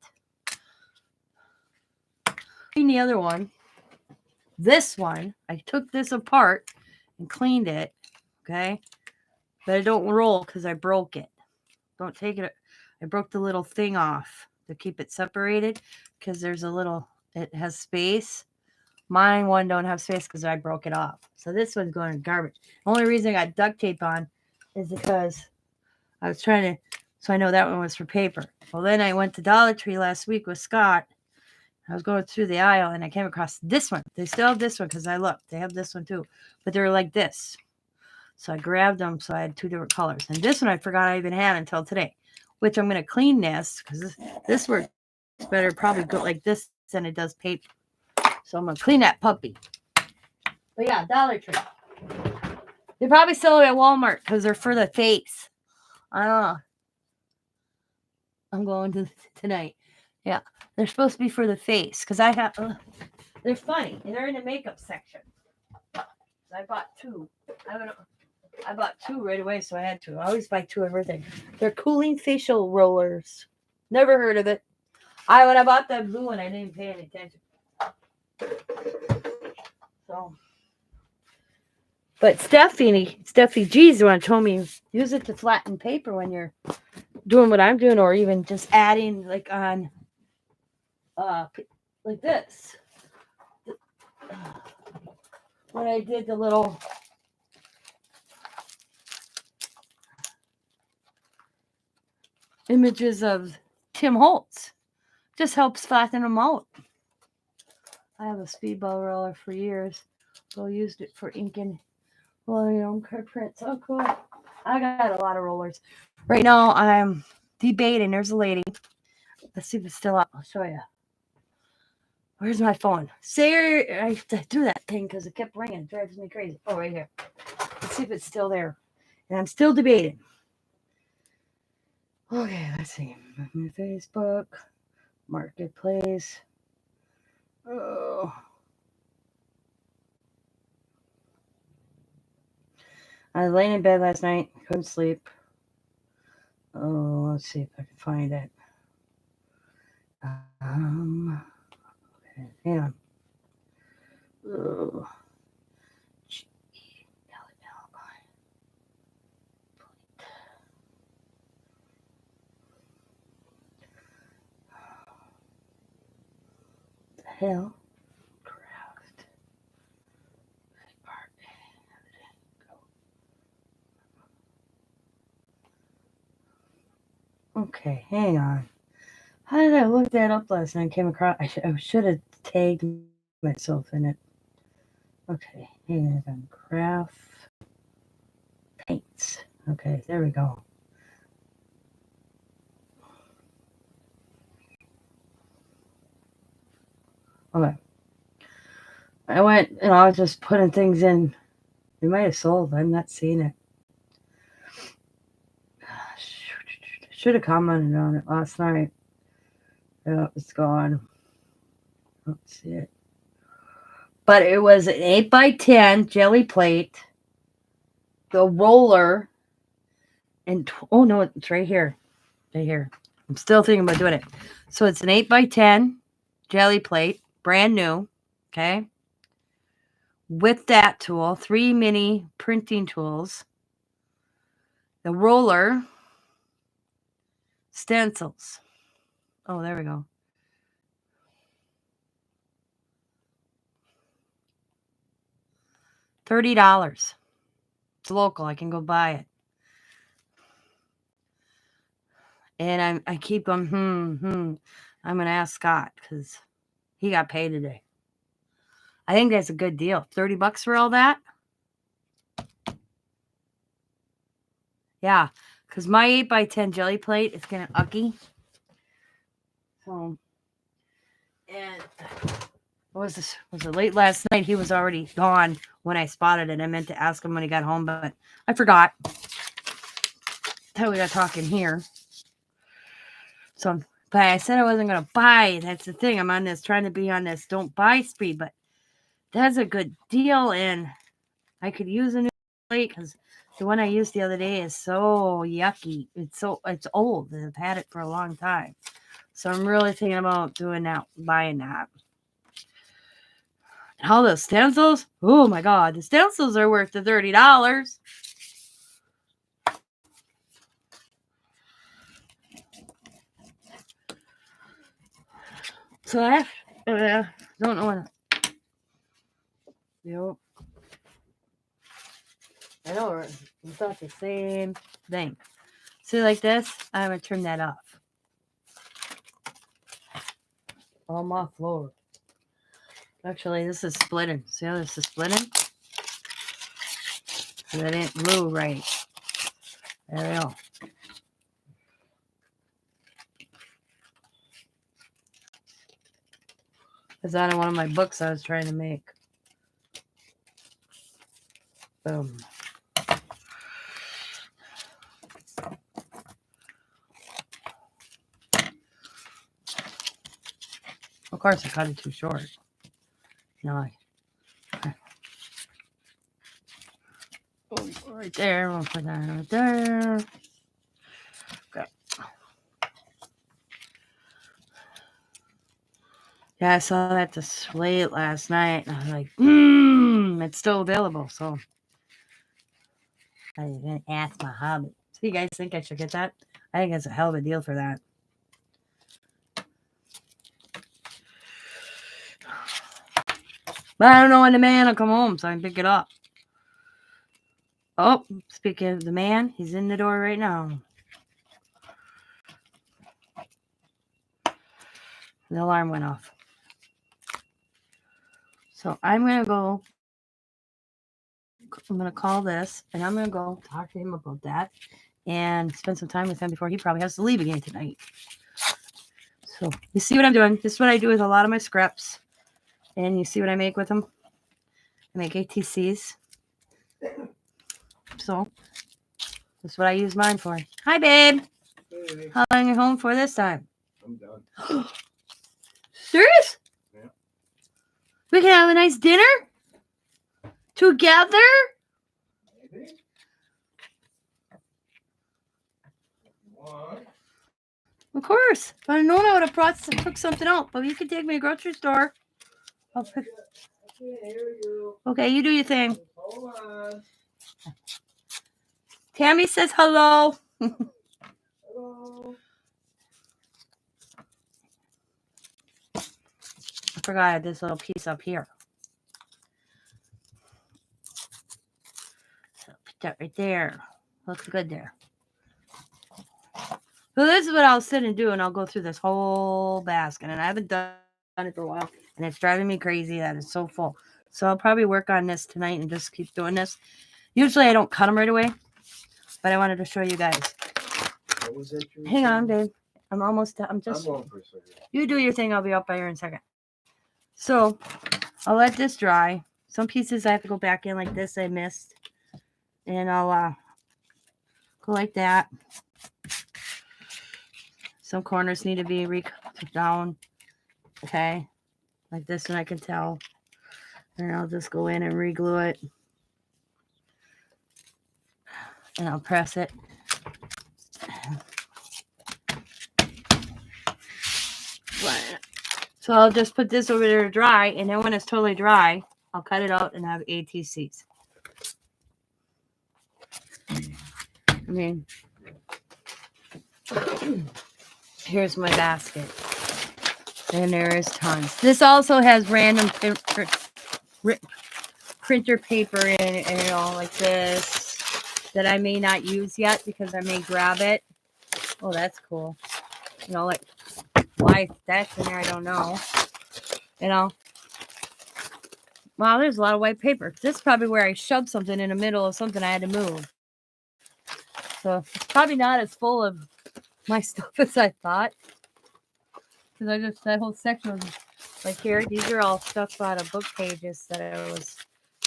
And the other one, this one, I took this apart and cleaned it. Okay. But I don't roll because I broke it. Don't take it. I broke the little thing off to keep it separated because there's a little, it has space. Mine one don't have space because I broke it off. So this one's going in garbage. The only reason I got duct tape on is because I was trying to, so I know that one was for paper. Well, then I went to Dollar Tree last week with Scott. I was going through the aisle and I came across this one. They still have this one because I looked. They have this one too. But they're like this. So I grabbed them. So I had 2 different colors. And this one I forgot I even had until today. Which I'm going to clean this because this works better probably go like this than it does paper. So I'm going to clean that puppy. But yeah, Dollar Tree. They probably sell it at Walmart because they're for the face. I don't know. I'm going to tonight. Yeah, they're supposed to be for the face because I have. They're funny. They're in the makeup section. I bought 2. I bought 2 right away, so I had to. I always buy 2 of everything. They're cooling facial rollers. Never heard of it. When I bought that blue one, I didn't pay any attention. So, but Steffi G's the one told me use it to flatten paper when you're doing what I'm doing, or even just adding like on, like this. When I did the little images of Tim Holtz, just helps flatten them out. I have a speedball roller for years. So I used it for inking William prints. Oh, cool. I got a lot of rollers. Right now, I'm debating. There's a lady. Let's see if it's still up. I'll show you. Where's my phone? I threw that thing because it kept ringing. It drives me crazy. Oh, right here. Let's see if it's still there. And I'm still debating. Okay, let's see. My Facebook. Marketplace. Oh. I was laying in bed last night. Couldn't sleep. Oh, let's see if I can find it. Okay, hang on. Oh. The hell? Craft. Okay, hang on. How did I look that up last night? I came across. I should have tagged myself in it. Okay, hang on. Craft paints. Okay, there we go. Okay. I went and I was just putting things in. They might have sold. I'm not seeing it. Should have commented on it last night. Yeah, it's gone. I don't see it. But it was an 8x10 jelly plate, the roller, and oh no, it's right here. Right here. I'm still thinking about doing it. So it's an 8x10 jelly plate, brand new. Okay. With that tool, 3 mini printing tools, the roller, stencils. Oh, there we go. $30. It's local. I can go buy it. And I keep them. I'm gonna ask Scott because he got paid today. I think that's a good deal. $30 for all that. Yeah, because my 8x10 jelly plate is gonna ucky. So, and was it late last night? He was already gone when I spotted it. I meant to ask him when he got home, but I forgot. Until we got talking here. So, but I said I wasn't gonna buy. That's the thing. I'm on this, trying to be on this don't buy speed, but that's a good deal, and I could use a new plate because the one I used the other day is so yucky. It's old. I've had it for a long time. So I'm really thinking about doing that, buying that. And all those stencils, oh my God, the stencils are worth the $30. So I don't know what. Yep. I know we thought the same thing. See, like this, I'm gonna turn that off. On my floor. Actually, this is splitting. See how this is splitting? So that didn't glue right. There we go. It's out of one of my books I was trying to make. Boom. Of course, I cut it too short. No, right there. We'll put that right there. Okay. Yeah, I saw that this late last night, and I was like, it's still available. So I didn't ask my hobby. So you guys think I should get that? I think it's a hell of a deal for that. But I don't know when the man will come home, so I can pick it up. Oh, speaking of the man, he's in the door right now. The alarm went off. So I'm going to call this, and I'm going to go talk to him about that and spend some time with him before he probably has to leave again tonight. So you see what I'm doing? This is what I do with a lot of my scripts. And you see what I make with them? I make ATCs. So that's what I use mine for. Hi, babe. Hey, How long are you home for this time? I'm done. Serious? Yeah. We can have a nice dinner together? Maybe. What? Of course. If I'd known, I would have cooked something out. But you can take me to the grocery store. I can't hear you. Okay, you do your thing. Hold on. Tammy says hello. Hello. I forgot I had this little piece up here. So put that right there. Looks good there. So this is what I'll sit and do, and I'll go through this whole basket. And I haven't done it for a while, and it's driving me crazy that it's so full. So I'll probably work on this tonight and just keep doing this. Usually I don't cut them right away, but I wanted to show you guys. What was that you were Hang on, saying? babe. I'm almost done. I'm going for a second. You do your thing. I'll be up by here in a second. So I'll let this dry. Some pieces I have to go back in like this I missed. And I'll go like that. Some corners need to be re-cut down. Okay. Like this one I can tell. And I'll just go in and re-glue it. And I'll press it. So I'll just put this over there to dry, and then when it's totally dry, I'll cut it out and have ATCs. I mean, here's my basket. And there is tons. This also has random printer paper in it, and all like this that I may not use yet because I may grab it. Oh, that's cool. You know, like why that's in there, I don't know. You know. Wow, there's a lot of white paper. This is probably where I shoved something in the middle of something I had to move. So it's probably not as full of my stuff as I thought. Because I just, that whole section was like here. These are all stuff out of book pages that I was,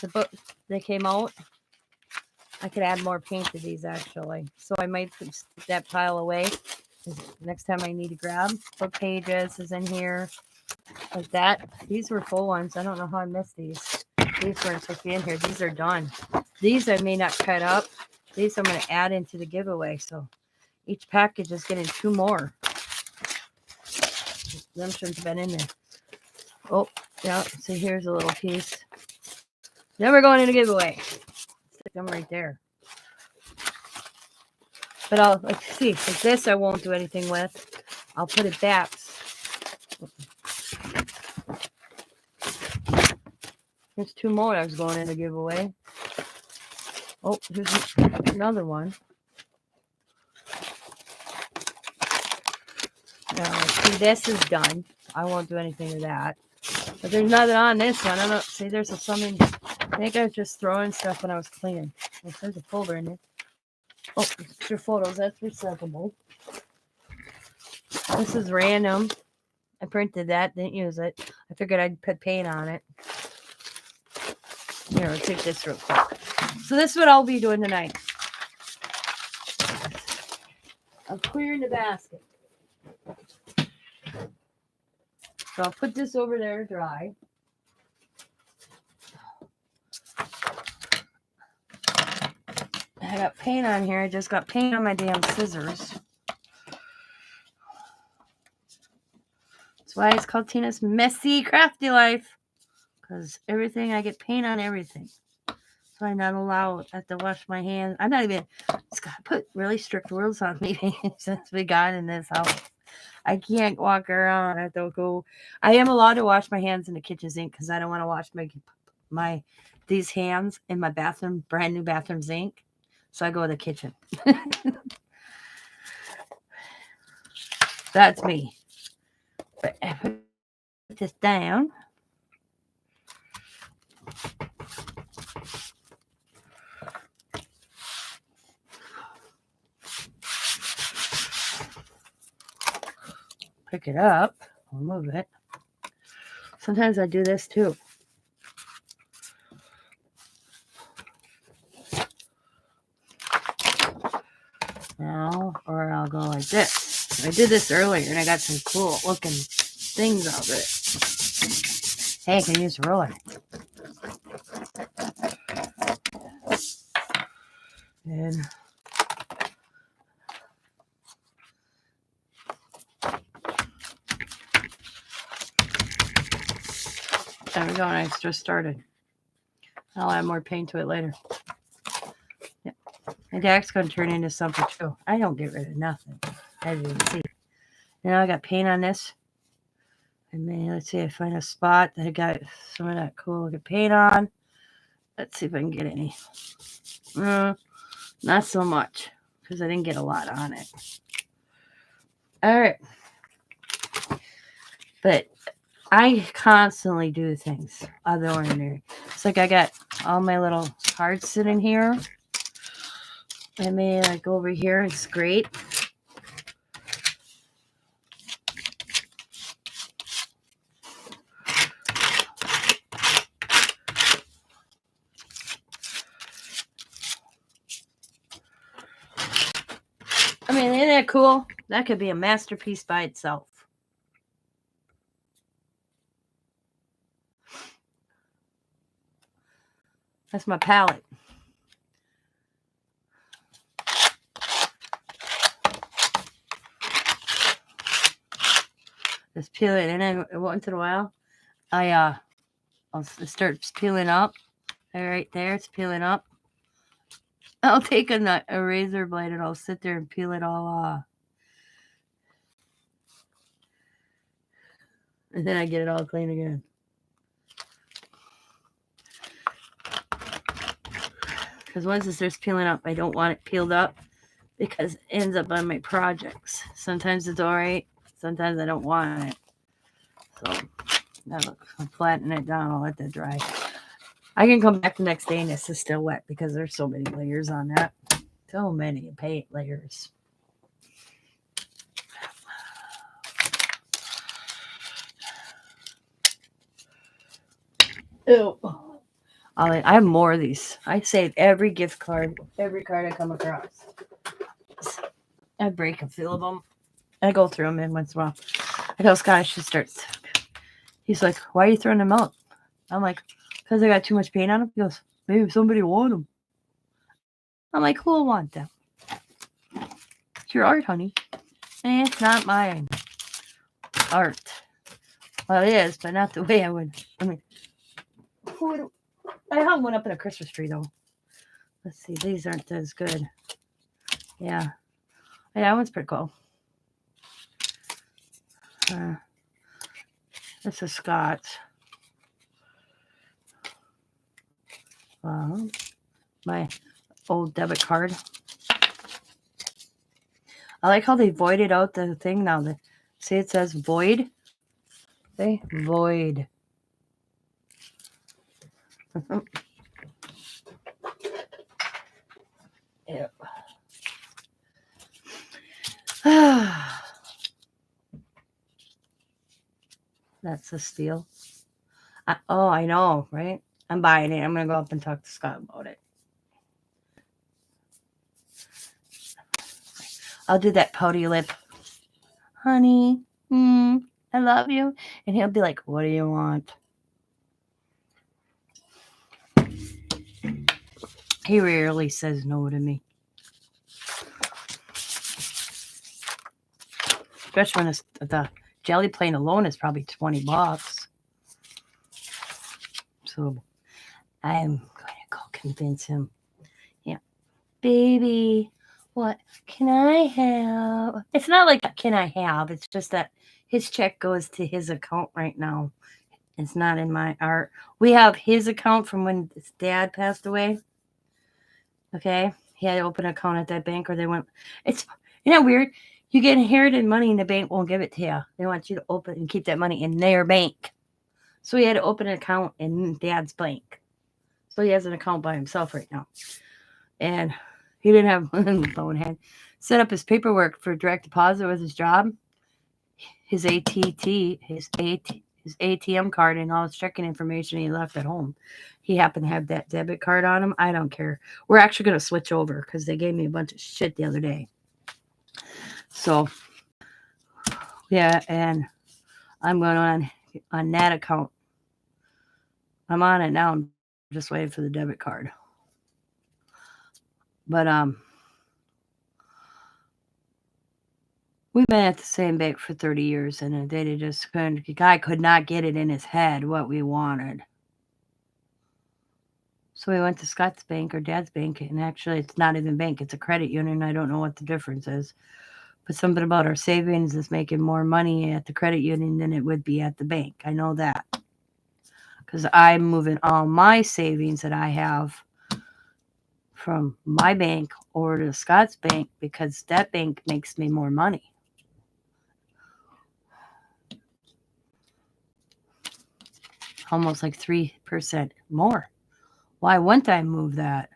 the book, they came out. I could add more paint to these actually. So I might put that pile away. Next time I need to grab book pages is in here. Like that. These were full ones. I don't know how I missed these. These weren't supposed to be in here. These are done. These I may not cut up. These I'm going to add into the giveaway. So each package is getting 2 more. Them shouldn't have been in there. Oh, yeah. So here's a little piece. Then we're going in a giveaway. Stick them right there. But I'll, let's see. Like this I won't do anything with. I'll put it back. There's 2 more I was going in to give away. Oh, here's another one. Now, see, this is done. I won't do anything to that. But there's nothing on this one. I don't see. There's something. I think I was just throwing stuff when I was cleaning. Well, there's a folder in there. Oh, it's your photos. That's recyclable. This is random. I printed that. Didn't use it. I figured I'd put paint on it. Here, I'll take this real quick. So this is what I'll be doing tonight. I'm clearing the basket. So I'll put this over there to dry. I got paint on here. I just got paint on my damn scissors. That's why it's called Tina's Messy Crafty Life. Because everything, I get paint on everything. So I'm not allowed. I have to wash my hands. I'm not even, it's got to put really strict rules on me since we got in this house. I can't walk around. I have to go. I am allowed to wash my hands in the kitchen sink because I don't want to wash these hands in my bathroom, brand new bathroom sink. So I go to the kitchen. That's me. But I put this down. Pick it up. I'll move it. Sometimes I do this too. Now, or I'll go like this. I did this earlier and I got some cool looking things out of it. Hey, I can use a roller. And there we go. And I just started. I'll add more paint to it later. Yep. My deck's going to turn into something too. I don't get rid of nothing, as you can see. Now I got paint on this. And then let's see, I find a spot that I got some of that cool looking paint on. Let's see if I can get any. Not so much, because I didn't get a lot on it. All right. But I constantly do things out of the ordinary. It's like I got all my little cards sitting here. I may like go over here and scrape. I mean, isn't that cool? That could be a masterpiece by itself. That's my palette. Just peel it, and then once in a while, I'll start peeling up. Right there, it's peeling up. I'll take a razor blade and I'll sit there and peel it all off. And then I get it all clean again. Because once it starts peeling up, I don't want it peeled up because it ends up on my projects. Sometimes it's all right. Sometimes I don't want it. So I'll flatten it down. I'll let that dry. I can come back the next day and this is still wet because there's so many layers on that. So many paint layers. Ew. I have more of these. I save every gift card, every card I come across. I break a few of them. I go through them in once in a while. I tell Scott I should start. He's like, why are you throwing them out? I'm like, because I got too much paint on them. He goes, maybe somebody want them. I'm like, who will want them? It's your art, honey. And it's not mine. Art. Well, it is, but not the way I would. I mean, I hung one up in a Christmas tree, though. Let's see. These aren't as good. Yeah. Yeah, that one's pretty cool. This is Scott's. My old debit card. I like how they voided out the thing now. See, it says void. They void. Yep. That's a steal. I know, right? I'm buying it. I'm going to go up and talk to Scott about it. I'll do that pouty lip. Honey, I love you. And he'll be like, what do you want? He rarely says no to me. Especially when the jelly plane alone is probably $20. So I'm going to go convince him. Yeah. Baby, what can I have? It's not like can I have. It's just that his check goes to his account right now. It's not in my art. We have his account from when his dad passed away. Okay. He had to open an account at that bank or they went. Isn't that weird? You get inherited money and the bank won't give it to you. They want you to open and keep that money in their bank. So he had to open an account in dad's bank. So he has an account by himself right now. And he didn't have phone had set up his paperwork for direct deposit with his job. His ATM card and all his checking information he left at home. He happened to have that debit card on him. I don't care. We're actually going to switch over because they gave me a bunch of shit the other day. So, yeah, and I'm going on that account. I'm on it now. I'm just waiting for the debit card. But we've been at the same bank for 30 years, and they just couldn't. The guy could not get it in his head what we wanted. So we went to Scott's bank or Dad's bank, and actually it's not even bank; it's a credit union. I don't know what the difference is. But something about our savings is making more money at the credit union than it would be at the bank. I know that. Because I'm moving all my savings that I have from my bank over to Scott's bank because that bank makes me more money. Almost like 3% more. Why wouldn't I move that?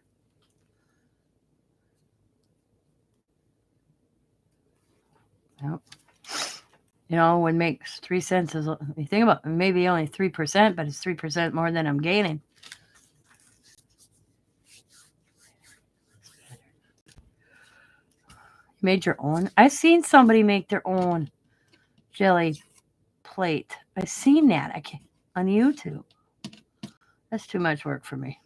Yep. You know, what makes 3 cents is, you think about it, maybe only 3%, but it's 3% more than I'm gaining. You made your own? I've seen somebody make their own jelly plate. I've seen that on YouTube. That's too much work for me.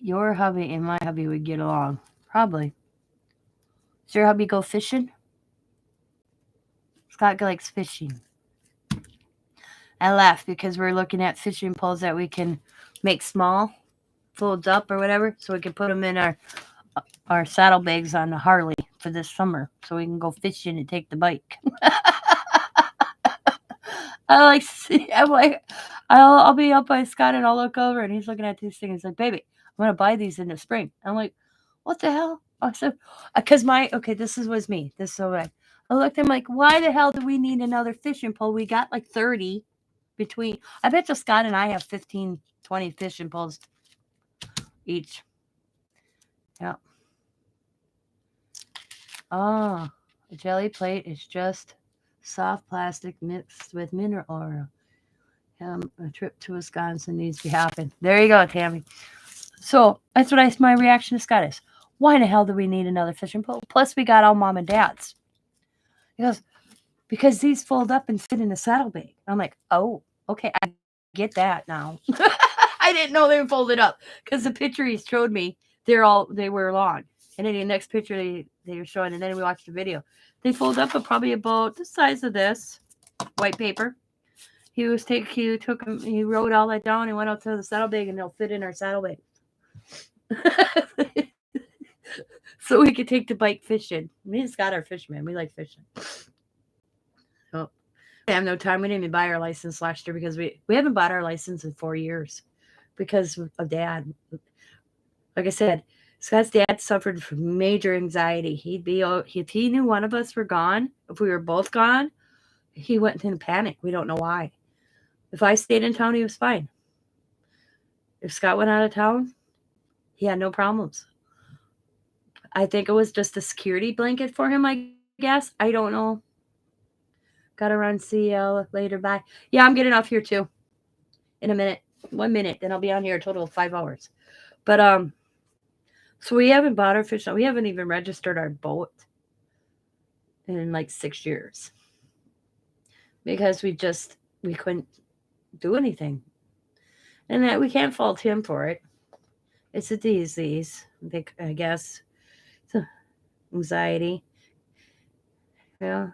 Your hubby and my hubby would get along. Probably. Does your hubby go fishing? Scott likes fishing. I laugh because we're looking at fishing poles that we can make small, folds up or whatever, so we can put them in our saddlebags on the Harley for this summer, so we can go fishing and take the bike. I'm like, I'll be up by Scott and I'll look over and he's looking at these things. He's like, baby, I'm gonna buy these in the spring. I'm like, what the hell? I said, because this was me. This is so right. I looked at him like, why the hell do we need another fishing pole? We got like 30 between. I bet you Scott and I have 15, 20 fishing poles each. Yeah. Oh, a jelly plate is just soft plastic mixed with mineral oil. A trip to Wisconsin needs to happen. There you go, Tammy. So that's what my reaction to Scott is. Why the hell do we need another fishing pole? Plus, we got all mom and dad's. He goes, because these fold up and fit in a saddlebag. I'm like, oh, okay, I get that now. I didn't know they were folded up because the picture he showed me, they were long. And then the next picture they were showing, and then we watched the video. They fold up probably about the size of this white paper. He wrote all that down and went out to the saddlebag, and they'll fit in our saddlebag. So we could take the bike fishing. Me and Scott are fishermen. We like fishing. have no time. We didn't even buy our license last year because we haven't bought our license in 4 years because of Dad. Like I said, Scott's dad suffered from major anxiety. If he knew one of us were gone, if we were both gone, he went into panic. We don't know why. If I stayed in town, he was fine. If Scott went out of town, he had no problems. I think it was just a security blanket for him, I guess. I don't know. Gotta run, see you later. Bye. Yeah, I'm getting off here too. In a minute. 1 minute. Then I'll be on here a total of 5 hours. But so we haven't bought our fish. We haven't even registered our boat in like 6 years. Because we couldn't do anything. And that we can't fault him for it. It's a disease. I guess. It's anxiety. Yeah.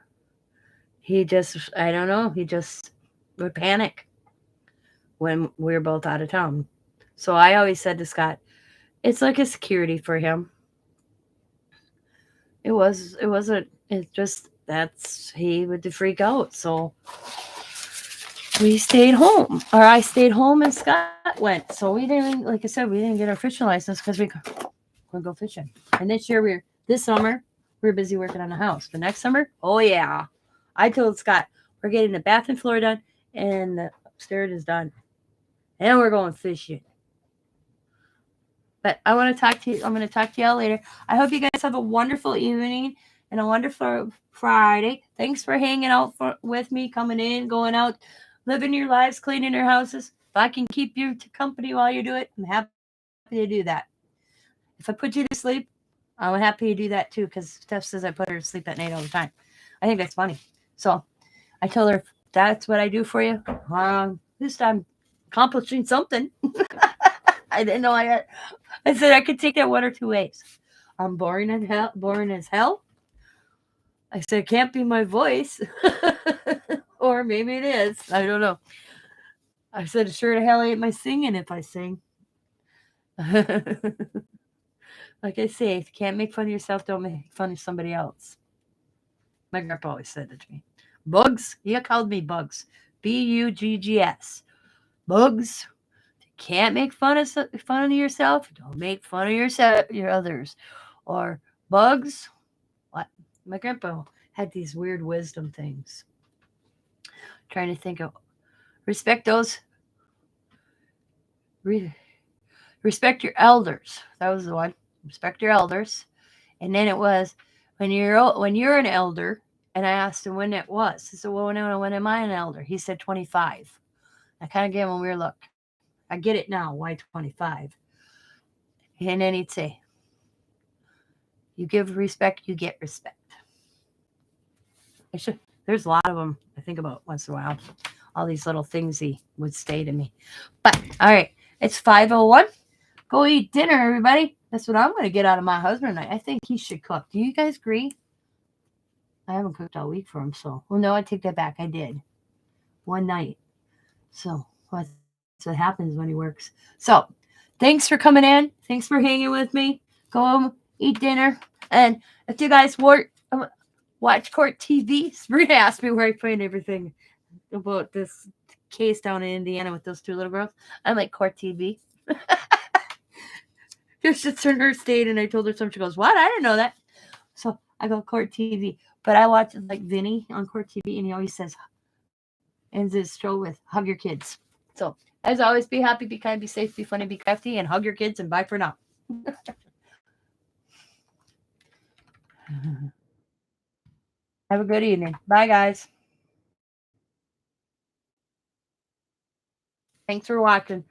I don't know, he just would panic when we were both out of town. So I always said to Scott, it's like a security for him. It just, he would freak out. So we stayed home, or I stayed home and Scott went. So we didn't, like I said, we didn't get our fishing license because we couldn't go fishing. And this summer, we were busy working on the house. The next summer, oh yeah. I told Scott, we're getting the bath and floor done, and the upstairs is done. And we're going fishing. But I want to talk to you. I'm going to talk to y'all later. I hope you guys have a wonderful evening and a wonderful Friday. Thanks for hanging out with me, coming in, going out, living your lives, cleaning your houses. If I can keep you to company while you do it, I'm happy to do that. If I put you to sleep, I'm happy to do that too, because Steph says I put her to sleep at night all the time. I think that's funny. So I told her, that's what I do for you. This time, accomplishing something. I didn't know I said I could take that one or two ways. I'm boring as hell. I said, it can't be my voice. Or maybe it is. I don't know. I said, sure to hell ain't my singing if I sing. Like I say, if you can't make fun of yourself, don't make fun of somebody else. My grandpa always said it to me. Bugs? He called me Bugs. Buggs. Bugs. Can't make fun of yourself. Don't make fun of your others. Or bugs. What? My grandpa had these weird wisdom things. Trying to think of respect those. Respect your elders. That was the one. Respect your elders. And then it was when you're an elder. And I asked him when it was. He said, well, when am I an elder? He said 25. I kind of gave him a weird look. I get it now. Why 25? And then he'd say, you give respect, you get respect. There's a lot of them I think about once in a while. All these little things he would say to me. But, all right, it's 5:01. Go eat dinner, everybody. That's what I'm going to get out of my husband tonight. I think he should cook. Do you guys agree? I haven't cooked all week for him, so. Well, no, I take that back. I did. One night. So, that's what happens when he works. So, thanks for coming in. Thanks for hanging with me. Go home, eat dinner. And if you guys watch Court TV, Sabrina asked me where I find everything about this case down in Indiana with those two little girls. I'm like, Court TV. Just sits in her state, and I told her something. She goes, what? I didn't know that. So I go, Court TV. But I watch like Vinny on Court TV, and he always ends his show with hug your kids. So, as always, be happy, be kind, be safe, be funny, be crafty, and hug your kids, and bye for now. Have a good evening. Bye, guys. Thanks for watching.